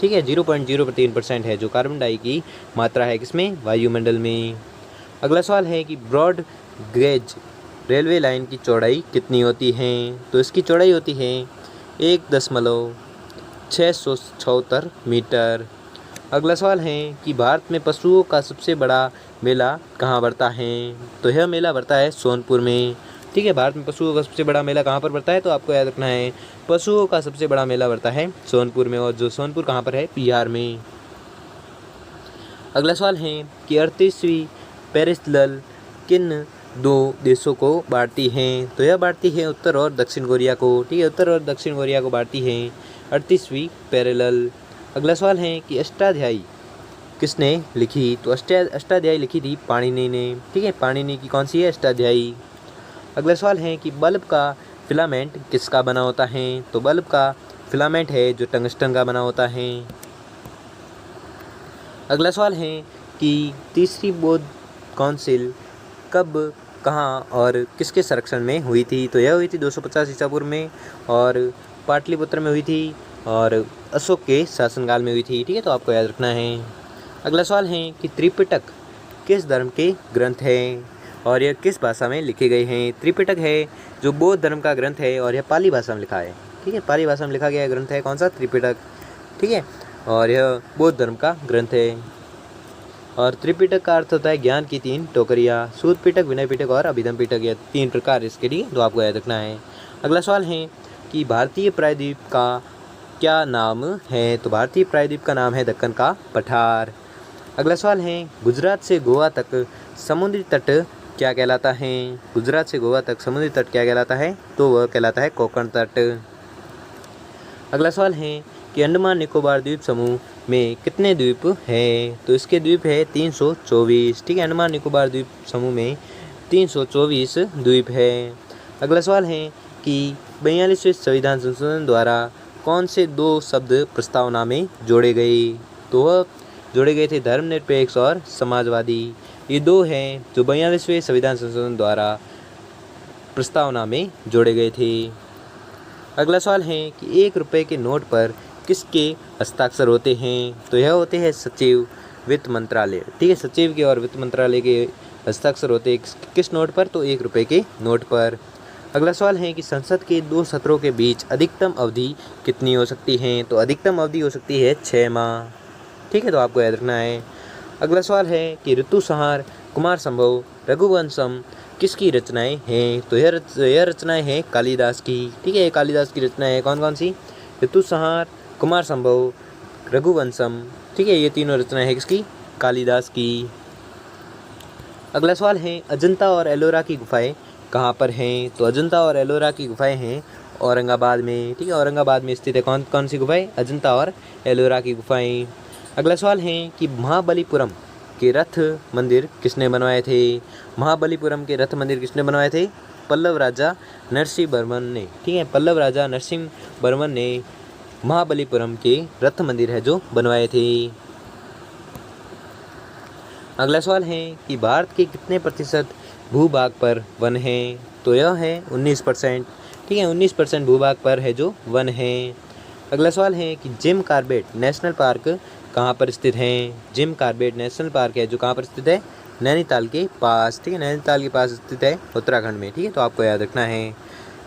ठीक है, 0.03% है जो कार्बन डाई की मात्रा है किसमें, वायुमंडल में। अगला सवाल है कि ब्रॉड गेज रेलवे लाइन की चौड़ाई कितनी होती है। तो इसकी चौड़ाई होती है 1.676 मीटर। अगला सवाल है कि भारत में पशुओं का सबसे बड़ा मेला कहाँ बढ़ता है। तो यह मेला बढ़ता है सोनपुर में। ठीक है, भारत में पशुओं का सबसे बड़ा मेला कहाँ पर बढ़ता है, तो आपको याद रखना है पशुओं का सबसे बड़ा मेला बढ़ता है सोनपुर में, और जो सोनपुर कहाँ पर है, बिहार में। अगला सवाल है कि 38वीं पेरिस लल किन दो देशों को बांटती हैं। तो यह बांटती है उत्तर और दक्षिण कोरिया को। ठीक है, उत्तर और दक्षिण कोरिया को बांटती है 38वीं पैरेलल। अगला सवाल है कि अष्टाध्यायी किसने लिखी। तो अष्टाध्यायी लिखी थी पाणिनि ने। ठीक है, पाणिनि की कौन सी है, अष्टाध्यायी। अगला सवाल है कि बल्ब का फिलामेंट किसका बना होता है। तो बल्ब का फिलामेंट है जो टंगस्टन का बना होता है। अगला सवाल है कि तीसरी बौद्ध काउंसिल कब, कहाँ और किसके संरक्षण में हुई थी। तो यह हुई थी 250 ईसा पूर्व में और पाटलिपुत्र में हुई थी और अशोक के शासनकाल में हुई थी। ठीक है, तो आपको याद रखना है। अगला सवाल है कि त्रिपिटक किस धर्म के ग्रंथ है और यह किस भाषा में लिखे गए हैं। त्रिपिटक है जो बौद्ध धर्म का ग्रंथ है और यह पाली भाषा में लिखा है। ठीक है, पाली भाषा में लिखा गया ग्रंथ है कौन सा, त्रिपिटक। ठीक है, और यह बौद्ध धर्म का ग्रंथ है। और त्रिपिटक का अर्थ होता है ज्ञान की 3 टोकरियाँ। सूत पिटक, विनय पिटक और अभिधम पिटक, ये 3 प्रकार इसके लिए तो आपको याद रखना है। अगला सवाल है कि भारतीय प्रायद्वीप का क्या नाम है? तो भारतीय प्रायद्वीप का नाम है दक्कन का पठार। अगला सवाल है गुजरात से गोवा तक समुद्री तट क्या कहलाता है? गुजरात से गोवा तक समुद्री तट क्या कहलाता है? तो वह कहलाता है कोंकण तट। अगला सवाल है कि अंडमान निकोबार द्वीप समूह में कितने द्वीप हैं? तो इसके द्वीप है 324। ठीक है, अंडमान निकोबार द्वीप समूह में 324 द्वीप है। अगला सवाल है कि 42वें संविधान संशोधन द्वारा कौन से 2 शब्द प्रस्तावना में जोड़े गए? तो वह जोड़े गए थे धर्मनिरपेक्ष और समाजवादी। ये 2 हैं जो 42वें संविधान संशोधन द्वारा प्रस्तावना में जोड़े गए थे। अगला सवाल है कि 1 रुपये के नोट पर किसके हस्ताक्षर होते हैं? तो यह होते हैं सचिव, वित्त मंत्रालय। ठीक है, सचिव के और वित्त मंत्रालय के हस्ताक्षर होते हैं किस नोट पर? तो 1 रुपये के नोट पर। अगला सवाल है कि संसद के 2 सत्रों के बीच अधिकतम अवधि कितनी हो सकती है? तो अधिकतम अवधि हो सकती है 6 माह। ठीक है, तो आपको याद रखना है। अगला सवाल है कि ऋतुसंहार, कुमार संभव, रघुवंशम किसकी रचनाएं हैं? तो यह रचनाएं हैं कालिदास की। ठीक है, कालिदास की रचनाएं हैं कौन कौन सी? ऋतुसंहार, कुमार संभव, रघुवंशम। ठीक है, ये तीनों रचनाएं हैं किसकी? कालिदास की। अगला सवाल है अजंता और एलोरा की गुफाएं कहाँ पर हैं? तो अजंता और एलोरा की गुफाएं हैं औरंगाबाद में। ठीक है, औरंगाबाद में स्थित है कौन कौन सी गुफाएं? अजंता और एलोरा की गुफाएं। अगला सवाल है कि महाबलीपुरम के रथ मंदिर किसने बनवाए थे? महाबलीपुरम के रथ मंदिर किसने बनवाए थे? पल्लव राजा नरसिंह वर्मन ने। ठीक है, पल्लव राजा नरसिंह वर्मन ने महाबलीपुरम के रथ मंदिर है जो बनवाए थे। अगला सवाल है कि भारत के कितने प्रतिशत भूभाग पर वन है? तो यह है 19%। ठीक है, 19% भूभाग पर है जो वन है। अगला सवाल है कि जिम कॉर्बेट नेशनल पार्क कहाँ पर स्थित है? जिम कॉर्बेट नेशनल पार्क है जो कहाँ पर स्थित है? नैनीताल के पास। ठीक है, नैनीताल के पास स्थित है उत्तराखंड में। ठीक है, तो आपको याद रखना है।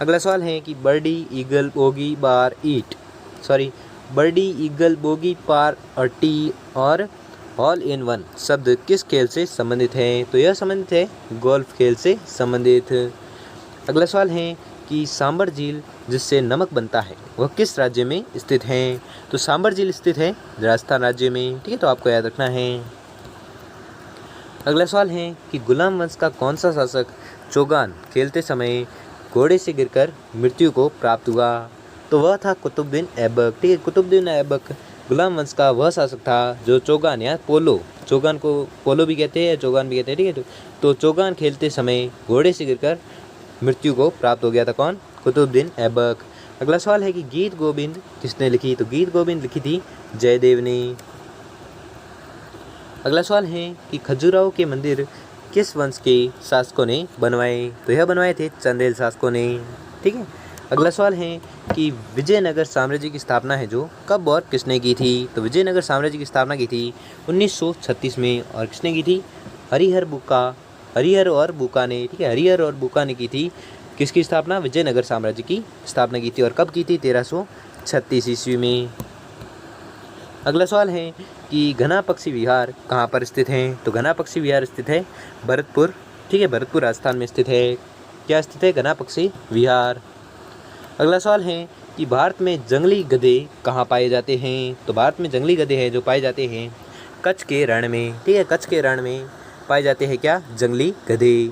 अगला सवाल है कि बर्डी ईगल बोगी बार ईट बर्डी ईगल बोगी पार और टी और ऑल इन वन शब्द किस खेल से संबंधित है? तो यह संबंधित है गोल्फ खेल से संबंधित। अगला सवाल है कि सांबर झील जिससे नमक बनता है वह किस राज्य में स्थित है? तो सांबर झील स्थित है राजस्थान राज्य में। ठीक है, तो आपको याद रखना है। अगला सवाल है कि गुलाम वंश का कौन सा शासक चौगान खेलते समय घोड़े से गिरकर मृत्यु को प्राप्त हुआ? तो वह था कुतुबुद्दीन ऐबक। ठीक है, कुतुबुद्दीन ऐबक गुलाम वंश का वह शासक था जो चौगान या चौगान को पोलो भी कहते हैं, चौगान भी कहते हैं। ठीक है, तो चौगान खेलते समय घोड़े से गिरकर मृत्यु को प्राप्त हो गया था कौन? कुतुबुद्दीन ऐबक। अगला सवाल है कि गीत गोविंद किसने लिखी? तो गीत गोविंद लिखी थी जयदेव ने। अगला सवाल है कि खजुराहो के मंदिर किस वंश के शासकों ने बनवाए? तो यह बनवाए थे चंदेल शासकों ने। ठीक है, अगला सवाल है कि विजयनगर साम्राज्य की स्थापना है जो कब और किसने की थी? तो विजयनगर साम्राज्य की स्थापना की थी 1936 में। और किसने की थी? हरिहर और बुका ने। ठीक है, हरिहर और बुका ने की थी किसकी स्थापना? विजयनगर साम्राज्य की स्थापना की थी। और कब की थी? 1336 ईस्वी में। अगला सवाल है कि घना पक्षी विहार कहाँ पर स्थित है? तो घना पक्षी विहार स्थित है भरतपुर। ठीक है, भरतपुर राजस्थान में स्थित है। क्या स्थित है? घना पक्षी विहार। अगला सवाल है कि भारत में जंगली गधे कहाँ पाए जाते हैं? तो भारत में जंगली गधे हैं जो पाए जाते हैं कच्छ के रण में। ठीक है, कच्छ के रण में पाए जाते हैं क्या? जंगली गधे।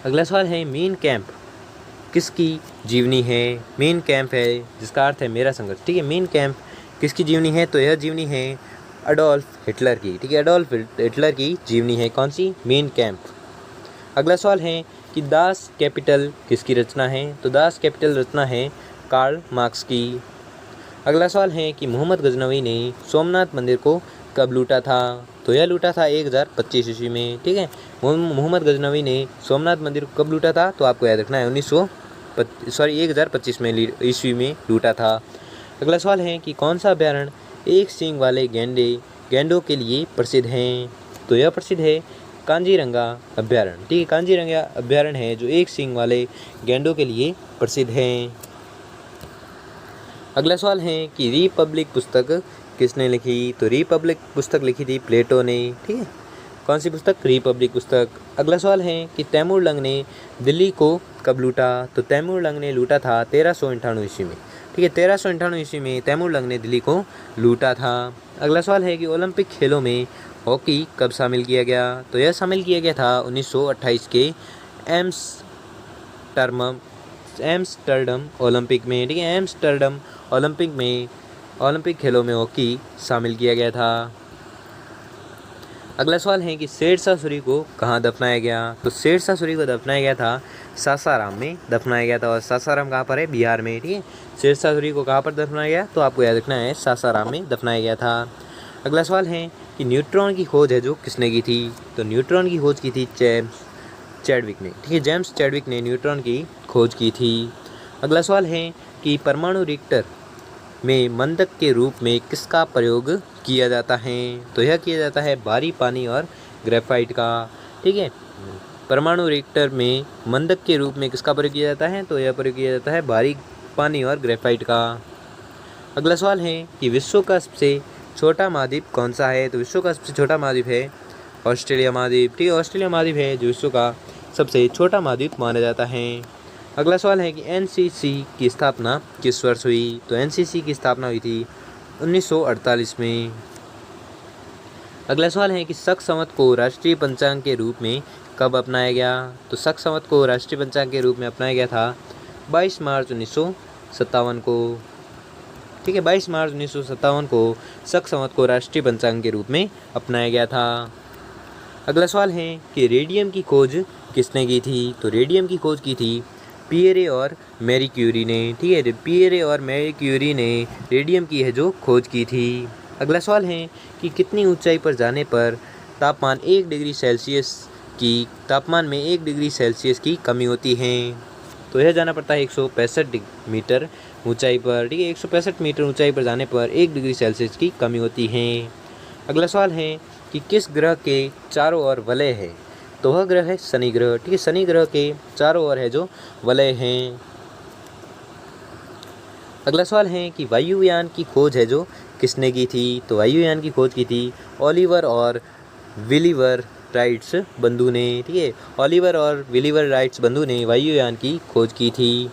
अगला सवाल है मीन कैंप किसकी जीवनी है? मीन कैंप है जिसका अर्थ है मेरा संघर्ष। ठीक है, मीन कैंप किसकी जीवनी है? तो यह जीवनी है अडोल्फ हिटलर की। ठीक है, अडोल्फ हिटलर की जीवनी है कौन सी? Mean camp. अगला सवाल है कि दास कैपिटल किसकी रचना है? तो दास कैपिटल रचना है कार्ल मार्क्स की। अगला सवाल है कि मोहम्मद गजनवी ने सोमनाथ मंदिर को कब लूटा था? तो यह लूटा था 1025 ईस्वी में। ठीक है, मोहम्मद गजनवी ने सोमनाथ मंदिर को कब लूटा था? तो आपको याद रखना है 1025 में ईस्वी में लूटा था। अगला सवाल है कि कौन सा अभ्यारण्य एक सींग वाले गेंडों के लिए प्रसिद्ध हैं? तो यह प्रसिद्ध है कांजीरंगा अभ्यारण्य। ठीक है, कांजीरंगा अभ्यारण्य है जो एक सींग वाले गेंडों के लिए प्रसिद्ध हैं। अगला सवाल है कि रिपब्लिक पुस्तक किसने लिखी? तो रिपब्लिक पुस्तक लिखी थी प्लेटो ने। ठीक है, कौन सी पुस्तक? रिपब्लिक पुस्तक। अगला सवाल है कि तैमूर लंग ने दिल्ली को कब लूटा? तो तैमूर लंग ने लूटा था 1398 ईस्वी में। ठीक है, 1398 ईस्वी में तैमूर लंग ने दिल्ली को लूटा था। अगला सवाल है कि ओलंपिक खेलों में हॉकी कब शामिल किया गया? तो यह शामिल किया गया था 1928 के एम्स्टर्डम ओलंपिक में। ठीक है, एम्स्टर्डम ओलंपिक में ओलंपिक खेलों में हॉकी शामिल किया गया था। अगला सवाल है कि शेरशाह सूरी को कहाँ दफनाया गया? तो शेरशाह सूरी को दफनाया गया था सासाराम में दफनाया गया था। और सासाराम कहाँ पर है? बिहार में। ठीक है, शेरशाह सूरी को कहाँ पर दफनाया गया? तो आपको याद रखना है सासाराम में दफनाया गया था। अगला सवाल है कि न्यूट्रॉन की खोज है जो किसने की थी? तो न्यूट्रॉन की खोज की थी जेम्स चैडविक ने। ठीक है, जेम्स चैडविक ने न्यूट्रॉन की खोज की थी। अगला सवाल है कि परमाणु रिएक्टर में मंदक के रूप में किसका प्रयोग किया जाता है? तो यह किया जाता है भारी पानी और ग्रेफाइट का। ठीक है, परमाणु रिएक्टर में मंदक के रूप में किसका प्रयोग किया जाता है? तो यह प्रयोग किया जाता है भारी पानी और ग्रेफाइट का। अगला सवाल है कि विश्व का सबसे छोटा महाद्वीप कौन सा है? तो विश्व का सबसे छोटा महाद्वीप है ऑस्ट्रेलिया महाद्वीप। ठीक है, ऑस्ट्रेलिया महाद्वीप है जो विश्व का सबसे छोटा महाद्वीप माना जाता है। अगला सवाल है कि एनसीसी की स्थापना किस वर्ष हुई? तो एनसीसी की स्थापना हुई थी 1948 में। अगला सवाल है कि शक संवत को राष्ट्रीय पंचांग के रूप में कब अपनाया गया? तो शक संवत को राष्ट्रीय पंचांग के रूप में अपनाया गया था 22 मार्च 1957 को। ठीक है, 22 मार्च 1957 को शक संवत को राष्ट्रीय पंचांग के रूप में अपनाया गया था। अगला सवाल है कि रेडियम की खोज किसने की थी? तो रेडियम की खोज की थी पियरे और मैरी क्यूरी ने। ठीक है, पियरे और मैरी क्यूरी ने रेडियम की है जो खोज की थी। अगला सवाल है कि कितनी ऊंचाई पर जाने पर तापमान 1 डिग्री सेल्सियस की कमी होती है? तो यह जाना पड़ता है 165 मीटर ऊंचाई पर। ठीक है, 165 मीटर ऊंचाई पर जाने पर 1 डिग्री सेल्सियस की कमी होती है। अगला सवाल है कि किस ग्रह के चारों ओर वलय है? तो वह ग्रह है शनि ग्रह। ठीक है, शनि ग्रह के चारों ओर है जो वलय हैं। अगला सवाल है कि वायुयान की खोज है जो किसने की थी? तो वायुयान की खोज की थी ओलिवर और विलिवर राइट्स बंधु ने। ठीक है, ओलिवर और विलिवर राइट्स बंधु ने वायुयान की खोज की थी।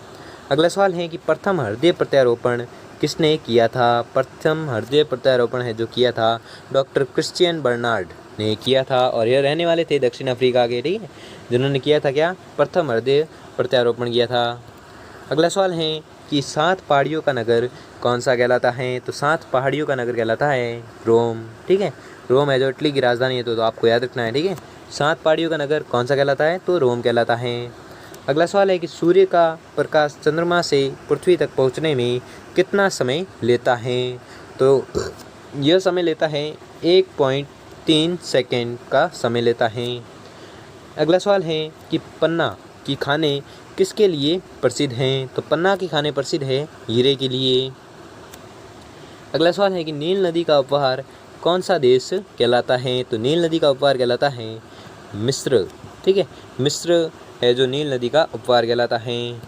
अगला सवाल है कि प्रथम हृदय प्रत्यारोपण किसने किया था? प्रथम हृदय प्रत्यारोपण है जो किया था डॉक्टर क्रिश्चियन बर्नार्ड ने किया था। और यह रहने वाले थे दक्षिण अफ्रीका के। ठीक है, जिन्होंने किया था क्या? प्रथम हृदय प्रत्यारोपण किया था। अगला सवाल है कि 7 पहाड़ियों का नगर कौन सा कहलाता है? तो 7 पहाड़ियों का नगर कहलाता है रोम। ठीक है, रोम है जो इटली की राजधानी है। तो आपको याद रखना है। ठीक है, 7 पहाड़ियों का नगर कौन सा कहलाता है? तो रोम कहलाता है। अगला सवाल है कि सूर्य का प्रकाश चंद्रमा से पृथ्वी तक पहुंचने में कितना समय लेता है? तो यह समय लेता है 1.3 सेकेंड का समय लेता है। अगला सवाल है कि पन्ना की खाने किसके लिए प्रसिद्ध हैं? तो पन्ना की खाने प्रसिद्ध है हीरे के लिए। अगला सवाल है कि नील नदी का उपहार कौन सा देश कहलाता है? तो नील नदी का उपहार कहलाता है मिस्र। ठीक है, मिस्र है जो नील नदी का उपहार कहलाता है।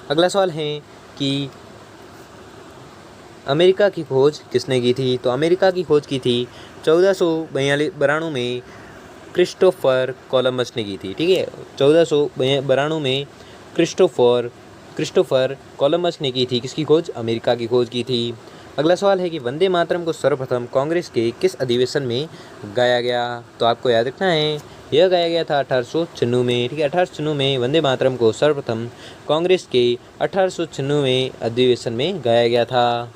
अगला सवाल है कि अमेरिका की खोज किसने की थी? तो अमेरिका की खोज की थी 1492 में क्रिस्टोफर कोलंबस ने की थी। ठीक है, 1492 में क्रिस्टोफर कोलंबस ने की थी। किसकी खोज? अमेरिका की खोज की थी। अगला सवाल है कि वंदे मातरम को सर्वप्रथम कांग्रेस के किस अधिवेशन में गाया गया? तो आपको याद रखना है, यह गाया गया था 1896 में। ठीक है, 1896 में वंदे मातरम को सर्वप्रथम कांग्रेस के 1896 अधिवेशन में गाया गया था।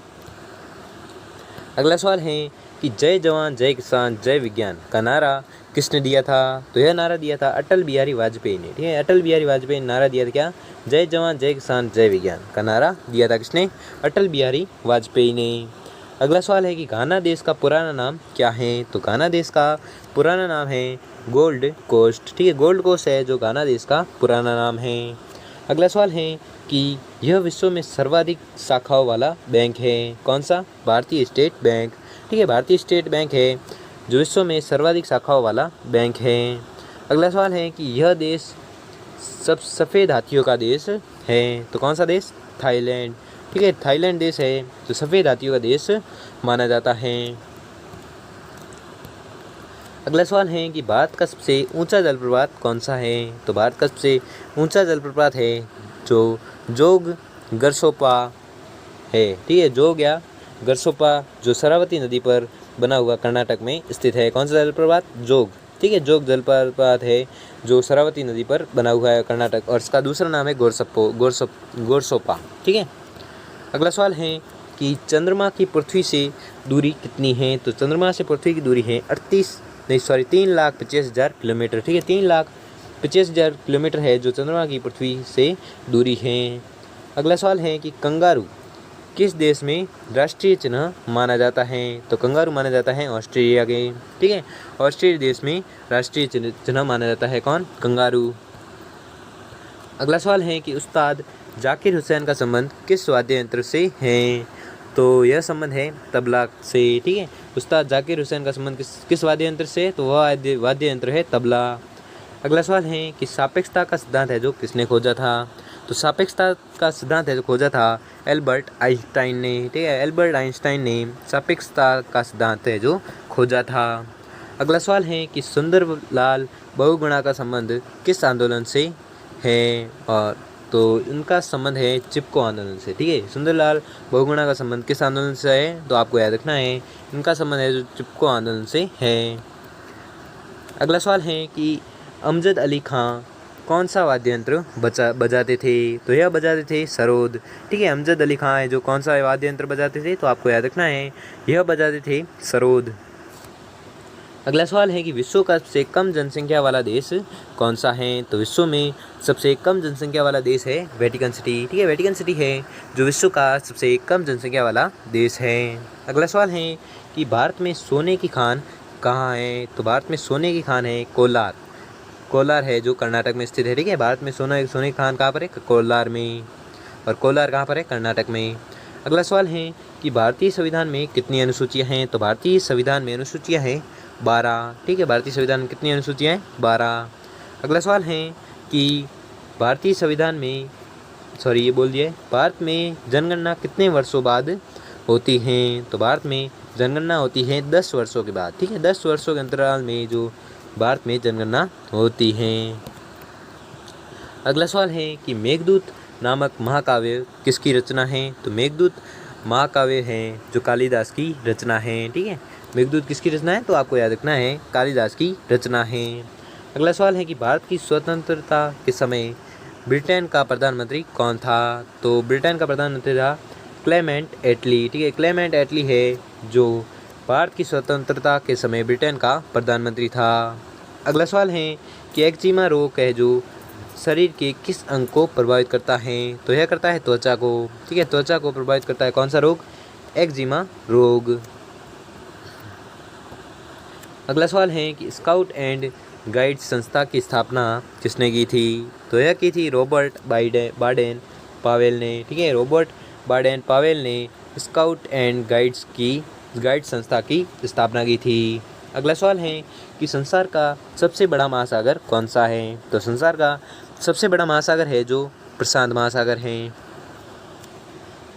अगला सवाल है कि जय जवान जय किसान जय विज्ञान का नारा किसने दिया था? तो यह नारा दिया था अटल बिहारी वाजपेयी ने। ठीक है, अटल बिहारी वाजपेयी ने नारा दिया था क्या? जय जवान जय किसान जय विज्ञान का नारा दिया था किसने? अटल बिहारी वाजपेयी ने। अगला सवाल है कि घाना देश का पुराना नाम क्या है? तो घाना देश का पुराना नाम है गोल्ड कोस्ट। ठीक है, गोल्ड कोस्ट है जो घाना देश का पुराना नाम है। अगला सवाल है कि यह विश्व में सर्वाधिक शाखाओं वाला बैंक है। कौन सा? भारतीय स्टेट बैंक। ठीक है, भारतीय स्टेट बैंक है जो विश्व में सर्वाधिक शाखाओं वाला बैंक है। अगला सवाल है कि यह देश सब सफ़ेद हाथियों का देश है। तो कौन सा देश? थाईलैंड। ठीक है, थाईलैंड देश है जो सफ़ेद हाथियों का देश माना जाता है। अगला सवाल है कि भारत का सबसे ऊंचा जलप्रपात कौन सा है? तो भारत का सबसे ऊंचा जलप्रपात है जो जोग गरसोपा है। ठीक है, जोग या गरसोपा जो शरावती नदी पर बना हुआ कर्नाटक में स्थित है। कौन सा जलप्रपात? जोग। ठीक है, जोग जलप्रपात है जो शरावती नदी पर बना हुआ है कर्नाटक, और इसका दूसरा नाम है गोरसोपा। ठीक है, अगला सवाल है कि चंद्रमा की पृथ्वी से दूरी कितनी है? तो चंद्रमा से पृथ्वी की दूरी है 3,50,000 किलोमीटर। ठीक है, 3,50,000 किलोमीटर है जो चंद्रमा की पृथ्वी से दूरी है। अगला सवाल है कि कंगारू किस देश में राष्ट्रीय चिन्ह माना जाता है? तो कंगारू माना जाता है ऑस्ट्रेलिया के। ठीक है, ऑस्ट्रेलिया देश में राष्ट्रीय चिन्ह माना जाता है कौन? कंगारू। अगला सवाल है कि उस्ताद जाकिर हुसैन का संबंध किस वाद्य यंत्र से है? तो यह संबंध है तबला से। ठीक है, उस्ताद जाकिर हुसैन का संबंध किस वाद्य यंत्र से? तो वह वाद्य यंत्र है तबला। अगला सवाल है कि सापेक्षता का सिद्धांत है जो किसने खोजा था? तो सापेक्षता का सिद्धांत है जो खोजा था एल्बर्ट आइंस्टाइन ने। ठीक है, एल्बर्ट आइंस्टाइन ने सापेक्षता का सिद्धांत है जो खोजा था। अगला सवाल है कि सुंदरलाल बहुगुणा का संबंध किस आंदोलन से है? और तो इनका संबंध है चिपको आंदोलन से। ठीक है, सुंदरलाल बहुगुणा का संबंध किस आंदोलन से है? तो आपको याद रखना है इनका संबंध है जो चिपको आंदोलन से है। अगला सवाल है कि अमजद अली खां कौन सा वाद्य यंत्र बजाते थे? तो यह बजाते थे सरोद। ठीक है, अमजद अली खां है जो कौन सा वाद्य यंत्र बजाते थे? तो आपको याद रखना है यह बजाते थे सरोद। अगला सवाल है कि विश्व का सबसे कम जनसंख्या वाला देश कौन सा है? तो विश्व में सबसे कम जनसंख्या वाला देश है वेटिकन सिटी। ठीक है, वेटिकन सिटी है जो विश्व का सबसे कम जनसंख्या वाला देश है। अगला सवाल है कि भारत में सोने की खान कहाँ है? तो भारत में सोने की खान है कोलार। कोलार है जो कर्नाटक में स्थित है। ठीक है, भारत में सोने की खान कहाँ पर है? कोलार में। और कोलार कहाँ पर है? कर्नाटक में। अगला सवाल है कि भारतीय संविधान में कितनी अनुसूचियाँ हैं? तो भारतीय संविधान में अनुसूचियाँ हैं 12। ठीक है, भारतीय संविधान में कितनी अनुसूचियाँ हैं? 12। अगला सवाल है कि भारतीय संविधान में भारत में जनगणना कितने वर्षों बाद होती हैं? तो भारत में जनगणना होती है 10 वर्षों के बाद। ठीक है, 10 वर्षों के अंतराल में जो भारत में जनगणना होती है। अगला सवाल है कि मेघदूत नामक महाकाव्य किसकी रचना है? तो मेघदूत महाकाव्य है जो कालिदास की रचना है। ठीक है, मेघदूत किसकी रचना है? तो आपको याद रखना है कालिदास की रचना है। अगला सवाल है कि भारत की स्वतंत्रता के समय ब्रिटेन का प्रधानमंत्री कौन था? तो ब्रिटेन का प्रधानमंत्री था क्लेमेंट एटली। ठीक है, क्लेमेंट एटली है जो भारत की स्वतंत्रता के समय ब्रिटेन का प्रधानमंत्री था। अगला सवाल है कि एक्जिमा रोग है जो शरीर के किस अंग को प्रभावित करता है? तो यह करता है त्वचा को। ठीक है, त्वचा को प्रभावित करता है कौन सा रोग? एक्जिमा रोग। अगला सवाल है कि स्काउट एंड गाइड संस्था की स्थापना किसने की थी? तो यह की थी रॉबर्ट बाडेन पावेल ने। ठीक है, रॉबर्ट बाडेन पावेल ने स्काउट एंड गाइड संस्था की स्थापना की थी। अगला सवाल है कि संसार का सबसे बड़ा महासागर कौन सा है? तो संसार का सबसे बड़ा महासागर है जो प्रशांत महासागर है।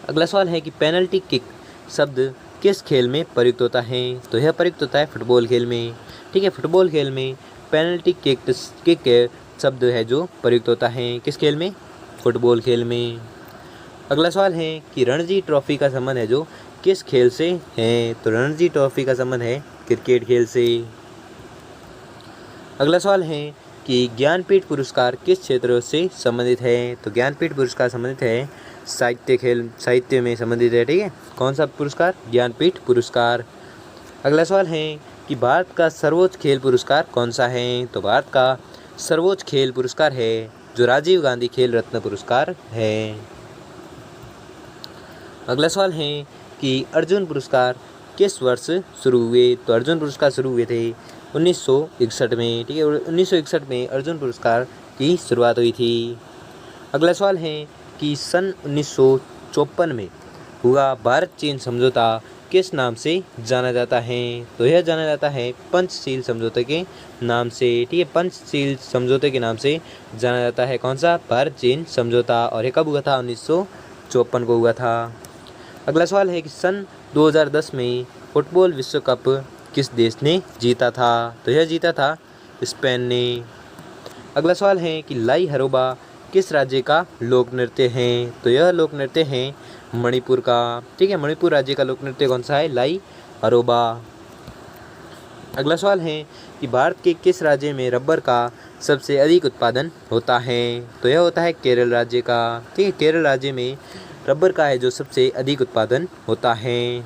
अगला सवाल है कि पेनल्टी किक शब्द किस खेल में प्रयुक्त होता है? तो यह प्रयुक्त होता है फुटबॉल खेल में। ठीक है, फुटबॉल खेल में पेनल्टी किक शब्द है जो प्रयुक्त होता है किस खेल में? फुटबॉल खेल में। अगला सवाल है कि रणजी ट्रॉफी का संबंध है जो किस खेल से है? तो रणजी ट्रॉफी का संबंध है क्रिकेट खेल से। अगला सवाल है कि ज्ञानपीठ पुरस्कार किस क्षेत्र से संबंधित है? तो ज्ञानपीठ पुरस्कार संबंधित है साहित्य में संबंधित है। ठीक है, कौन सा पुरस्कार? ज्ञानपीठ पुरस्कार। अगला सवाल है कि भारत का सर्वोच्च खेल पुरस्कार कौन सा है? तो भारत का सर्वोच्च खेल पुरस्कार है जो राजीव गांधी खेल रत्न पुरस्कार है। अगला सवाल है कि अर्जुन पुरस्कार किस वर्ष शुरू हुए? तो अर्जुन पुरस्कार शुरू हुए थे 1961 में। ठीक है, 1961 में अर्जुन पुरस्कार की शुरुआत हुई थी। अगला सवाल है कि सन 1954 में हुआ भारत चीन समझौता किस नाम से जाना जाता है? तो यह जाना जाता है पंचशील समझौते के नाम से। ठीक है, पंचशील समझौते के नाम से जाना जाता है कौन सा? भारत चीन समझौता। और यह कब हुआ था? 1954 को हुआ था। अगला सवाल है कि सन 2010 में फुटबॉल विश्व कप किस देश ने जीता था? तो यह जीता था स्पेन ने। अगला सवाल है कि लाई हरोबा किस राज्य का लोक नृत्य है? तो यह लोक नृत्य है मणिपुर का। ठीक है, मणिपुर राज्य का लोक नृत्य कौन सा है? लाई हरोबा। अगला सवाल है कि भारत के किस राज्य में रबर का सबसे अधिक उत्पादन होता है? तो यह होता है केरल राज्य का। ठीक है, केरल राज्य में रबर का है जो सबसे अधिक उत्पादन होता है।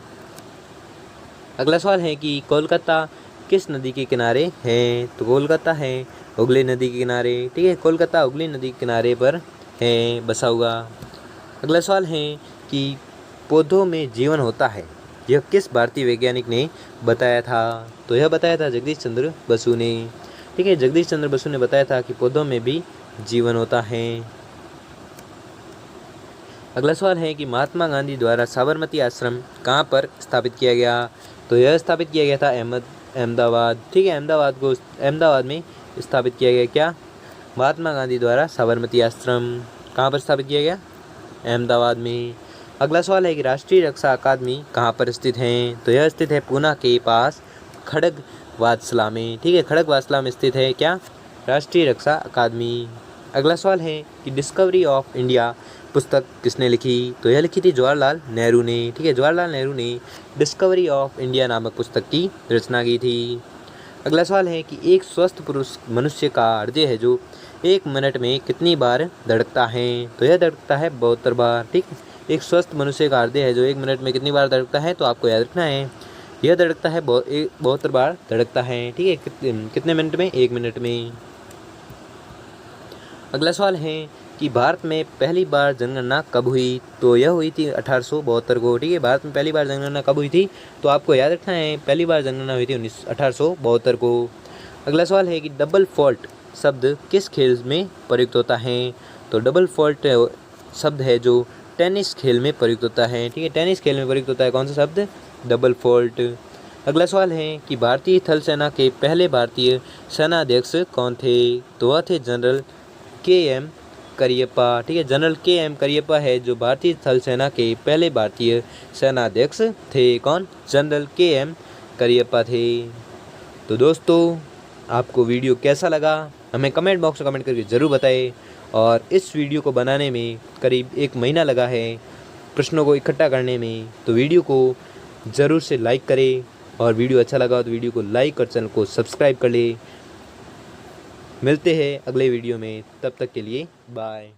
अगला सवाल है कि कोलकाता किस नदी के किनारे है? तो कोलकाता है हुगली नदी के किनारे। ठीक है, कोलकाता हुगली नदी के किनारे पर है बसा हुआ। अगला सवाल है कि पौधों में जीवन होता है, यह किस भारतीय वैज्ञानिक ने बताया था? तो यह बताया था जगदीश चंद्र बसु ने। ठीक है, जगदीश चंद्र बसु ने बताया था कि पौधों में भी जीवन होता है। अगला सवाल है कि महात्मा गांधी द्वारा साबरमती आश्रम कहाँ पर स्थापित किया गया? तो यह स्थापित किया गया था अहमदाबाद। ठीक है, अहमदाबाद में स्थापित किया गया। क्या? महात्मा गांधी द्वारा साबरमती आश्रम कहाँ पर स्थापित किया गया? अहमदाबाद में। अगला सवाल है कि राष्ट्रीय रक्षा अकादमी कहाँ पर स्थित है? तो यह स्थित है पूना के पास खड़ग वात्सला में। ठीक है, खड़ग वात्सला में स्थित है क्या? राष्ट्रीय रक्षा अकादमी। अगला सवाल है कि डिस्कवरी ऑफ इंडिया पुस्तक किसने लिखी? तो यह लिखी थी जवाहरलाल नेहरू ने। ठीक है, जवाहरलाल नेहरू ने डिस्कवरी ऑफ इंडिया नामक पुस्तक की रचना की थी। अगला सवाल है कि एक स्वस्थ पुरुष मनुष्य का हृदय है जो 1 मिनट में कितनी बार धड़कता है? तो यह धड़कता है 72 बार। ठीक है, एक स्वस्थ मनुष्य का हृदय है जो 1 मिनट में कितनी बार धड़कता है? तो आपको याद रखना है यह धड़कता है 72 बार धड़कता है। ठीक है, कितने मिनट में? 1 मिनट में। अगला सवाल है कि भारत में पहली बार जनगणना कब हुई? तो यह हुई थी 1872 को। ठीक है, भारत में पहली बार जनगणना कब हुई थी? तो आपको याद रखना है पहली बार जनगणना हुई थी 1872 को। अगला सवाल है कि डबल फॉल्ट शब्द किस खेल में प्रयुक्त होता है? तो डबल फॉल्ट शब्द है जो टेनिस खेल में प्रयुक्त होता है। ठीक है, टेनिस खेल में प्रयुक्त होता है कौन सा शब्द? Double fault. अगला सवाल है कि भारतीय थल सेना के पहले भारतीय सेनाध्यक्ष कौन थे? तो वह थे जनरल के.एम. करियप्पा। ठीक है, जनरल के.एम. करियप्पा है जो भारतीय थल सेना के पहले भारतीय सेनाध्यक्ष थे। कौन? General KM. करियप्पा थे। तो दोस्तों, आपको वीडियो कैसा लगा हमें कमेंट बॉक्स में कमेंट करके ज़रूर बताएं। और इस वीडियो को बनाने में करीब 1 महीना लगा है प्रश्नों को इकट्ठा करने में। तो वीडियो को ज़रूर से लाइक करें और वीडियो अच्छा लगा तो वीडियो को लाइक और चैनल को सब्सक्राइब कर ले। मिलते हैं अगले वीडियो में, तब तक के लिए बाय।